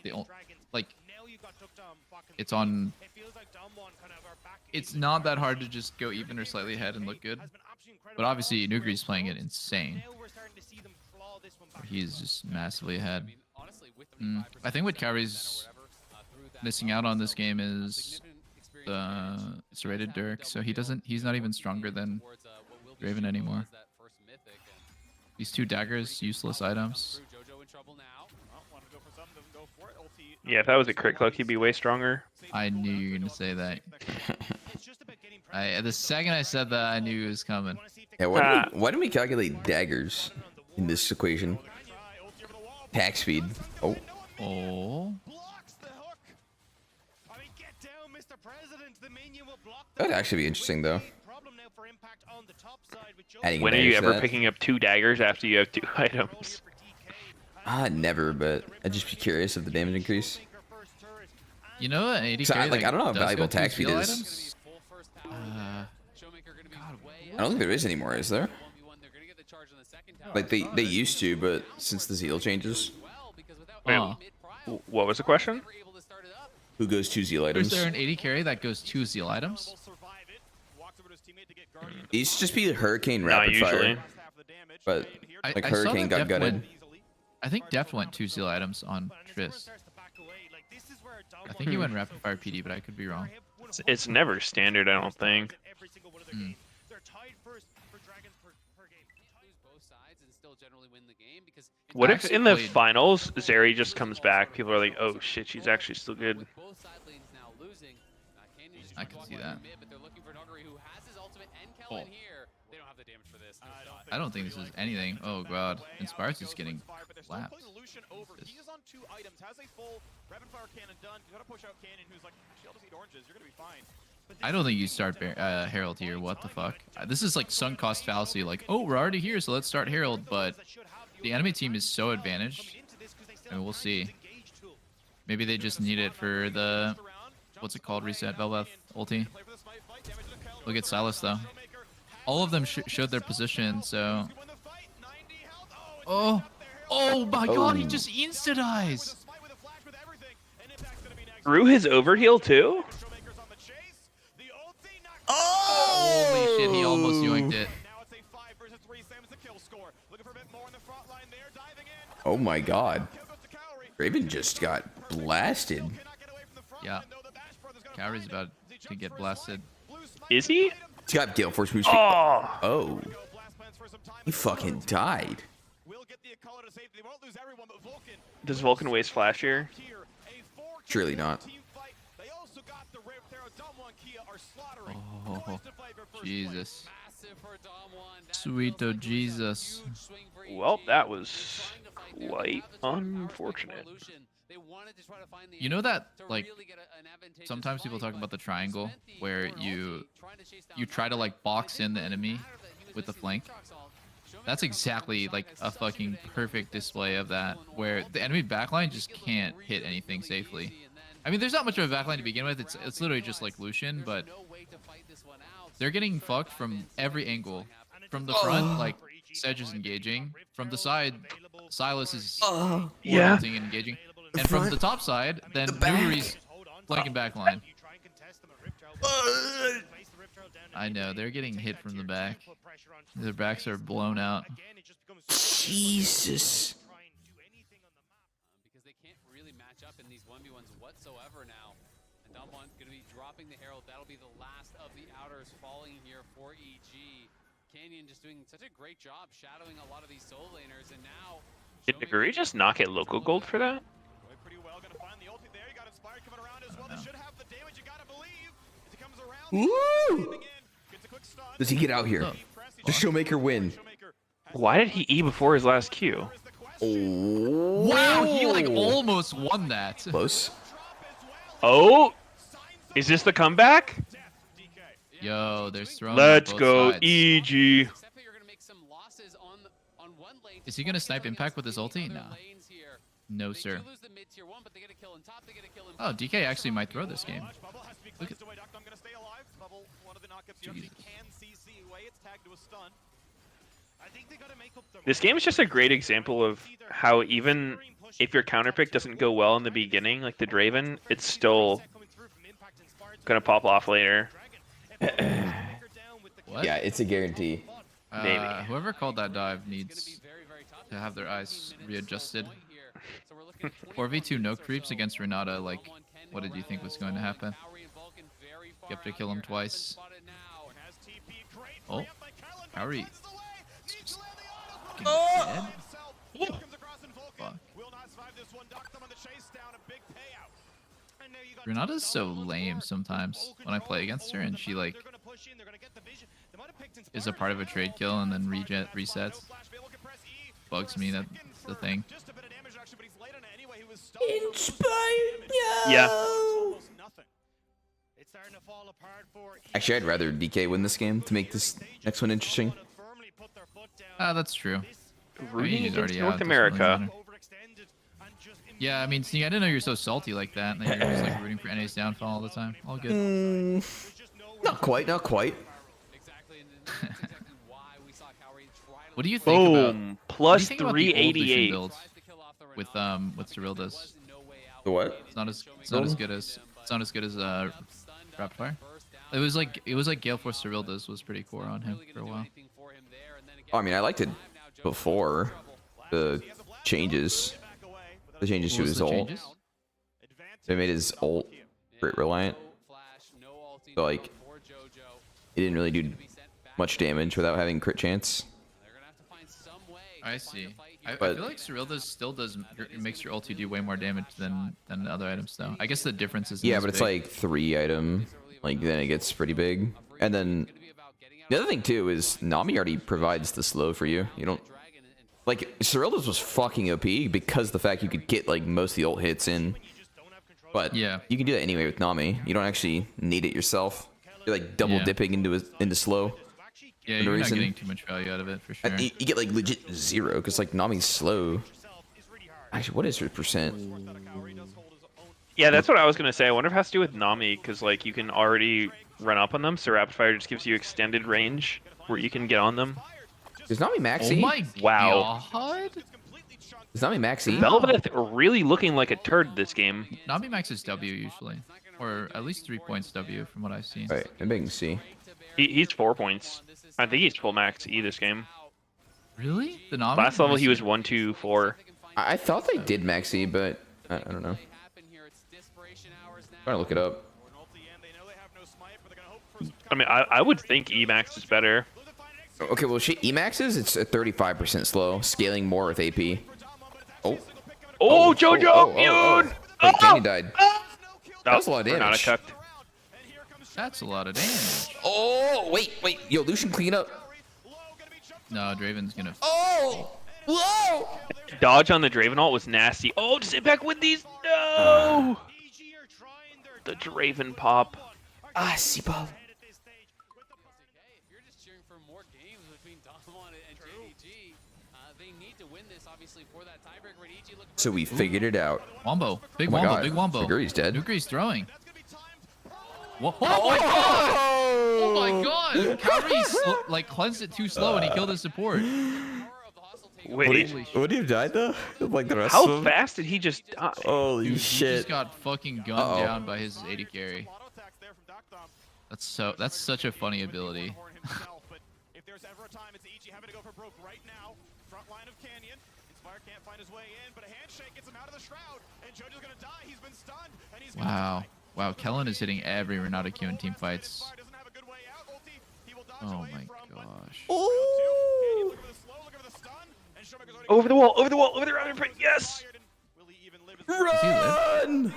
it's on. It's not that hard to just go even or slightly ahead and look good. But obviously, Nuguri's playing it insane. He's just massively ahead. I think what Kyrie's missing out on this game is the serrated Dirk, so he's not even stronger than Raven anymore. These 2 daggers, useless items. Yeah, if that was a crit Cloak, he'd be way stronger. I knew you were gonna say that. The second I said that, I knew it was coming. Yeah, why didn't we calculate daggers in this equation? Attack speed. Oh. Oh. That'd actually be interesting, though. Adding When are you daggers to ever that. picking up 2 daggers after you have 2 items? Never, but I'd just be curious of the damage increase. You know, an 80 So, carry like, I don't know how that does valuable go through attack speed seal is. items? I don't think there is anymore, is there? Like, they used to, but since the zeal changes. Wait, Uh, what was the question? Who goes 2 zeal is items? there an 80 carry that goes 2 zeal items? It used to just be Hurricane Not Rapid usually. Fire. But, like, I saw Hurricane that got Def gutted. went- I think Def went 2 zeal items on Triss. I think he went rapid fire PD, but I could be wrong. It's never standard, I don't think. Mm. What I if actually in the played- finals, Zeri just comes back? People are like, oh shit, she's actually still good. I can see that. Oh. I don't think this is anything. Oh god, Inspired's just getting clapped. He is on 2 items, has a full rapid fire cannon done. You gotta push out Cannon, who's like, actually, I'll just eat oranges. You're gonna be fine. I don't think you start Herald here. What the fuck? This is like sunk cost fallacy. Like, oh, we're already here, so let's start Herald. But the enemy team is so advantaged. I mean, we'll see. Maybe they just need it for the, what's it called, reset Velveth ulti. Look at Silas though. All of them showed their position, so. Oh, oh my God! He just insta-dies. Threw his overheal too? Holy shit! He almost yoinked it. Oh my god. Raven just got blasted. Yeah. Cowrie's about to get blasted. Is he? He's got Gale Force moves. Oh! Oh. He fucking died. Does Vulcan waste flash here? Surely not. Oh, Jesus. Sweeto Jesus. Well, that was quite unfortunate. You know that, like, sometimes people talk about the triangle where you try to like box in the enemy with the flank. That's exactly like a fucking perfect display of that, where the enemy backline just can't hit anything safely. I mean, there's not much of a backline to begin with. It's literally just like Lucian, but they're getting fucked from every angle. From the front, like Sedge is engaging. From the side, Silas is Yeah. and engaging. And from the top side, then Nuguri's flanking backline. I know, they're getting hit from the back. Their backs are blown out. Jesus. Because they can't really match up in these 1v1s whatsoever now. And Dumbone going to be dropping the Herald. That'll be the last of the outers falling here for EG. Canyon just doing such a great job shadowing a lot of these soul laners, and now Did Nuguri just not get local gold for that? Pretty well, gonna find the ulti there. You got Inspired coming around as well. They should have the damage, you gotta believe. As he comes around, Woo! Does he get out here? Does Showmaker win? Why did he E before his last Q? Oh. Wow, he like almost won that. Close. Oh! Is this the comeback? Yo, there's throwing. Let's on both go, sides. EG. except that you're going to make some losses on one lane. Is he gonna snipe impact with his ulti? Other Nah. lanes here. No, They sir. do lose the mid-tier one, but they get a kill in top, they get a kill in Oh, bottom. DK actually might throw this game. Look at. I'm gonna stay alive. Bubble, one of the knockouts. You Jesus. actually can CC away. It's tagged to a stun. This game is just a great example of how even if your counter pick doesn't go well in the beginning, like the Draven, it's still gonna pop off later. What? Yeah, it's a guarantee. Maybe. Whoever called that dive needs to have their eyes readjusted. 4v2 no creeps against Renata. Like, what did you think was going to happen? You have to kill him twice. Oh, Kaori. Oh! Fuck. Renata's so lame sometimes when I play against her, and she like is a part of a trade kill and then resets. Bugs me, that's the thing. Inspired. Yeah. Actually, I'd rather DK win this game to make this next one interesting. That's true. Rooting he's against already North out, doesn't America. really matter. Yeah, I mean, see, I didn't know you were so salty like that, and then you're just like rooting for NA's downfall all the time. All good. Not quite, not quite. What do you think about? Boom. What do Plus you think about the old Lucian 388. build with Cyrilda's? The what? It's not as good as Rapid Fire. It was like Gale Force Cyrilda's was pretty core on him for a while. Oh, I mean, I liked it before the changes. The changes What to was his the ult. changes? They made his ult crit reliant. So like, he didn't really do much damage without having crit chance. I see. I But- feel like Cyrilda's still makes your ulti do way more damage than the other items though. I guess the difference is Yeah, but it's like 3 item. Like then it gets pretty big. And then the other thing too is Nami already provides the slow for you. You don't like Cyrilda's was fucking OP because the fact you could get like most of the ult hits in. But Yeah. you can do that anyway with Nami. You don't actually need it yourself. You're like double Yeah. dipping into slow. Yeah, no you're not reason. getting too much value out of it for sure. And you get like legit 0 because like Nami's slow. Actually, what is her percent? Yeah, that's what I was gonna say. I wonder if it has to do with Nami, because like you can already run up on them, so Rapid Fire just gives you extended range where you can get on them. Is Nami Oh maxi? my Wow. god! Is Nami maxi? Belveth really looking like a turd this game. Nami maxes W usually, or at least 3 points W from what I've seen. Alright, maybe I can see. He's 4 points. I think he's full max E this game. Really? The Nami? Last level Let me he was see. 1, 2, 4. I thought they did maxi, but I don't know. Trying to look it up. I mean, I would think E max is better. Okay, well, she Emaxes, it's a 35% slow, scaling more with AP. Oh. Oh, Jojo! Yun! Wait, Kenny died. That was a lot of Renata damage. cucked. That's a lot of damage. Oh, wait. Yo, Lucian, clean up. No, Draven's gonna. Oh! Whoa! Dodge on the Draven ult was nasty. Oh, just impact with these. No! The Draven pop. Ah, Sibal. So we figured it out. Wombo. Big Oh my Wombo. God. Big Wombo. Nuguri's dead. Nuguri's throwing. Whoa. Oh my god! Oh my god! Kaori like cleansed it too slow and he killed his support. Wait, Would he have died though? Like the rest how fast did he just die? Holy Dude, he just got fucking gunned down by his 80 carry. That's such a funny ability. If there's ever a time, it's EG having to go for broke right now. Front line of Canyon. Inspire can't find his way in, but a handshake gets him out of the shroud. And Jojo's gonna die. He's been stunned. And he's Wow. Wow, Kellen is hitting every Renata Q in team fights. Oh my gosh. Over the wall, over the wall, over the rapid print. Yes! Does he live? Run!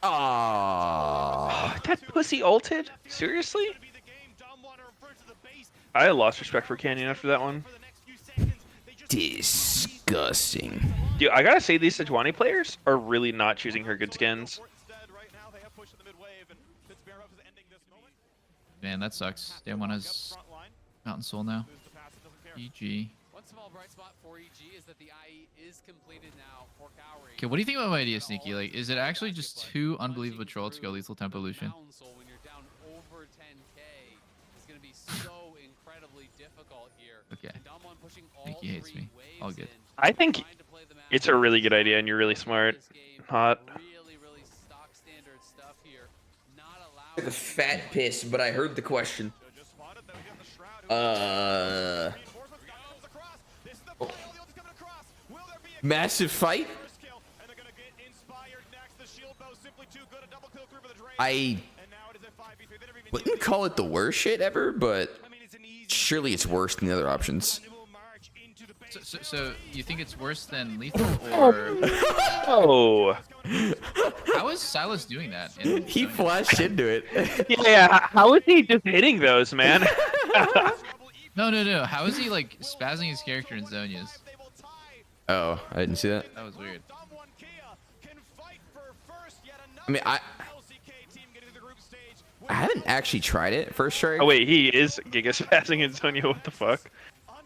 Ah. That pussy ulted? Seriously? I lost respect for Canyon after that one. Disgusting. Dude, I gotta say, these Sejuani players are really not choosing her good skins. Man, that sucks. Damn one has Mountain Soul now. GG. One small bright spot for EG is that the IE is completed now for Kaori. Okay, what do you think about my idea, Sneaky? Like, is it actually just too unbelievable troll to go lethal tempo Lucian? Mountain Soul when you're down over 10k is going to be so incredibly difficult. Okay. I think he hates me. All good. I think it's a really good idea, and you're really smart. Hot. The fat piss, but I heard the question. Massive fight? I wouldn't call it the worst shit ever, but surely it's worse than the other options. So you think it's worse than lethal, or Oh. how is Silas doing that? He flashed into it. Yeah, how is he just hitting those, man? No. How is he like spazzing his character in Zonia's? Oh, I didn't see that. That was weird. I mean, I haven't actually tried it. First strike. Oh wait, he is Giga spazzing in Sonya. What the fuck?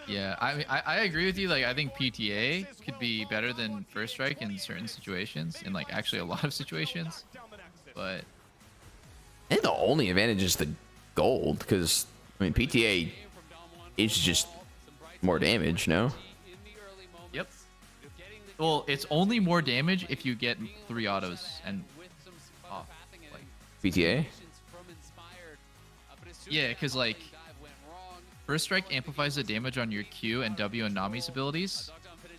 Yeah, I mean, I agree with you. Like, I think PTA could be better than First Strike in certain situations, in like actually a lot of situations. But I think the only advantage is the gold, because I mean PTA is just more damage, no? yep. Well, it's only more damage if you get 3 autos and off. Like PTA. yeah, because like First Strike amplifies the damage on your Q and W and Nami's abilities,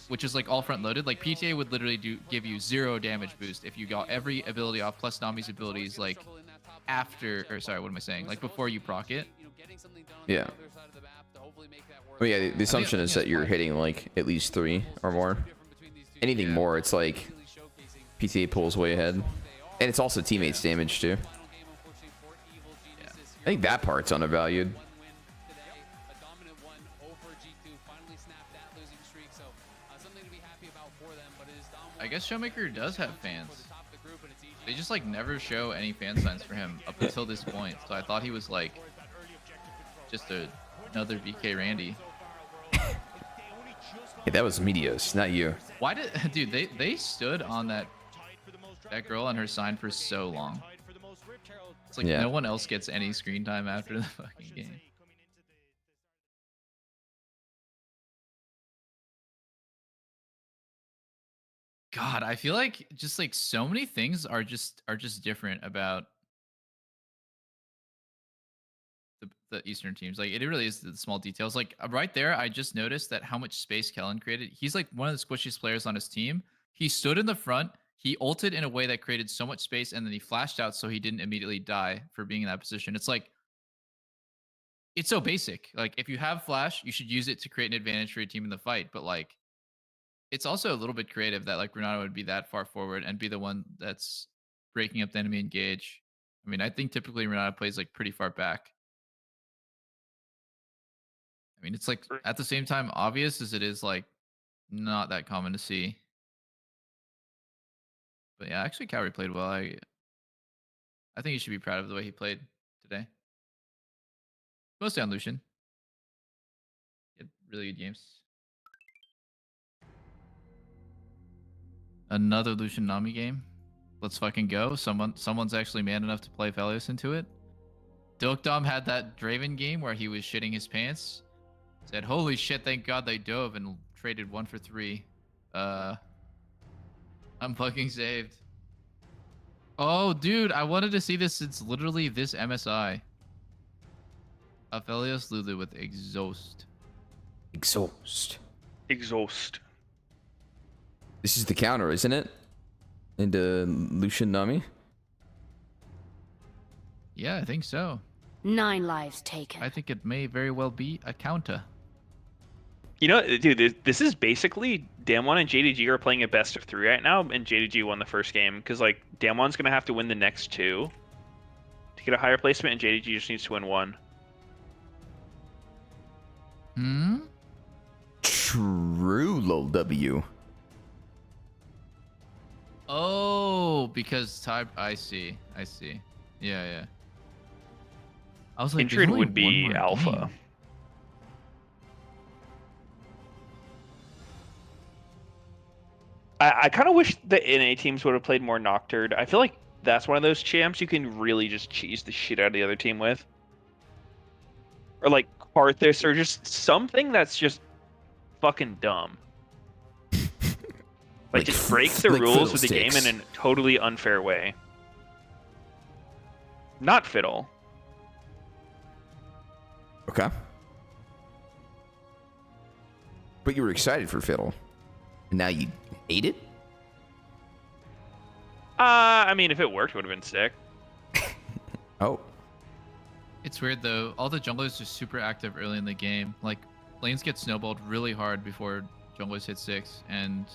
which is like all front loaded. Like PTA would literally give you 0 damage boost if you got every ability off plus Nami's abilities like after, or sorry, what am I saying? Like before you proc it. Yeah. Well, yeah, the assumption is that you're hitting like at least 3 or more. Anything more, it's like PTA pulls way ahead. And it's also teammates damage too. Yeah. I think that part's undervalued. I guess Showmaker does have fans. They just like never show any fan signs for him up until this point. So I thought he was like just another BK Randy. Hey, that was Medios, not you. Why did dude they stood on that girl on her sign for so long? It's like no one else gets any screen time after the fucking game. God, I feel like just like so many things are just different about the Eastern teams. Like it really is the small details. Like right there, I just noticed that how much space Kellen created. He's like one of the squishiest players on his team. He stood in the front. He ulted in a way that created so much space, and then he flashed out so he didn't immediately die for being in that position. It's like it's so basic. Like if you have flash, you should use it to create an advantage for your team in the fight. But like it's also a little bit creative that like Renato would be that far forward and be the one that's breaking up the enemy engage. I mean, I think typically Renato plays like pretty far back. I mean, it's like at the same time obvious as it is like not that common to see. But yeah, actually Cowrie played well. I think he should be proud of the way he played today. Mostly on Lucian. He had really good games. Another Lucian Nami game. Let's fucking go. Someone's actually man enough to play Velios into it. Dokdom had that Draven game where he was shitting his pants. Said, holy shit, thank God they dove, and traded 1 for 3. I'm fucking saved. Oh, dude, I wanted to see this since literally this MSI. Aphelios Lulu with Exhaust. Exhaust. Exhaust. This is the counter, isn't it? Into Lucian Nami? Yeah, I think so. 9 lives taken. I think it may very well be a counter. You know, dude, this is basically Damwon and JDG are playing a best of 3 right now, and JDG won the first game because like Damwon's gonna have to win the next 2 to get a higher placement, and JDG just needs to win 1. True, lol W. Oh, because type. I see. Yeah. I was like, Intrude would be alpha. Game. I kind of wish the NA teams would have played more Nocturne. I feel like that's one of those champs you can really just cheese the shit out of the other team with. Or like Parthis or just something that's just fucking dumb. Like just breaks the like rules of the game in fiddlesticks. a totally unfair way. Not Fiddle. Okay. But you were excited for Fiddle. And now you hate it? I mean, if it worked, it would have been sick. Oh. It's weird though. All the junglers are super active early in the game. Like lanes get snowballed really hard before junglers hit 6, and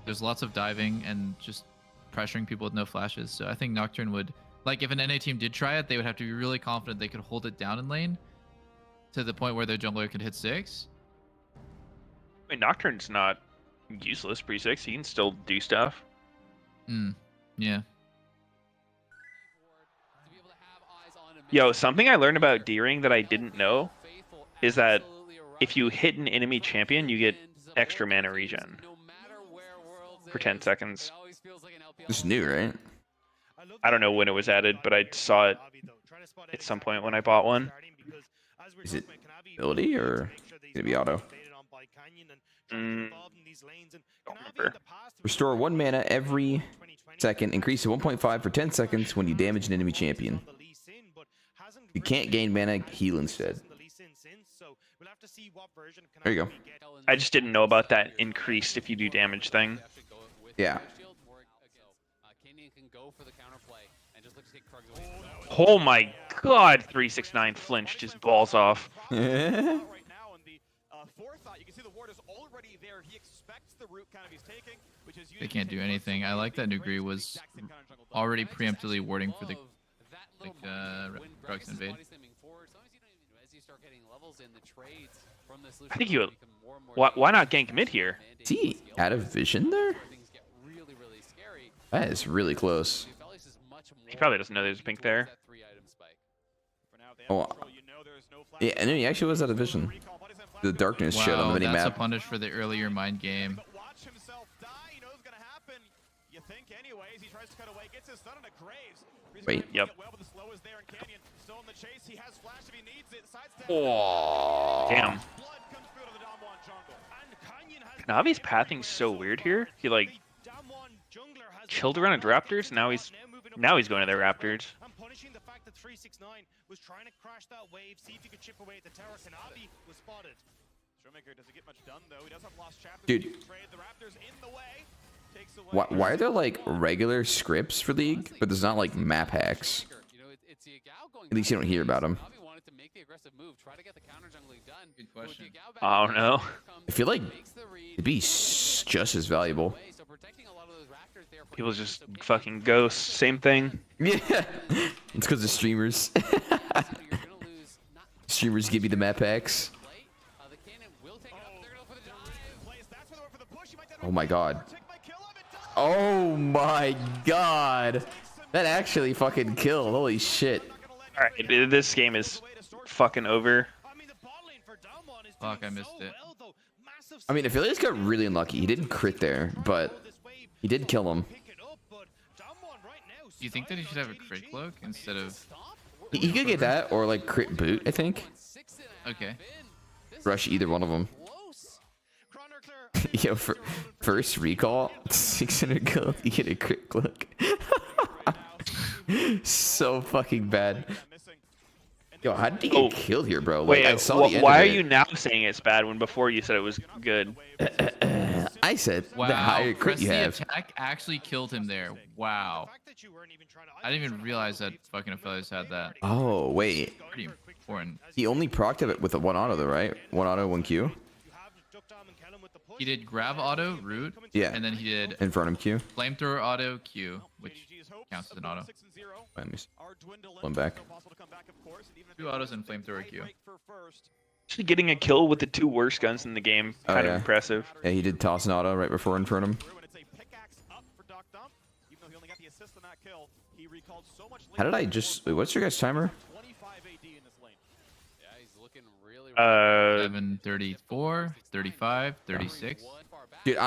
there's lots of diving and just pressuring people with no flashes. So I think Nocturne would, like, if an NA team did try it, they would have to be really confident they could hold it down in lane to the point where their jungler could hit 6. I mean, Nocturne's not useless pre-6. He can still do stuff. Yeah. Yo, something I learned about D-Ring that I didn't know is that if you hit an enemy champion, you get extra mana regen for 10 seconds. This is new, right? I don't know when it was added, but I saw it at some point when I bought one. Is it ability or is it be auto? Don't remember. Restore 1 mana every second. Increase to 1.5 for 10 seconds when you damage an enemy champion. You can't gain mana, heal instead. There you go. I just didn't know about that increased if you do damage thing. Yeah. Oh my god, 369 flinched his balls off. They can't do anything. I like that Nuguri was already preemptively warding for the Krugs invade. I think you. Why not gank mid here? Is he out of vision there? That is really close. He probably doesn't know there's a pink there. Oh, yeah, and he actually was out of vision. The darkness showed on the mini that's a map. punish for the earlier mind game. Wait. Yep. Oh, damn. Navi's pathing's so weird here. He like chilled around at Raptors. Now he's going to their Raptors. I'm punishing the fact that 369 was trying to crash that wave, see if he could chip away at the tower. Kanavi was spotted. Showmaker doesn't get much done though. He does have lost chapters. Dude. The Raptors in the way. Takes away. Why are there like regular scripts for League, but there's not like map hacks? At least you don't hear about them. Good question. I don't know. I feel like it'd be just as valuable. People just fucking ghosts. Same thing. Yeah, it's because of streamers. Streamers give you the map packs. Oh my god. Oh my god. That actually fucking killed. Holy shit. Alright, this game is fucking over. Fuck, I missed it. I mean, Affiliates got really unlucky. He didn't crit there, but he did kill him. Do you think that he should have a crit cloak instead of... He could get that, or like crit boot, I think. Okay. Rush either one of them. Yo, first recall, 600 gold, you get a crit cloak. So fucking bad. Yo, how did he get killed here, bro? Like, Wait, I saw the end why of are it. you now saying it's bad when before you said it was good? I said Wow, the higher crit you have. the attack actually killed him there. Wow. I didn't even realize that fucking Affiliates had that. Oh, wait. Pretty important. He only procced it with a 1 auto though, right? 1 auto, 1 Q? He did grab auto, root, Yeah. and then he did Infernum Q. flamethrower auto, Q, which counts as an auto. Let me one back. 2 autos and flamethrower Q. Actually, getting a kill with the 2 worst guns in the game, Oh, kind of yeah. impressive. Yeah, he did toss an auto right before Infernum. How did I just... Wait, what's your guys' timer? 734, 35, 36. Dude,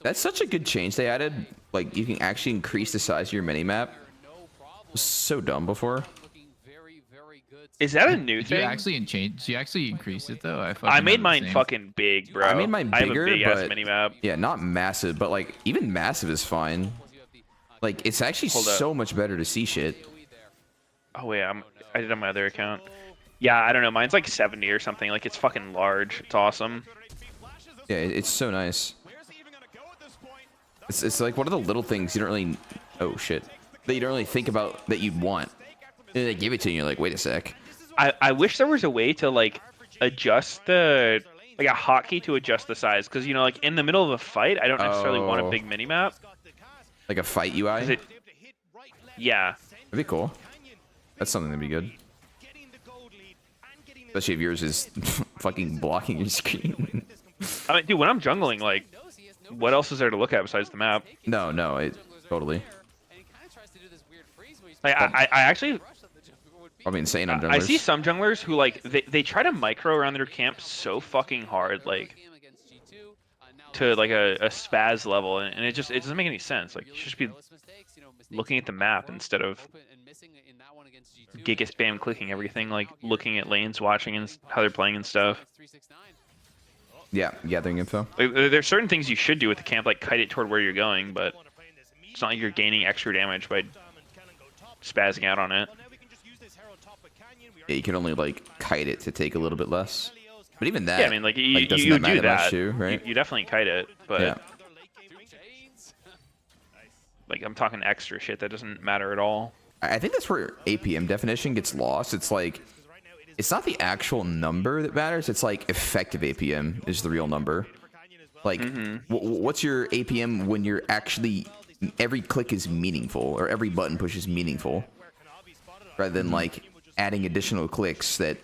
that's such a good change they added. Like, you can actually increase the size of your minimap. It was so dumb before. Is that a new Did thing? you actually Did you actually increase it though? I made mine fucking big, bro. I made mine bigger, I have a big ass but mini map. yeah, not massive, but like even massive is fine. Like it's actually Hold up. so much better to see shit. Oh wait, I did it on my other account. Yeah, I don't know. Mine's like 70 or something. Like it's fucking large. It's awesome. Yeah, it's so nice. It's like one of the little things you don't really, oh shit, that you don't really think about that you'd want. And they give it to you, and you're like, wait a sec. I wish there was a way to like adjust the like a hotkey to adjust the size, because you know, like in the middle of a fight, I don't necessarily want a big mini map. Like a fight UI? Yeah. That'd be cool. That's something that'd be good. Especially if yours is fucking blocking your screen. I mean, dude, when I'm jungling, like, what else is there to look at besides the map? No, totally. Like, I actually, Probably insane on junglers. I see some junglers who like they try to micro around their camp so fucking hard, like to like a spaz level, and it doesn't make any sense. Like you should just be looking at the map instead of giga spam clicking everything, like looking at lanes, watching and how they're playing and stuff. Yeah, gathering info. Like, there's certain things you should do with the camp, like kite it toward where you're going, but it's not like you're gaining extra damage by spazzing out on it. Yeah, you can only like kite it to take a little bit less. But even that, Yeah, I mean, like you doesn't do matter that. much too, right? You definitely kite it, but Yeah. like I'm talking extra shit that doesn't matter at all. I think that's where APM definition gets lost. It's like, it's not the actual number that matters. It's like effective APM is the real number. Like, what's your APM when you're actually, every click is meaningful, or every button push is meaningful, rather than like adding additional clicks that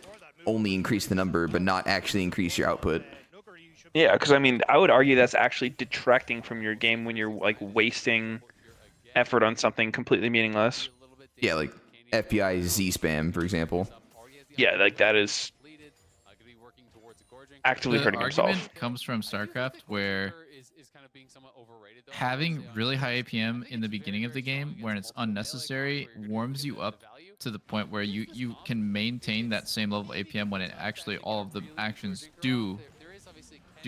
only increase the number but not actually increase your output. Yeah, because I mean, I would argue that's actually detracting from your game when you're like wasting effort on something completely meaningless. Yeah, like FBI Z spam, for example. Yeah, like that is actively hurting The himself. argument comes from StarCraft, where having really high APM in the beginning of the game, when it's unnecessary, warms you up to the point where you can maintain that same level of APM when it actually all of the actions do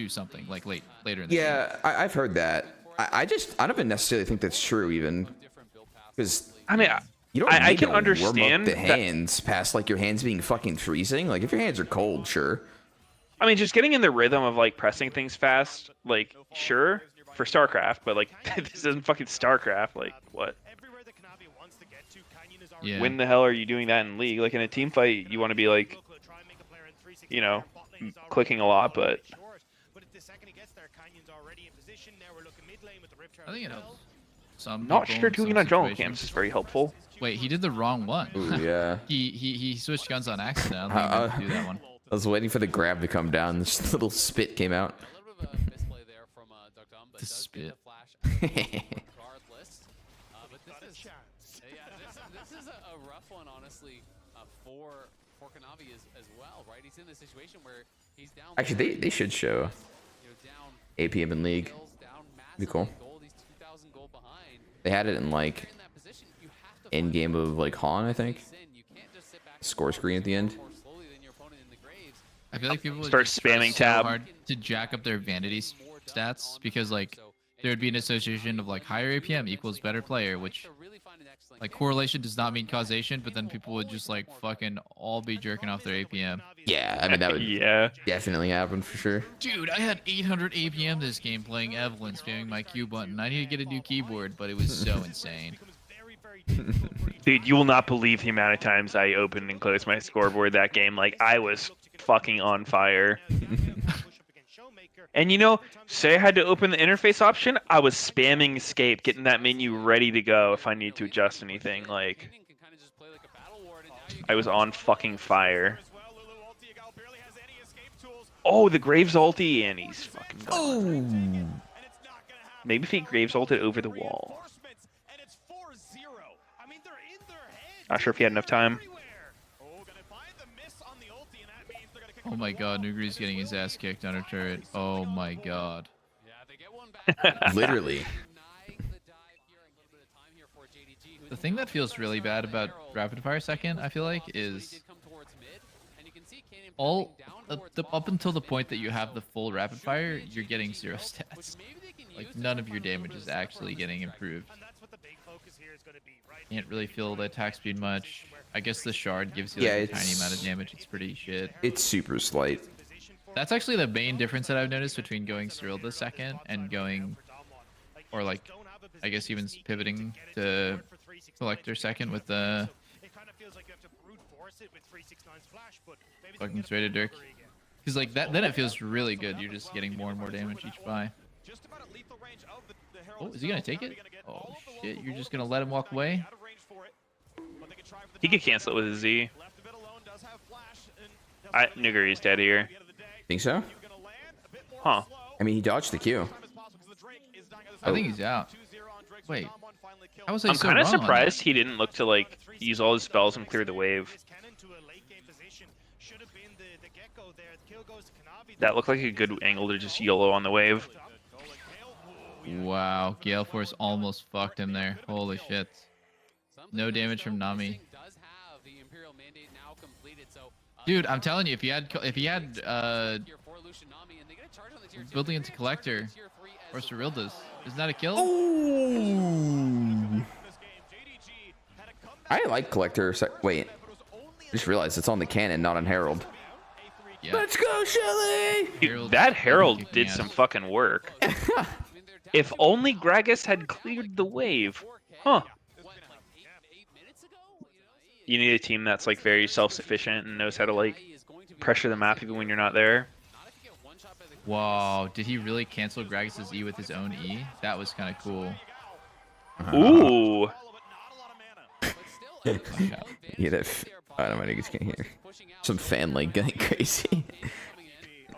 something, like later in the game. Yeah, I've heard that. I don't even necessarily think that's true, even because I mean, you don't I need can to warm understand up the that- hands past like your hands being fucking freezing. Like if your hands are cold, sure. I mean, just getting in the rhythm of like pressing things fast, like sure for StarCraft, but like this isn't fucking StarCraft. Like what? Yeah. When the hell are you doing that in League? Like in a team fight, you want to be like, you know, clicking a lot, but I think it helps. Some not people sure in doing some it on jungle situations. camps is very helpful. Wait, he did the wrong one. Ooh, yeah. he switched guns on accident. I don't think he meant to do that one. I was waiting for the grab to come down. This little spit came out. The spit. This is a rough one, honestly, for Kanavi as well, right? He's in the situation where he's down. Actually, they should show APM in League. Be cool. They had it in like end game of like Han, I think. Score screen at the end. I feel like people would Start just try spamming so tab. hard to jack up their vanity stats, because like there would be an association of like higher APM equals better player, which like correlation does not mean causation, but then people would just like fucking all be jerking off their APM. Yeah, I mean that would Yeah. definitely happen for sure. Dude, I had 800 APM this game playing Evelyn, spamming my Q button. I need to get a new keyboard, but it was so insane. Dude, you will not believe the amount of times I opened and closed my scoreboard that game. Like, I was fucking on fire. And you know, say I had to open the interface option, I was spamming escape, getting that menu ready to go if I need to adjust anything. Like, I was on fucking fire. Oh, the Graves ulti, and he's fucking gone. Maybe if he Graves ulted over the wall. Not sure if he had enough time. Oh my god, Nuguri's getting his ass kicked under turret. Oh my god. Literally. The thing that feels really bad about rapid fire second, I feel like, is all up until the point that you have the full rapid fire, you're getting 0 stats. Like none of your damage is actually getting improved. Can't really feel the attack speed much. I guess the shard gives you like a tiny amount of damage. It's pretty shit. It's super slight. That's actually the main difference that I've noticed between going Cyril the second and going, or like, I guess even pivoting to Collector second with the fucking traded Dirk. Because like that, then it feels really good. You're just getting more and more damage each buy. Oh, is he gonna take it? Oh shit! You're just gonna let him walk away? He could cancel it with his Z. Nuguri's dead here. Think so? Huh. I mean, he dodged the Q. I think he's out. Wait. How was I I'm so kind of wrong on surprised he didn't look to like use all his spells and clear the wave. That looked like a good angle to just YOLO on the wave. that? Wow, Gale Force almost fucked him there. Holy shit. No damage from Nami. Dude, I'm telling you, if he had building into Collector or Cyrilda's, isn't that a kill? Ooh. I like Collector. Wait, I just realized it's on the cannon, not on Herald. Yeah. Let's go, Shelly! Dude, that Herald did some fucking work. If only Gragas had cleared the wave. Huh. You need a team that's like very self-sufficient and knows how to like pressure the map even when you're not there. Wow, did he really cancel Gragas' E with his own E? That was kind of cool. Ooh. Yeah, that. I don't know, my niggas can't hear. Some fan like going crazy.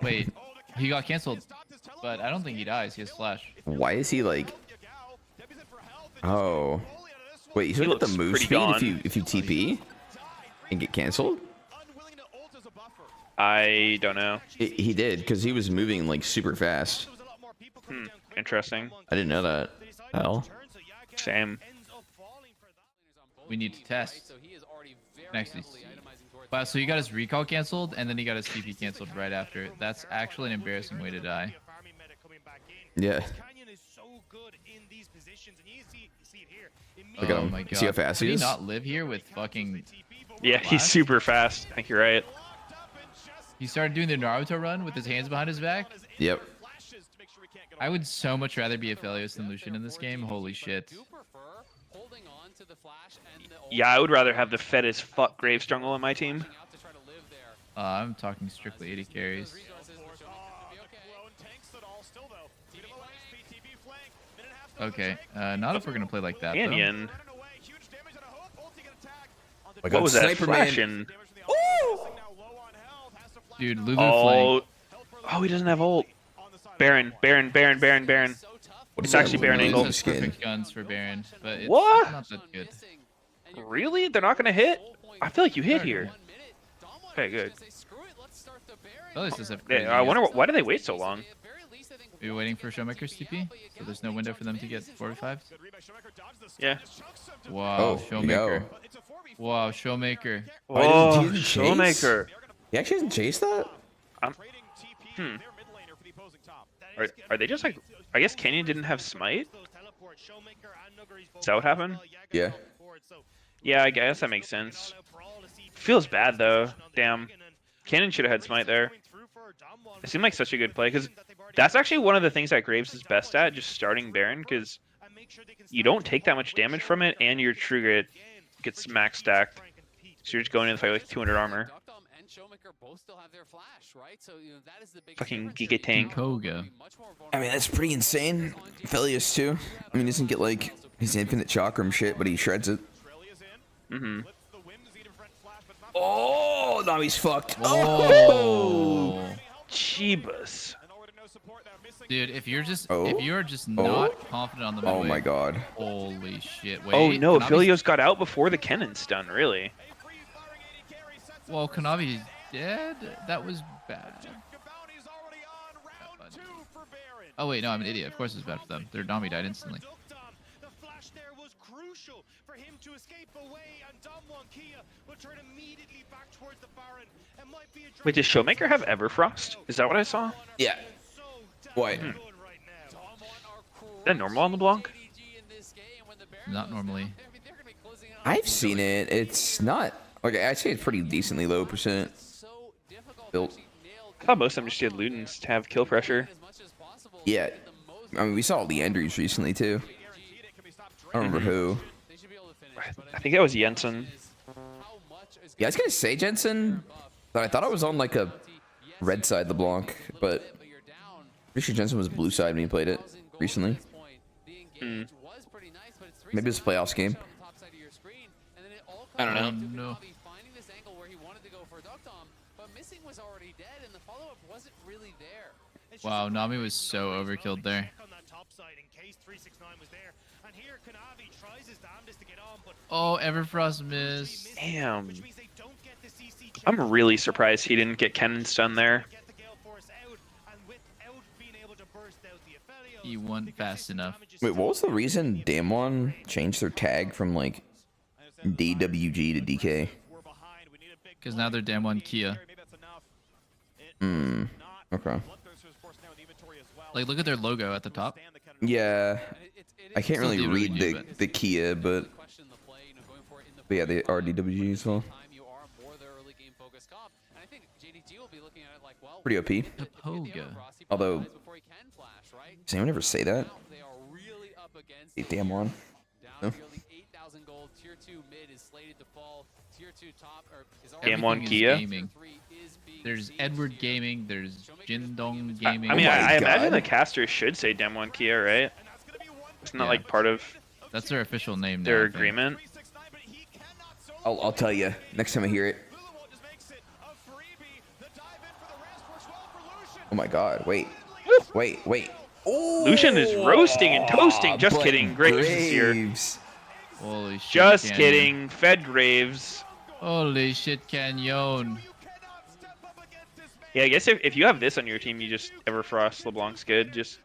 Wait, he got canceled, but I don't think he dies. He has flash. Why is he like? Oh, wait, you still get the looks move pretty speed gone. if you TP and get canceled? I don't know. He did because he was moving like super fast. Interesting. I didn't know that. Hell. Same. We need to test. Next. Wow, so he got his recall canceled, and then he got his TP canceled right after. That's actually an embarrassing way to die. Yeah. Look at him. Oh my god. See how fast Did he he is? not live here with fucking... Yeah, he's super fast. I think you're right. He started doing the Naruto run with his hands behind his back? Yep. I would so much rather be Aphelios than Lucian in this game. Holy shit. Yeah, I would rather have the fed as fuck Graves jungle on my team. I'm talking strictly 80 carries. Okay, not if we're gonna play like that, though. Canyon. I got What was that Sniper Man. flashing? Dude, Lulu Oh, flank. he doesn't have ult. Baron. It's actually Baron Lulu angle. has perfect guns for Baron, but it's What? not that good. Really? They're not gonna hit? I feel like you hit here. Okay, good. Aphelios does have crazy Yeah, I wonder guns. why do they wait so long? Are you waiting for Showmaker's TP? So there's no window for them to get 45s? Yeah. Wow, Oh, Showmaker. yo. Wow, Showmaker. Oh, he doesn't chase? Showmaker. He actually doesn't chase that? Are they just like? I guess Canyon didn't have smite. Is that what happened? Yeah. Yeah, I guess that makes sense. Feels bad though. Damn. Canyon should have had smite there. It seemed like such a good play because that's actually one of the things that Graves is best at, just starting Baron, because you don't take that much damage from it, and your true grit gets max stacked. So you're just going in the fight with 200 armor. Fucking Giga Tank. Koga. I mean, that's pretty insane. Aphelios too. I mean, he doesn't get like his infinite chakram shit, but he shreds it. Oh, now he's fucked. Oh. Jeebus. Dude, if you're Oh. just not confident on the Oh midway, my god. holy shit. Wait, Oh no, Kanavi's- Aphelios got out before the Kennon's done, really. Well, Kanavi's dead? That was bad. Oh wait, no, I'm an idiot. Of course it's bad for them. Their Nami died instantly. escape away, and Damwon Kia will turn immediately back towards the Baron. It might be a Wait, does Showmaker have Everfrost? Is that what I saw? Yeah. Why? Is that normal on the block? Not normally. I've seen it. It's not. Okay, I'd say it's pretty decently low percent built. I thought most of them just did Ludens to have kill pressure. Yeah. I mean, we saw Leandries recently too. I don't remember who. I think that was Jensen. Yeah, I was gonna say Jensen, but I thought I was on like a red side of the block, but pretty sure Jensen was blue side when he played it recently. Maybe it's a playoffs game. I don't know. No. Wow, Nami was so overkilled there. Oh, Everfrost missed. Damn. I'm really surprised he didn't get Kennen stun there. He won fast enough. Wait, what was the reason Damwon changed their tag from like DWG to DK? Because now they're Damwon Kia. Okay. Like, look at their logo at the top. Yeah. I can't really Still read DWG, the Kia, but yeah, they are DWG as well. Pretty OP. Poga. Although, does anyone ever say that? Hey, Damwon. No? Damwon Everything is Kia? gaming. There's Edward Gaming, there's Jindong Gaming. I mean, Oh my I imagine God. the casters should say Damwon Kia, right? It's not like part of That's their official name now, their I think. agreement. I'll tell you next time I hear it. Oh my God! Wait. Oh, Lucian is roasting and toasting. Just but kidding. Graves is here. Graves. Holy shit. Just Canyon. kidding. Fed Graves. Holy shit, Canyon. Yeah, I guess if you have this on your team, you just Everfrost LeBlanc's good. Just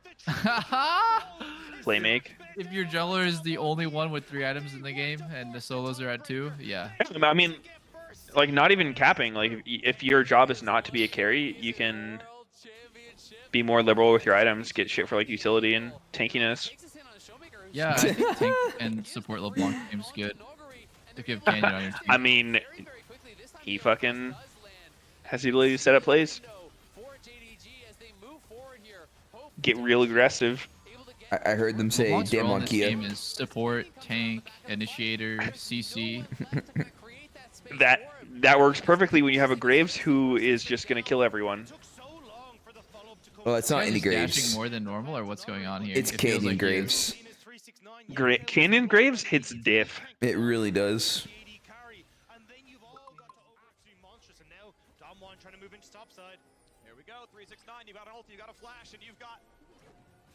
play make. If your jungler is the only one with 3 items in the game and the solos are at 2, yeah. I mean, like, not even capping. Like, if your job is not to be a carry, you can be more liberal with your items, get shit for like utility and tankiness. Yeah, I think tank and support LeBlanc game's good. If you have Canyon on your team. I mean, he fucking has the ability to set up plays. Get real aggressive. I heard them say LeBlanc's role in Damwon this Kia. game is support, tank, initiator, CC. That works perfectly when you have a Graves who is just gonna kill everyone. Well, it's not Is any this dashing Graves. more than normal, or what's going on here? It's It feels Canyon like he is. Graves. Canyon Graves hits diff. It really does. Here we go, 369. You got an ult, you got a flash, and you've got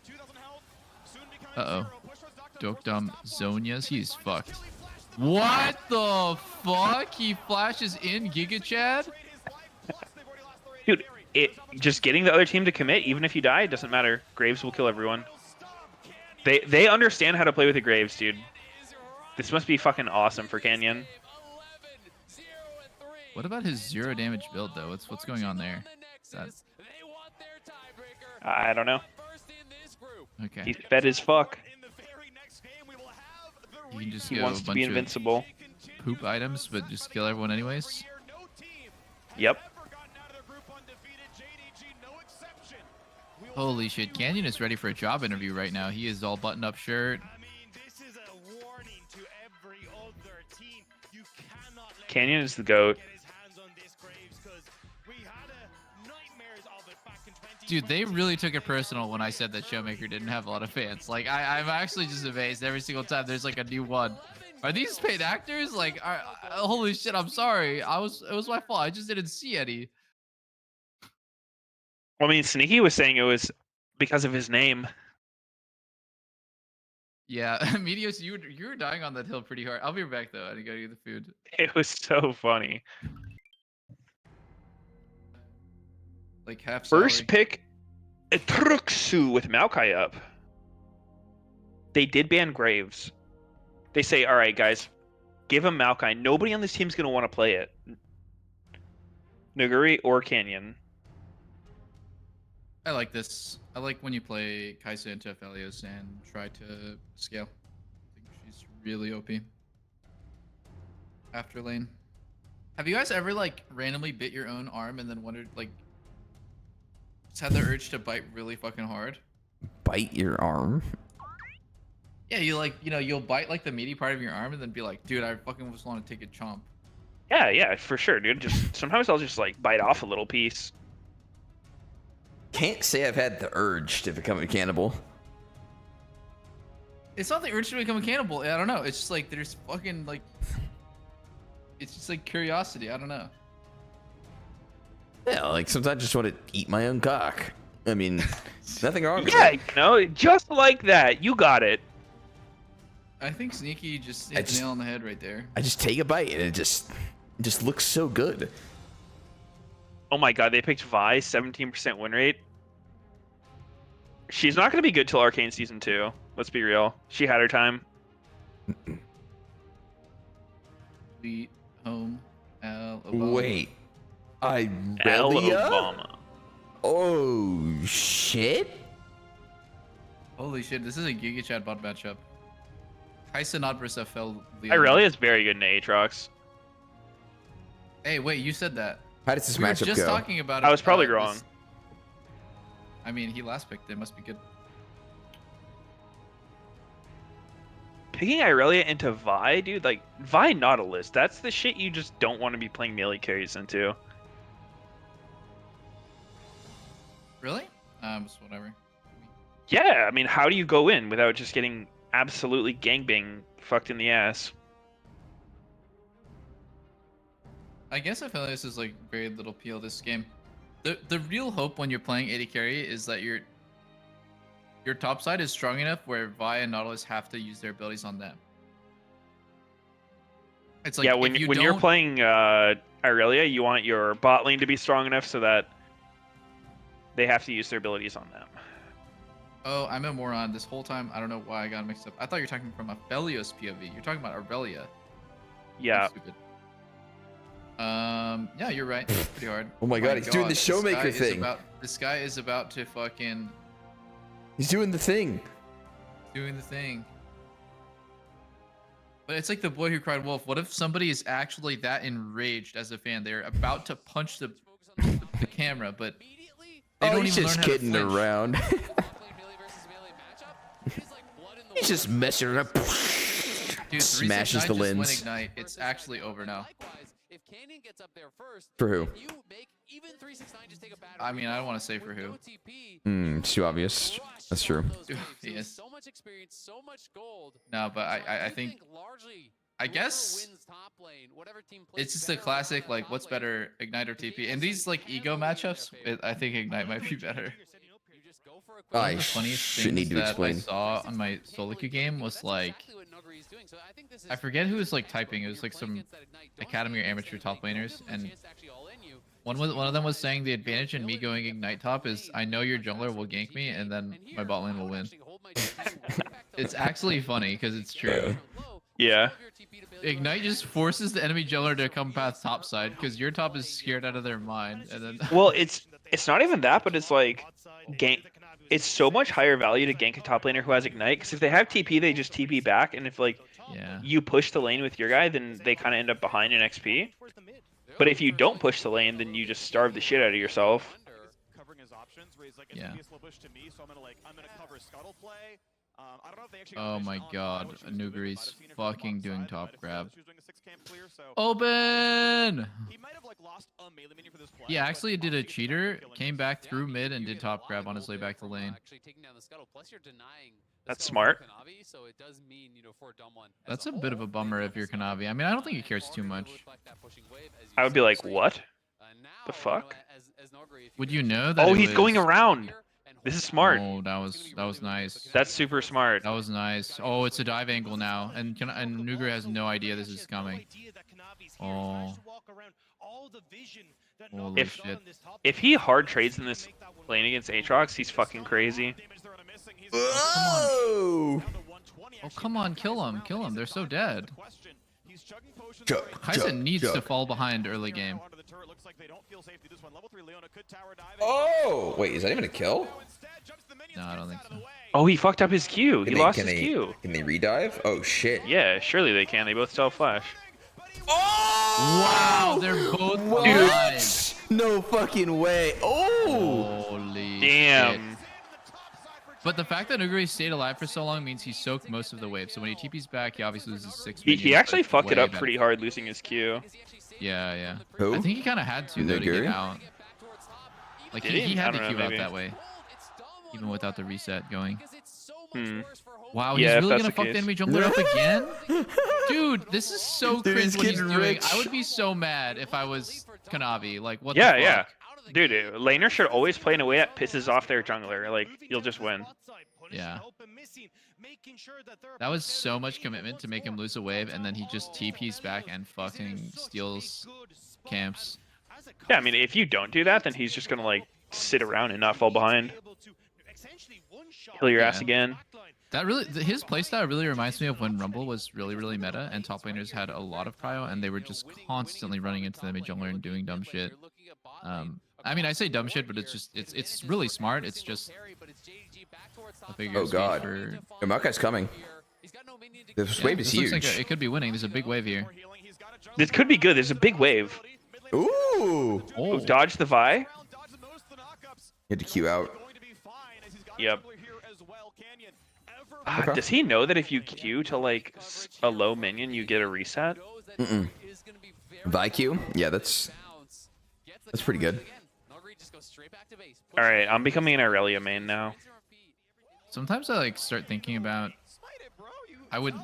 2,000 health. Soon becoming Uh-oh. zero. Push towards Dr. Dokdom Zonias, he's fucked. What the fuck? He flashes in Giga Chad? Dude, just getting the other team to commit, even if you die, it doesn't matter. Graves will kill everyone. They understand how to play with the Graves, dude. This must be fucking awesome for Canyon. What about his 0 damage build though? What's going on there? I don't know. Okay. He's fed as fuck. You can just He go wants a to bunch be of invincible. poop items, but just kill everyone anyways. Yep. Holy shit, Canyon is ready for a job interview right now. He is all buttoned up shirt. Canyon is the GOAT. Dude, they really took it personal when I said that Showmaker didn't have a lot of fans. Like, I'm actually just amazed every single time there's like a new one. Are these paid actors? Like, holy shit, I'm sorry. It was my fault. I just didn't see any. I mean, Sneaky was saying it was because of his name. Yeah, Medios, you were dying on that hill pretty hard. I'll be right back though. I need to go get the food. It was so funny. Like half First salary. pick, Truxu with Maokai up. They did ban Graves. They say, all right, guys, give him Maokai. Nobody on this team's gonna want to play it. Nuguri or Canyon. I like this. I like when you play Kaisa into Aphelios and try to scale. I think she's really OP. After lane. Have you guys ever like randomly bit your own arm and then wondered like just had the urge to bite really fucking hard? Bite your arm? Yeah, you like, you know, you'll bite like the meaty part of your arm and then be like, dude, I fucking just want to take a chomp. Yeah, for sure, dude. Just sometimes I'll just like bite off a little piece. Can't say I've had the urge to become a cannibal. It's not the urge to become a cannibal. I don't know. It's just like there's fucking like it's just like curiosity. I don't know. Yeah, like sometimes I just want to eat my own cock. I mean, nothing wrong with Yeah, that. you know, just like that. You got it. I think Sneaky just hit the nail on the head right there. I just take a bite and it just looks so good. Oh my god, they picked Vi, 17% win rate. She's not going to be good till Arcane Season 2. Let's be real. She had her time. Sweet home Alabama. Wait. Alabama. Oh, shit? Holy shit, this is a Giga Chat bot matchup. Kaisa not versus FL. Irelia is very good in Aatrox. Hey, wait, you said that. How does this We were matchup just go? talking about it. I was probably wrong. I mean, he last picked it. Must be good. Picking Irelia into Vi, dude, like, Vi Nautilus, that's the shit you just don't want to be playing melee carries into. Really? Just whatever. Yeah, I mean, how do you go in without just getting absolutely gangbang fucked in the ass? I guess I feel like this is like very little peel this game. The real hope when you're playing AD carry is that your top side is strong enough where Vi and Nautilus have to use their abilities on them. It's like yeah, when you're playing Irelia, you want your bot lane to be strong enough so that they have to use their abilities on them. Oh, I'm a moron. This whole time, I don't know why I got mixed up. I thought you were talking from a Aphelios POV. You're talking about Irelia. Yeah. I'm stupid. Yeah, you're right. Pretty hard. Oh my god, he's doing the showmaker thing. This guy is about to fucking... He's doing the thing. Doing the thing. But it's like the boy who cried wolf. What if somebody is actually that enraged as a fan? They're about to punch the camera, but they don't he's even just learn how to kidding flinch. around. He's just messing it up. Dude, Smashes the 369 just lens. went Ignite. It's actually over now. For who? I mean, I don't want to say for who. It's too obvious. That's true. Yes. No, but I think... I guess it's just a classic, like, what's better, Ignite or TP? And these, like, ego matchups, I think Ignite might be better. I The funniest shouldn't need things to that I explain. saw on my solo queue game was, like, I forget who was, like, typing. It was, like, some academy or amateur top laners, and one of them was saying the advantage in me going Ignite top is I know your jungler will gank me, and then my bot lane will win. It's actually funny, because it's true. Yeah. Ignite just forces the enemy jungler to come past top side because your top is scared out of their mind, and then Well, it's not even that, but it's like it's so much higher value to gank a top laner who has Ignite, because if they have TP, they just TP back, and if like you push the lane with your guy, then they kind of end up behind in XP. But if you don't push the lane, then you just starve the shit out of yourself. Yeah. Oh my god, Nuguri's fucking doing top grab. Open! He actually did a cheater, came back through mid and did top grab on his way back to lane. That's smart. That's a bit of a bummer if you're Kanavi. I mean, I don't think he cares too much. I would be like, what? The fuck? Would you know that? Oh, he's going around. This is smart. Oh, that was nice. That's super smart. That was nice. Oh, it's a dive angle now, and Nuguri has no idea this is coming. Oh. Holy shit. If he hard trades in this lane against Aatrox, he's fucking crazy. Whoa! Oh, come on, kill him. Kill him. They're so dead. He's chugging potions. Chug, Heisen needs to chug. fall behind early game. Onto the turret. Looks like they don't feel safe to this one. Level 3 Leona could tower dive. Oh, wait, is that even a kill? No, I don't think so. Oh, he fucked up his Q. He Can lost can his Q. Can they redive? Oh shit. Yeah, surely they can. They both still have flash. Wow, they're both alive. No fucking way. Oh. Holy Damn. shit. But the fact that Nuguri stayed alive for so long means he soaked most of the wave. So when he TP's back, he obviously loses 6 He minions, actually but fucked it way up better. pretty hard losing his Q. Yeah, yeah. Who? I think he kind of had to though to Nuguri? get out. Like Did he he? I had don't to know, queue out maybe. that way, even without the reset going. Hmm. Wow, Yeah, he's if really that's gonna the fuck the case. enemy jungler up again? Dude, this is so Dude, cringe he's what he's getting doing. rich. I would be so mad if I was Kanavi. Like, what Yeah, the yeah. fuck? Dude, laner should always play in a way that pisses off their jungler. Like, you'll just win. Yeah. That was so much commitment to make him lose a wave, and then he just TP's back and fucking steals camps. Yeah, I mean, if you don't do that, then he's just gonna, like, sit around and not fall behind. Kill your ass Yeah. again. That really, his playstyle really reminds me of when Rumble was really, really meta, and top laners had a lot of prio, and they were just constantly running into the mid jungler and doing dumb shit. I mean, I say dumb shit, but it's just, it's really smart. It's just a bigger Oh god. speed for... Maokai's coming. This Yeah, wave is this looks huge. like it could be winning. There's a big wave here. This could be good. There's a big wave. Ooh. Oh, dodge the Vi. You had to queue out. Yep. Okay. Does he know that if you queue to, like, a low minion, you get a reset? Mm-mm. VIQ? Yeah, that's pretty good. Alright, I'm becoming an Aurelia main now. Sometimes I like start thinking about, I would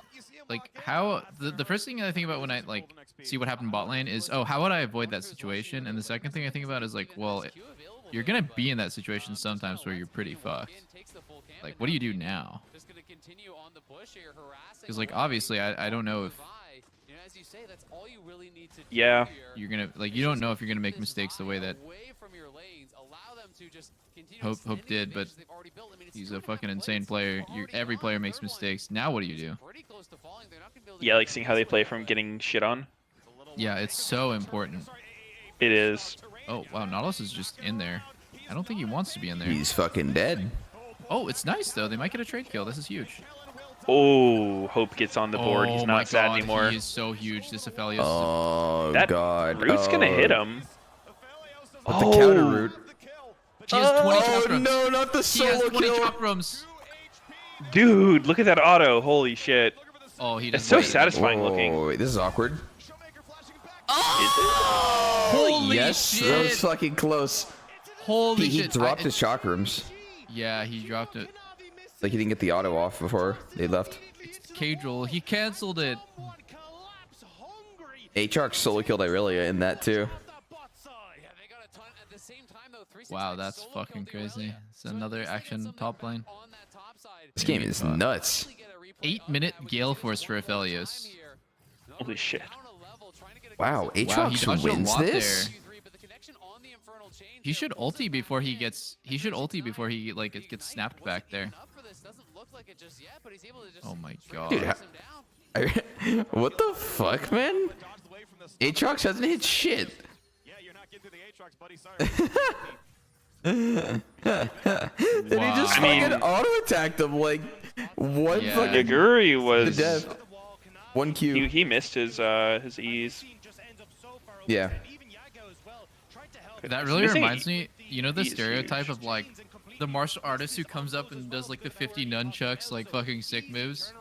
like how the first thing I think about when I like see what happened bot lane is, oh, how would I avoid that situation? And the second thing I think about is like, well, you're gonna be in that situation sometimes where you're pretty fucked. Like, what do you do now? Because like obviously I don't know if Yeah. you're gonna like, you don't know if you're gonna make mistakes the way that Hope did, but he's a fucking insane player. Every player makes mistakes. Now what do you do? Yeah, like seeing how they play from getting shit on. Yeah, it's so important. It is. Oh wow, Nautilus is just in there. I don't think he wants to be in there. He's fucking dead. Oh, it's nice though. They might get a trade kill. This is huge. Oh, Hope gets on the board. He's Oh my not sad God, anymore. He is so huge. This Aphelios. Oh That god. Root's gonna hit him. But the counter root. He has 20 Oh chakrams. no, not the He has solo 20 kill. chakrams. Dude, look at that auto. Holy shit. Oh, he It's doesn't. so satisfying looking. Whoa, wait, this is awkward. Holy Yes, shit. that was fucking close. Holy He shit. dropped his chakrams. Yeah, he dropped it. Like he didn't get the auto off before they left. It's Cadril. He canceled it. Aatrox solo killed Irelia in that too. Wow, that's fucking crazy. It's another action top lane. This game is nuts. 8-minute Gale Force for Aphelios. Holy shit. Wow, Wow, he Aatrox dodged a wins lot this? there. He should ulti before he gets. He should ulti before he like it gets snapped back there. Oh my god. Dude, what the fuck, man? Aatrox hasn't hit shit. Yeah, you're not getting through the Aatrox, buddy. Sorry. And he just I mean- fucking auto-attacked him like one Yeah. fucking Nuguri to was... death. One Q. He missed his ease. Yeah. That really Missing reminds me, you know, the He's stereotype huge. of like the martial artist who comes up and does like the 50 nunchucks, like fucking sick moves,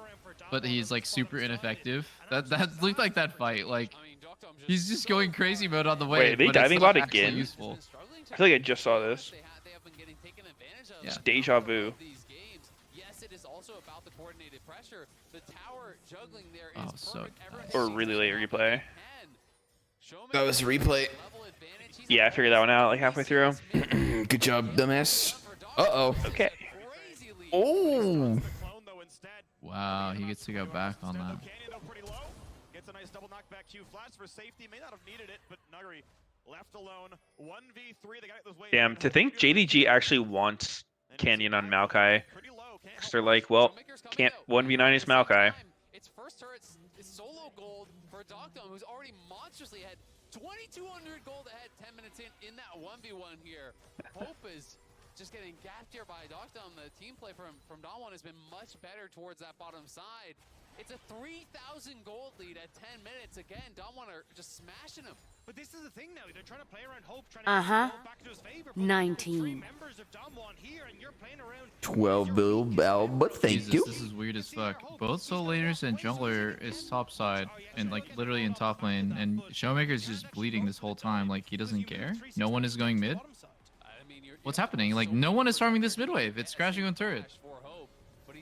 but he's like super ineffective. That looked like that fight. Like he's just going crazy mode on the way. Wait, are they but it's diving still bot actually again? Useful. I feel like I just saw this. Yeah. It's deja vu. Oh, so nice. Or really late replay. That was a replay. Yeah, I figured that one out like halfway through. Good job, dumbass. Uh-oh. Okay. Oh. Wow, he gets to go back on that. Gets a nice double knockback Q flash for safety. May not have needed it, but Nuguri left alone. 1v3. They got those waves. Damn, to think JDG actually wants Canyon on Maokai. Because they're like, well, can't 1v9 is Maokai. solo gold for Doctom, who's already monstrously ahead. 2,200 gold ahead, 10 minutes in that 1v1 here. Hope is just getting gapped here by Doctom. The team play from Donwan has been much better towards that bottom side. It's a 3,000 gold lead at 10 minutes. Again, Donwan are just smashing him. But this is the thing now. They're trying to play around Hope, trying to get Hope back to his favor. 19. 12 Bill, but thank Jesus, you. this is weird as fuck. Both solo laners and jungler is top side and like literally in top lane, and Showmaker's just bleeding this whole time. Like he doesn't care. No one is going mid. What's happening? Like no one is farming this mid wave. It's crashing on turret.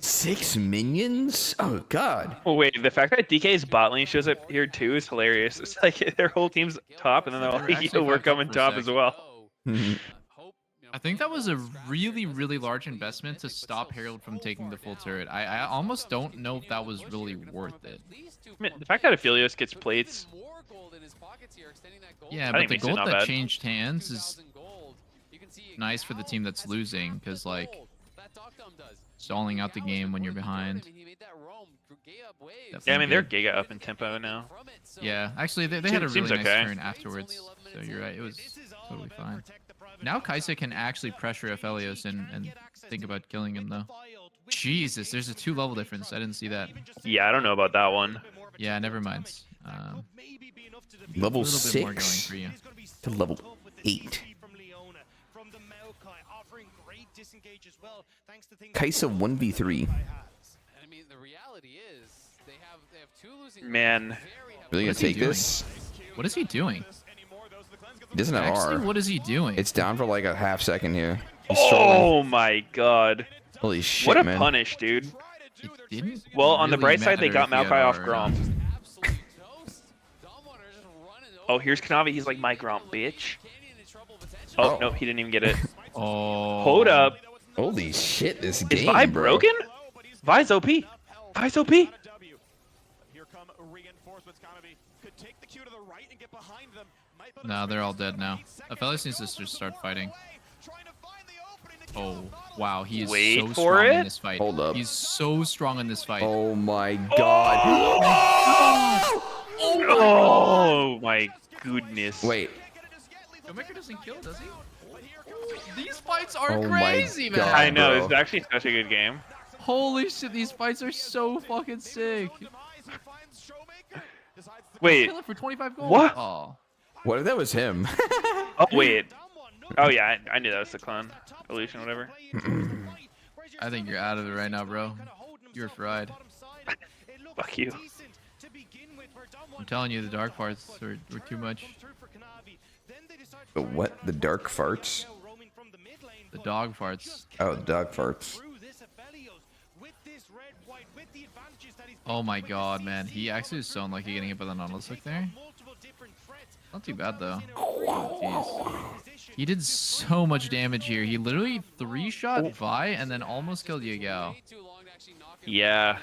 6 minions? Oh god. Oh wait, the fact that DK's bot lane shows up here too is hilarious. It's like their whole team's top, and then they're all like, yo, we're coming top as well. I think that was a really, really large investment to stop Herald from taking the full turret. I almost don't know if that was really worth it. I mean, the fact that Aphelios gets plates. Yeah, I but think the makes it gold not that bad. changed hands is nice for the team that's losing, because like stalling out the game when you're behind. Yeah, I mean they're Definitely giga up in tempo now. good. Yeah, actually they had a Seems really nice okay. turn afterwards, so you're right. It was totally fine. Now Kaisa can actually pressure Aphelios and think about killing him though. Jesus, there's a 2-level difference. I didn't see that. Yeah, I don't know about that one. Yeah, never mind. Level a little bit more going 6 for you. to level 8. Kaisa 1v3. I mean, the reality is they have 2 losing. Man, Really gonna What's he take doing? this? What is he doing? He doesn't have Actually, R. what is he doing? It's down for like a half second here. He's trolling. oh my god. Holy shit, What a man. punish, dude. It didn't Well, on the really bright side, they matter got if he had Maokai off R or Grom. not. Absolute toast. Donwan are just running Oh, over. here's Kanavi. He's like, my Grom, bitch. Oh, no, he didn't even get it. Oh. Hold up. Holy shit, this Is game, Vi bro. broken? Vi's OP. Vi's OP. Here come reinforcements. Kanavi could take the cue to the right and get behind them. Nah, they're all dead now. Aphelios needs to just start fighting. Oh, wow. He is Wait so for strong in it? this fight. Hold up. He's so strong in this fight. Oh my god. Oh my goodness. Wait. Showmaker doesn't kill, does he? These fights are Oh my crazy, man. God. I know, bro. it's actually such a good game. Holy shit, these fights are so fucking sick. Wait, Kill it for 25 gold. What? Oh. What if that was him? oh wait. Oh yeah, I knew that was the clone. Illusion, whatever. I think you're out of it right now, bro. You're fried. Fuck you. I'm telling you, the dark parts were too much. The what? The dark farts? The dog farts. Oh, the dog farts. Oh my god, man. He actually is so unlucky getting hit by the Nautilus hook there. Not too bad, though. Jeez. He did so much damage here. He literally 3-shot Vi and then almost killed Yagao. Yeah.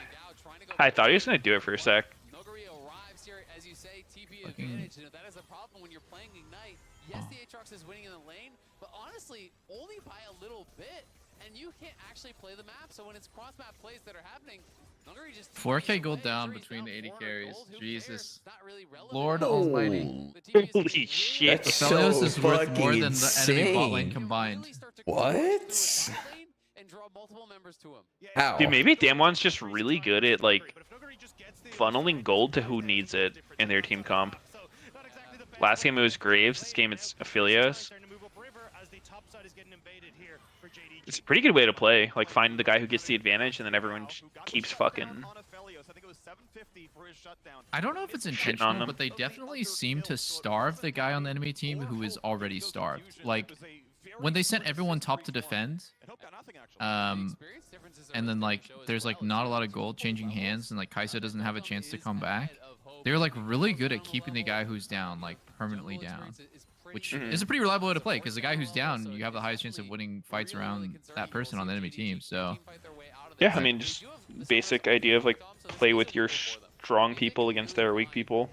I thought he was gonna do it for a sec. Nuguri arrives here, as you say, TP Fucking- advantage. You know, that is a problem when you're playing Ignite. Yes, the Aatrox is winning in the lane, but honestly, only by a little bit. And you can't actually play the map, so when it's cross-map plays that are happening, Nuguri just 4K TPs gold away. down Nuguri's between the down 80 400 carries. gold. Who Jesus. cares? Not really relevant. Lord Oh. almighty. The team is Holy really shit. That's Aphelios so is worth more fucking than the enemy bot lane insane. combined. What? And draw multiple members to him. How? Dude, maybe Damwon's just really good at like funneling gold to who needs it in their team comp. Last game it was Graves. This game it's Aphelios. It's a pretty good way to play. Like find the guy who gets the advantage, and then everyone keeps fucking. I don't know if it's Shitting on intentional, them. but they definitely seem to starve the guy on the enemy team who is already starved. Like, when they sent everyone top to defend, and then like there's like not a lot of gold changing hands, and like Kaisa doesn't have a chance to come back. They're like really good at keeping the guy who's down like permanently down, which is a pretty reliable way to play, because the guy who's down, you have the highest chance of winning fights around that person on the enemy team. So Yeah, I mean just basic idea of like play with your strong people against their weak people.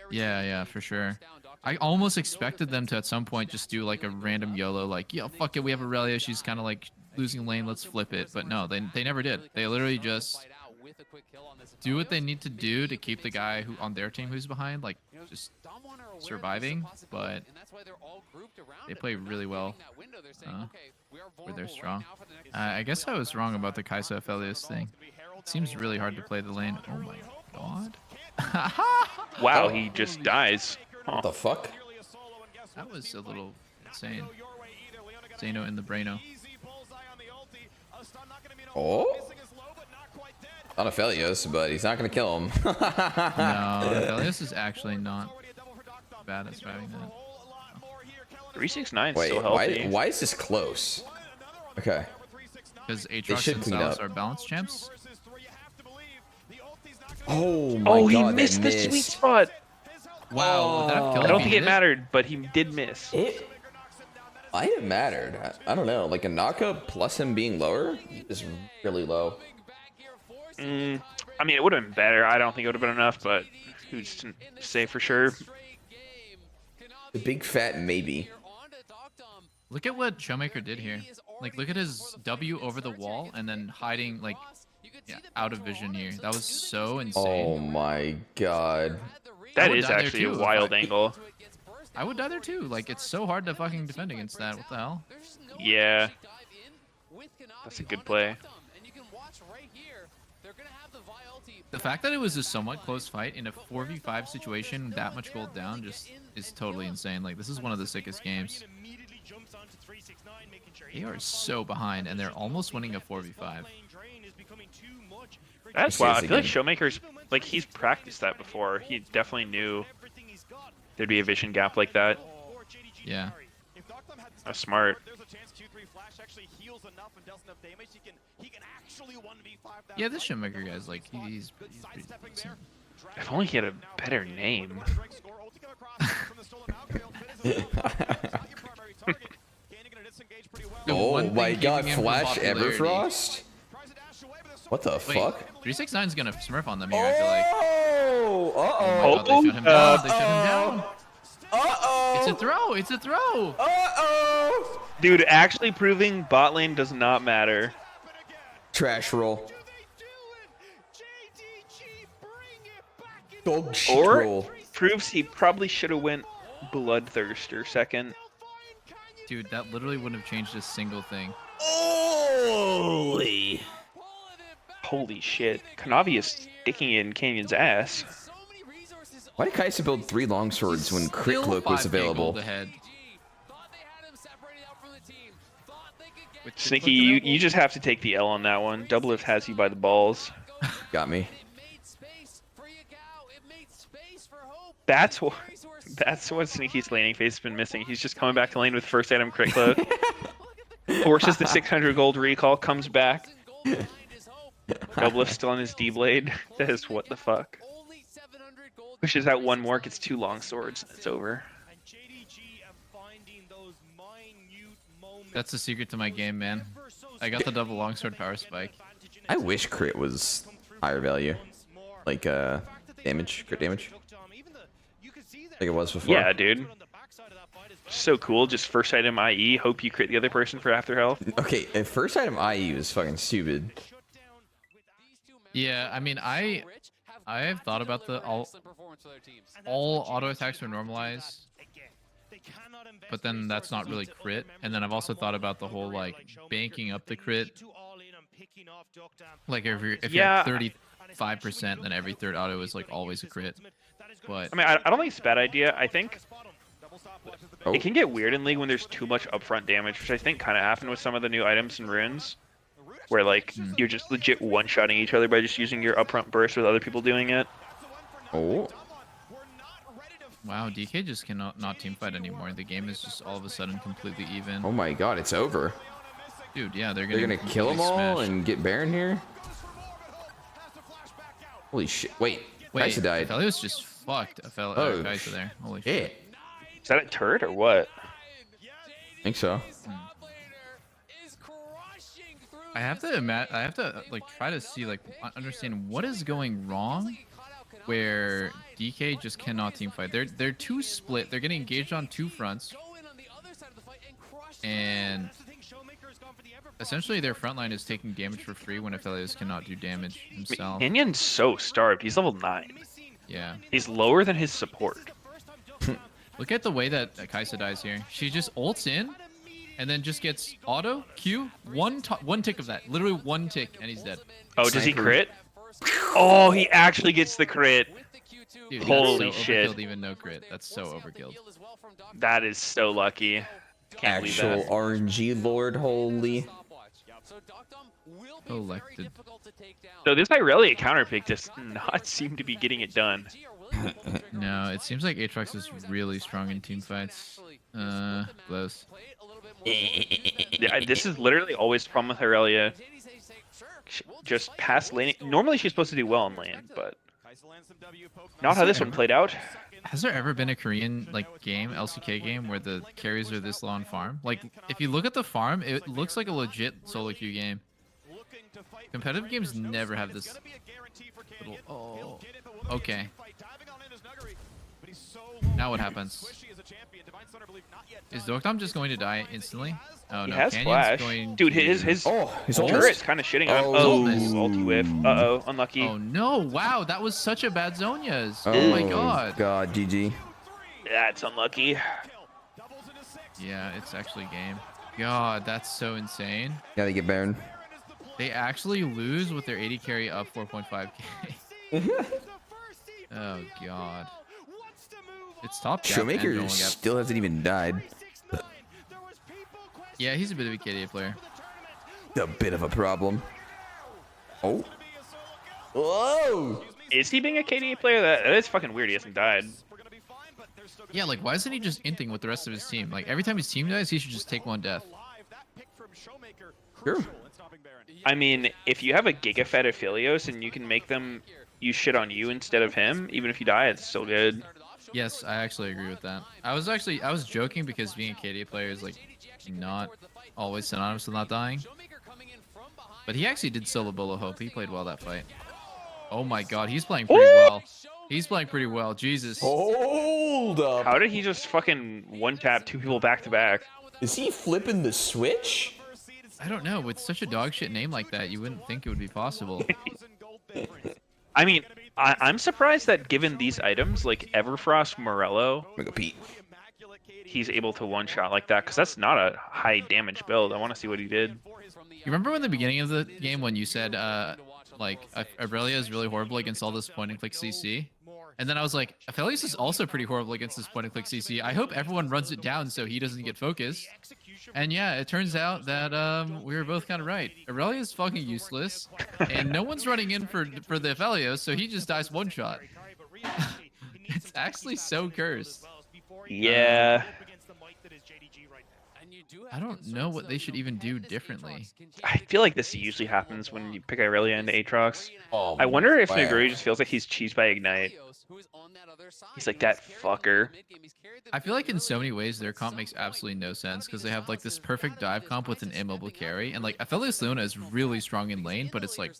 yeah, for sure. I almost expected them to at some point just do like a random YOLO, like, yeah, fuck it, we have Aurelia, she's kind of like losing lane, let's flip it. But no, they never did. They literally just with a quick kill on this. do what they need to do to keep the guy who on their team who's behind, like, just surviving, but they play really well. Where they're strong. I guess I was wrong about the Kaisa Aphelios thing. It seems really hard to play the lane. Oh my god. Wow, he just dies. What the fuck? That was a little insane. Zeno in the Braino. Oh? On Aphelios, but he's not gonna kill him. No, Aphelios is actually not bad at surviving that. 369 Wait, still healthy. why is this close? Okay. Because Aatrox and Sylas are balance champs. Oh my Oh, god, he that missed the sweet spot. Wow, would that have killed I if don't he think hit it mattered, but he did miss. It might have mattered. I don't know. Like a knockup plus him being lower is really low. I mean, it would have been better. I don't think it would have been enough, but who's to say for sure? The big fat maybe. Look at what Showmaker did here. Like, look at his W over the wall and then hiding, like, yeah, out of vision here. That was so insane. Oh my god. That would is die there actually a too if wild I- angle. I would die there too. Like, it's so hard to fucking defend against that. What the hell? Yeah. That's a good play. The fact that it was a somewhat close fight in a 4v5 situation, that much gold down, just is totally insane. Like, this is one of the sickest games. They are so behind, and they're almost winning a 4v5. That's wild. I feel like Showmaker's, like, he's practiced that before. He definitely knew there'd be a vision gap like that. Yeah. That's smart. Yeah, this Showmaker guy's like, he's pretty decent. If only he had a better name. The Oh one thing my keeping god, him from Flash popularity- Everfrost? What the Wait, fuck? 369's gonna smurf on them here, I feel like. Oh! Oh my god, they shut him down. They shut him down. Uh-oh! It's a throw. It's a throw. Uh-oh! Dude, actually proving bot lane does not matter. Trash roll. Dog shit Or roll. proves he probably should have went Bloodthirster second. Dude, that literally wouldn't have changed a single thing. Holy! Holy shit. Kanavi is sticking in Canyon's ass. Why did Kaisa build 3 longswords when Crit Still Cloak was 5K gold available? ahead. Sneaky, you just have to take the L on that one. Doublelift has you by the balls. Got me. That's what Sneaky's laning phase has been missing. He's just coming back to lane with first item Crit Cloak. Forces the 600 gold recall, comes back. Doublelift still on his D-Blade. That is what the fuck. Pushes out one more, gets 2 long swords, and it's over. That's the secret to my game, man. I got the double longsword power spike. I wish crit was higher value. Like, damage, crit damage. Like it was before. Yeah, dude. So cool, just first item IE, hope you crit the other person for after health. Okay, at first item IE was fucking stupid. Yeah, I mean, I have thought about the all auto attacks were normalized, but then that's not really crit. And then I've also thought about the whole like banking up the crit. Like if you're at 35%, then every third auto is like always a crit. But I mean, I don't think it's a bad idea. I think it can get weird in League when there's too much upfront damage, which I think kind of happened with some of the new items and runes, where like you're just legit one-shotting each other by just using your upfront burst with other people doing it. Oh. Wow, DK just cannot not teamfight anymore. The game is just all of a sudden completely even. Oh my god, it's over. Dude, yeah, they're gonna kill them all smash. and get Baron here? Holy shit. Wait, Wait, Kaisa died. Aphelios just fucked Oh, Kaisa there. Holy Yeah, shit. Is that a turret or what? I think so. I have to like try to see like understand what is going wrong where DK just cannot teamfight. They're too split. They're getting engaged on 2 fronts. And essentially their front line is taking damage for free when Aphelios cannot do damage himself. Canyon's so starved. He's level 9. Yeah. He's lower than his support. Look at the way that Kaisa dies here. She just ults in and then just gets auto, Q, one tick of that. Literally one tick and he's dead. Oh, does he crit? Oh, he actually gets the crit. Dude, Holy that's so shit. overkilled, even no crit. That's so overkilled. That is so lucky. Can't believe Actual that. RNG lord, holy. Elected. So this Irelia counterpick does not seem to be getting it done. No, it seems like Aatrox is really strong in team fights. Close. Yeah, this is literally always the problem with Irelia. Just past laning. Normally she's supposed to do well in lane, but not how this one played out. Has there ever been a Korean game, LCK game, where the carries are this low on farm? Like, if you look at the farm, it looks like a legit solo queue game. Competitive games never have this little... Oh, okay. Now what happens? Is Dokdom just going to die instantly? Oh He no, has Canyon's flash. going Dude, to... his ult turret's kind of shitting on. Oh. Oh, Ultimate. ulti whiff. Uh-oh, unlucky. Oh no, wow, that was such a bad Zhonya's. Oh my god. God, GG. That's unlucky. Yeah, it's actually game. God, that's so insane. Yeah, they get Baron. They actually lose with their 80 carry up 4.5k. Oh god. It's top gap and Showmaker Joel gap. still hasn't even died. Yeah, he's a bit of a KDA player. A bit of a problem. Oh. Whoa! Is he being a KDA player? That is fucking weird. He hasn't died. Yeah, like why isn't he just inting with the rest of his team? Like every time his team dies, he should just take one death. Sure. I mean, if you have a Gigafed Aphelios and you can make them use shit on you instead of him, even if you die, it's still good. Yes, I actually agree with that. I was joking because being a KDA player is like not always synonymous with not dying. But he actually did solo Bolo Hope. He played well that fight. Oh my god, he's playing pretty well. He's playing pretty well. Jesus. Hold up. How did he just fucking one-tap 2 people back-to-back? Is he flipping the switch? I don't know. With such a dog shit name like that, you wouldn't think it would be possible. I mean, I'm surprised that given these items, like Everfrost Morello, I'm gonna go Pete. he's able to one-shot like that, because that's not a high-damage build. I want to see what he did. You remember in the beginning of the game when you said, like, Aurelia is really horrible against all this point-and-click CC? And then I was like, Aphelios is also pretty horrible against this point-and-click CC. I hope everyone runs it down so he doesn't get focused. And yeah, it turns out that we were both kind of right. Aurelia is fucking useless, and no one's running in for the Aphelios, so he just dies one shot. It's actually so cursed. Yeah. I don't know what they should even do differently. I feel like this usually happens when you pick Irelia into Aatrox. Oh, I wonder if wow. Nuguri just feels like he's cheesed by Ignite. He's like, that fucker. I feel like in so many ways their comp makes absolutely no sense because they have like this perfect dive comp with an immobile carry, and like Aphelios Luna is really strong in lane, but it's like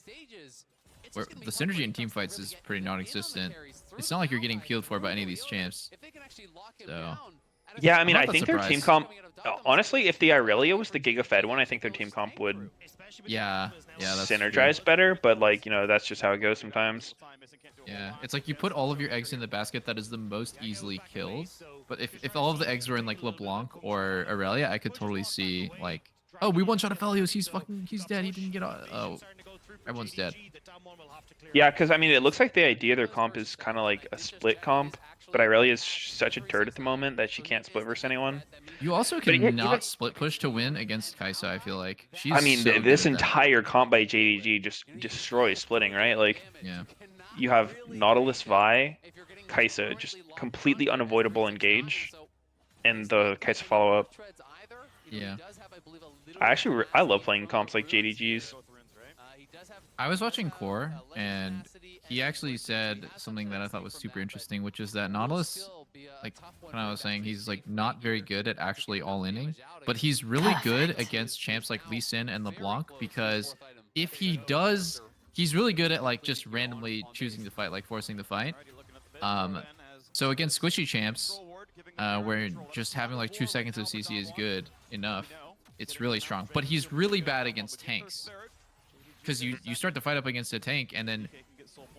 where the synergy in team fights is pretty non-existent. It's not like you're getting peeled for by any of these champs. So Yeah, I mean, I'm I not think their team surprised. comp... Honestly, if the Irelia was the Giga Fed one, I think their team comp would yeah, that's synergize true. better, but like, you know, that's just how it goes sometimes. Yeah, it's like you put all of your eggs in the basket that is the most easily killed. But if all of the eggs were in like LeBlanc or Aurelia, I could totally see like, oh, we one-shot Aphelios, he's dead, he didn't get oh, everyone's dead. Yeah, because I mean, it looks like the idea of their comp is kind of like a split comp, but Irelia is such a turd at the moment that she can't split versus anyone. You also But can yeah, not even- split push to win against Kaisa, I feel like. She's I mean, so good this at that. entire comp by JDG just destroys splitting, right? Like, Yeah. you have Nautilus Vi, Kaisa, just completely unavoidable engage, and the Kaisa follow-up. Yeah. I love playing comps like JDG's. I was watching Core, and he actually said something that I thought was super interesting, which is that Nautilus, like when I was saying, he's like not very good at actually all-inning, but he's really good against champs like Lee Sin and LeBlanc, because if he does, he's really good at like just randomly choosing the fight, like forcing the fight. So against squishy champs, where just having like 2 seconds of CC is good enough, it's really strong. But he's really bad against tanks. Because you start the fight up against a tank, and then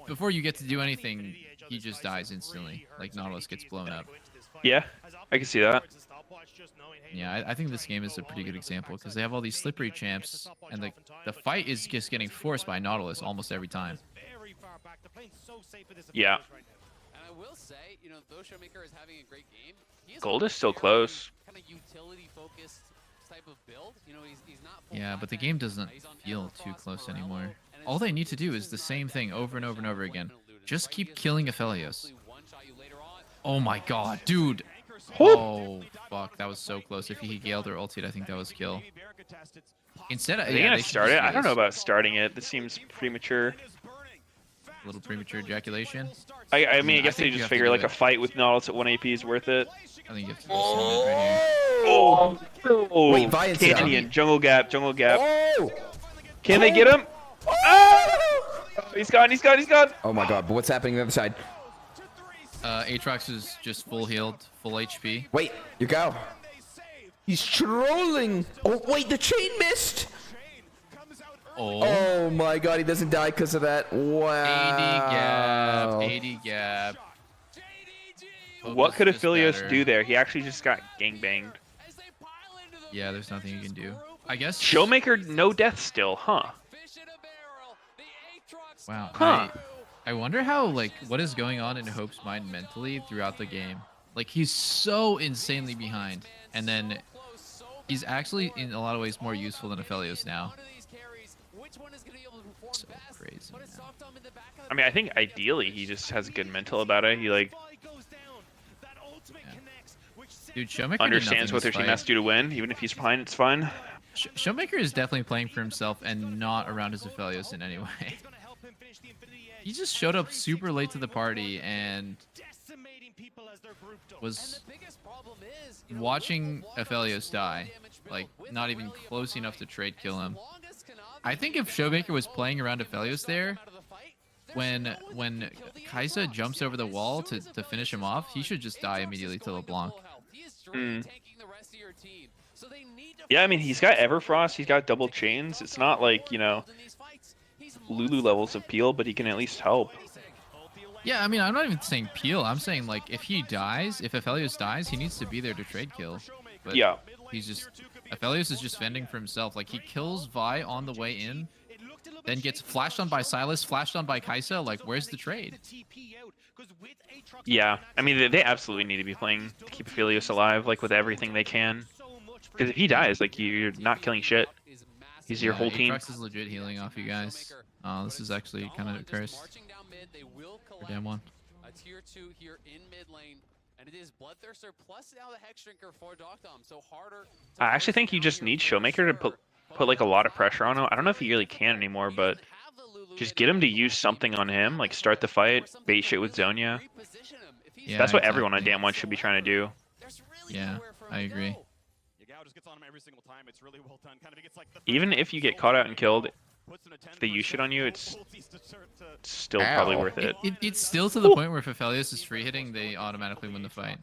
before you get to do anything, he just dies instantly. Like, Nautilus gets blown up. Yeah, I can see that. Yeah, I think this game is a pretty good example, because they have all these slippery champs, and the fight is just getting forced by Nautilus almost every time. Yeah. And I will say, you know, though Showmaker is having a great game, he Gold is still close. Kind of utility-focused type of build. You know, he's not. Yeah, but the game doesn't feel too close anymore. All they need to do is the same thing over and over and over again. Just keep killing Aphelios. Oh my god, dude. Oh, fuck. That was so close. If he Galed or ulted, I think that was kill. Instead of... Are they gonna start it? I don't know about starting it. This seems premature. A little premature ejaculation. I mean, I guess they think you just have to figure do like it. a fight with Nautilus at 1 AP is worth it. I think you have to do summon right here. Oh, Wait, Viant's down. Canyon, jungle gap. Oh! Can they get him? Oh! He's gone. Oh my god, but what's happening on the other side? Aatrox is just full healed, full HP. Wait, you go. He's trolling. Oh, wait, the chain missed. Oh my god, he doesn't die because of that. Wow. 80 gap. What could Just Aphelios better. do there? He actually just got gangbanged. Yeah, there's nothing you can do. I guess. Showmaker, no death still, huh? Wow. Huh. I wonder how, like, what is going on in Hope's mind mentally throughout the game. Like, he's so insanely behind. And then he's actually, in a lot of ways, more useful than Aphelios now. So crazy, man. I mean, I think ideally he just has good mental about it. He like Dude, Showmaker understands what their team has to do to win. Even if he's behind, it's fine. Showmaker is definitely playing for himself and not around his Aphelios in any way. He just showed up super late to the party and was watching Aphelios die, like not even close enough to trade kill him. I think if Showmaker was playing around Aphelios there, when Kai'Sa jumps over the wall to finish him off, he should just die immediately to LeBlanc. Yeah, I mean, he's got Everfrost, he's got double chains. It's not like, you know, Lulu levels of Peel, but he can at least help. Yeah, I mean, I'm not even saying Peel. I'm saying, like, if he dies, if Aphelios dies, he needs to be there to trade kill. But Yeah. he's just... Aphelios is just fending for himself. Like, he kills Vi on the way in, then gets flashed on by Silas, flashed on by Kai'Sa. Like, where's the trade? Yeah, I mean, they absolutely need to be playing to keep Aphelios alive, like, with everything they can. Because if he dies, like, you're not killing shit. He's your whole team. Aatrox is legit healing off you guys. Oh, this is actually kind of a curse. For damn one. A tier 2 here in mid lane, and it is Bloodthirster plus now the Hex Drinker for Doctom. So harder. I actually think you just need Showmaker to put like a lot of pressure on him. I don't know if he really can anymore, but just get him to use something on him, like start the fight, bait shit with Zonia. Yeah, That's what everyone on exactly. Damn One should be trying to do. Yeah, I agree. Even if you get caught out and killed, if they use shit on you, it's still probably worth it. It's still to the point where if Aphelios is free hitting, they automatically win the fight.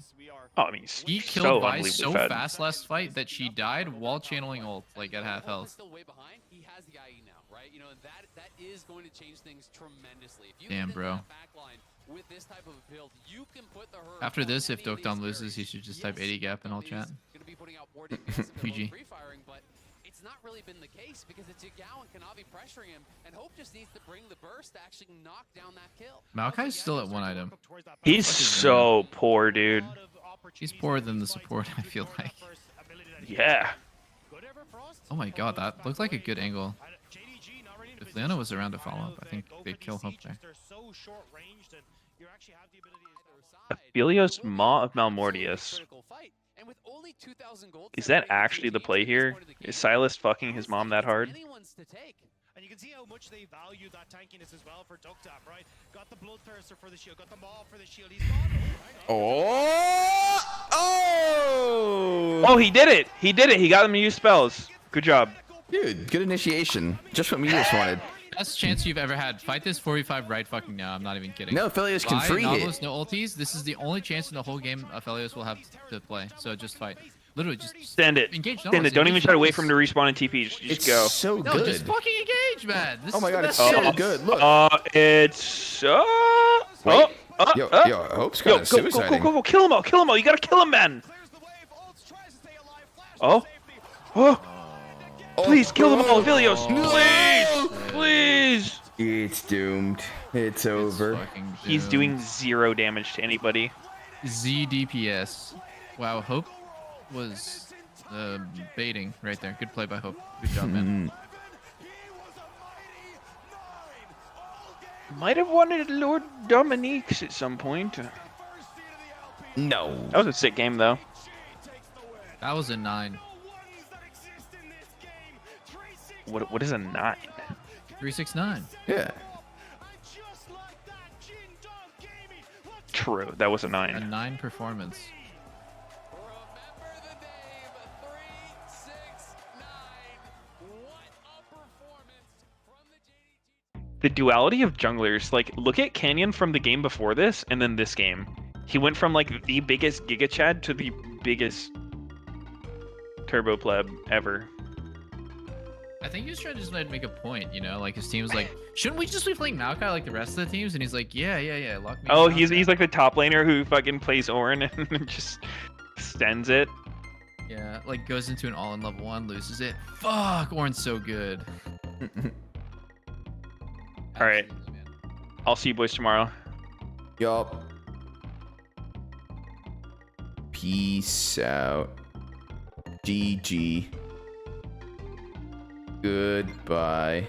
Oh, I mean, He so killed Vi unbelievably so fed. fast last fight that she died while channeling ult, like at half health. Still way behind. He has the IE now, right? You know, that is going to change things tremendously. If you Damn, bro. with this type of a build, you can put the herd After on this, if any of these Dokdom loses, carries. he should just type 80 gap in all chat. Gonna be putting out more DPS and PG. free firing, but it's not really been the case because it's Yagao and Kanavi pressuring him, and Hope just needs to bring the burst to actually knock down that kill. Maokai's still at one item. He's so poor, dude. He's poorer than the support, I feel like. Yeah. Oh my god, that looked like a good angle. If Leona was around to follow up, I think they'd kill Hope there. Aphelios Maw of Malmortius. Is that actually the play here? Is Silas fucking his mom that hard? And you can see how much they value that tankiness as well for Doctom, right? Got the Bloodthirster for the shield, got the Maw for the shield. He's got Oh, he did it! He did it! He got him to use spells. Good job. Dude, good initiation. Just what me just wanted. best chance you've ever had. Fight this 4v5 right fucking now. I'm not even kidding. No, Aphelios can free Nautilus, hit. no ultis. This is the only chance in the whole game Aphelios will have to play. So just fight. Literally, just Send it. engage. Send it. Don't even try to wait for him to respawn and TP. Just It's go. so No, good. just fucking engage, man. This Oh my is god, the it's best so chance. good. Look. It's Wait. Yo, Hope's kind of suiciding. go, kill him all, you gotta kill him, man. Oh, please kill them all, Aphelios, please. It's doomed. It's over. Fucking He's doomed. doing 0 damage to anybody. Z DPS. Wow, Hope was baiting right there. Good play by Hope. Good job, man. Might have wanted Lord Dominique's at some point. No. That was a sick game, though. That was a 9. What is a 9? 369. Yeah. True, that was a A 9. 9 performance. Remember the name 369. What a performance from the JDG. The duality of junglers, like, look at Canyon from the game before this, and then this game. He went from, like, the biggest Giga Chad to the biggest Turbo Pleb ever. I think he was trying to just make a point, you know? Like, his team was like, shouldn't we just be playing Maokai like the rest of the teams? And he's like, yeah, lock me Oh, in he's Maokai. like the top laner who fucking plays Ornn and just extends it. Yeah, like, goes into an all-in level 1, loses it. Fuck, Ornn's so good. All right. Absolutely, man. I'll see you boys tomorrow. Yup. Peace out. GG. Goodbye.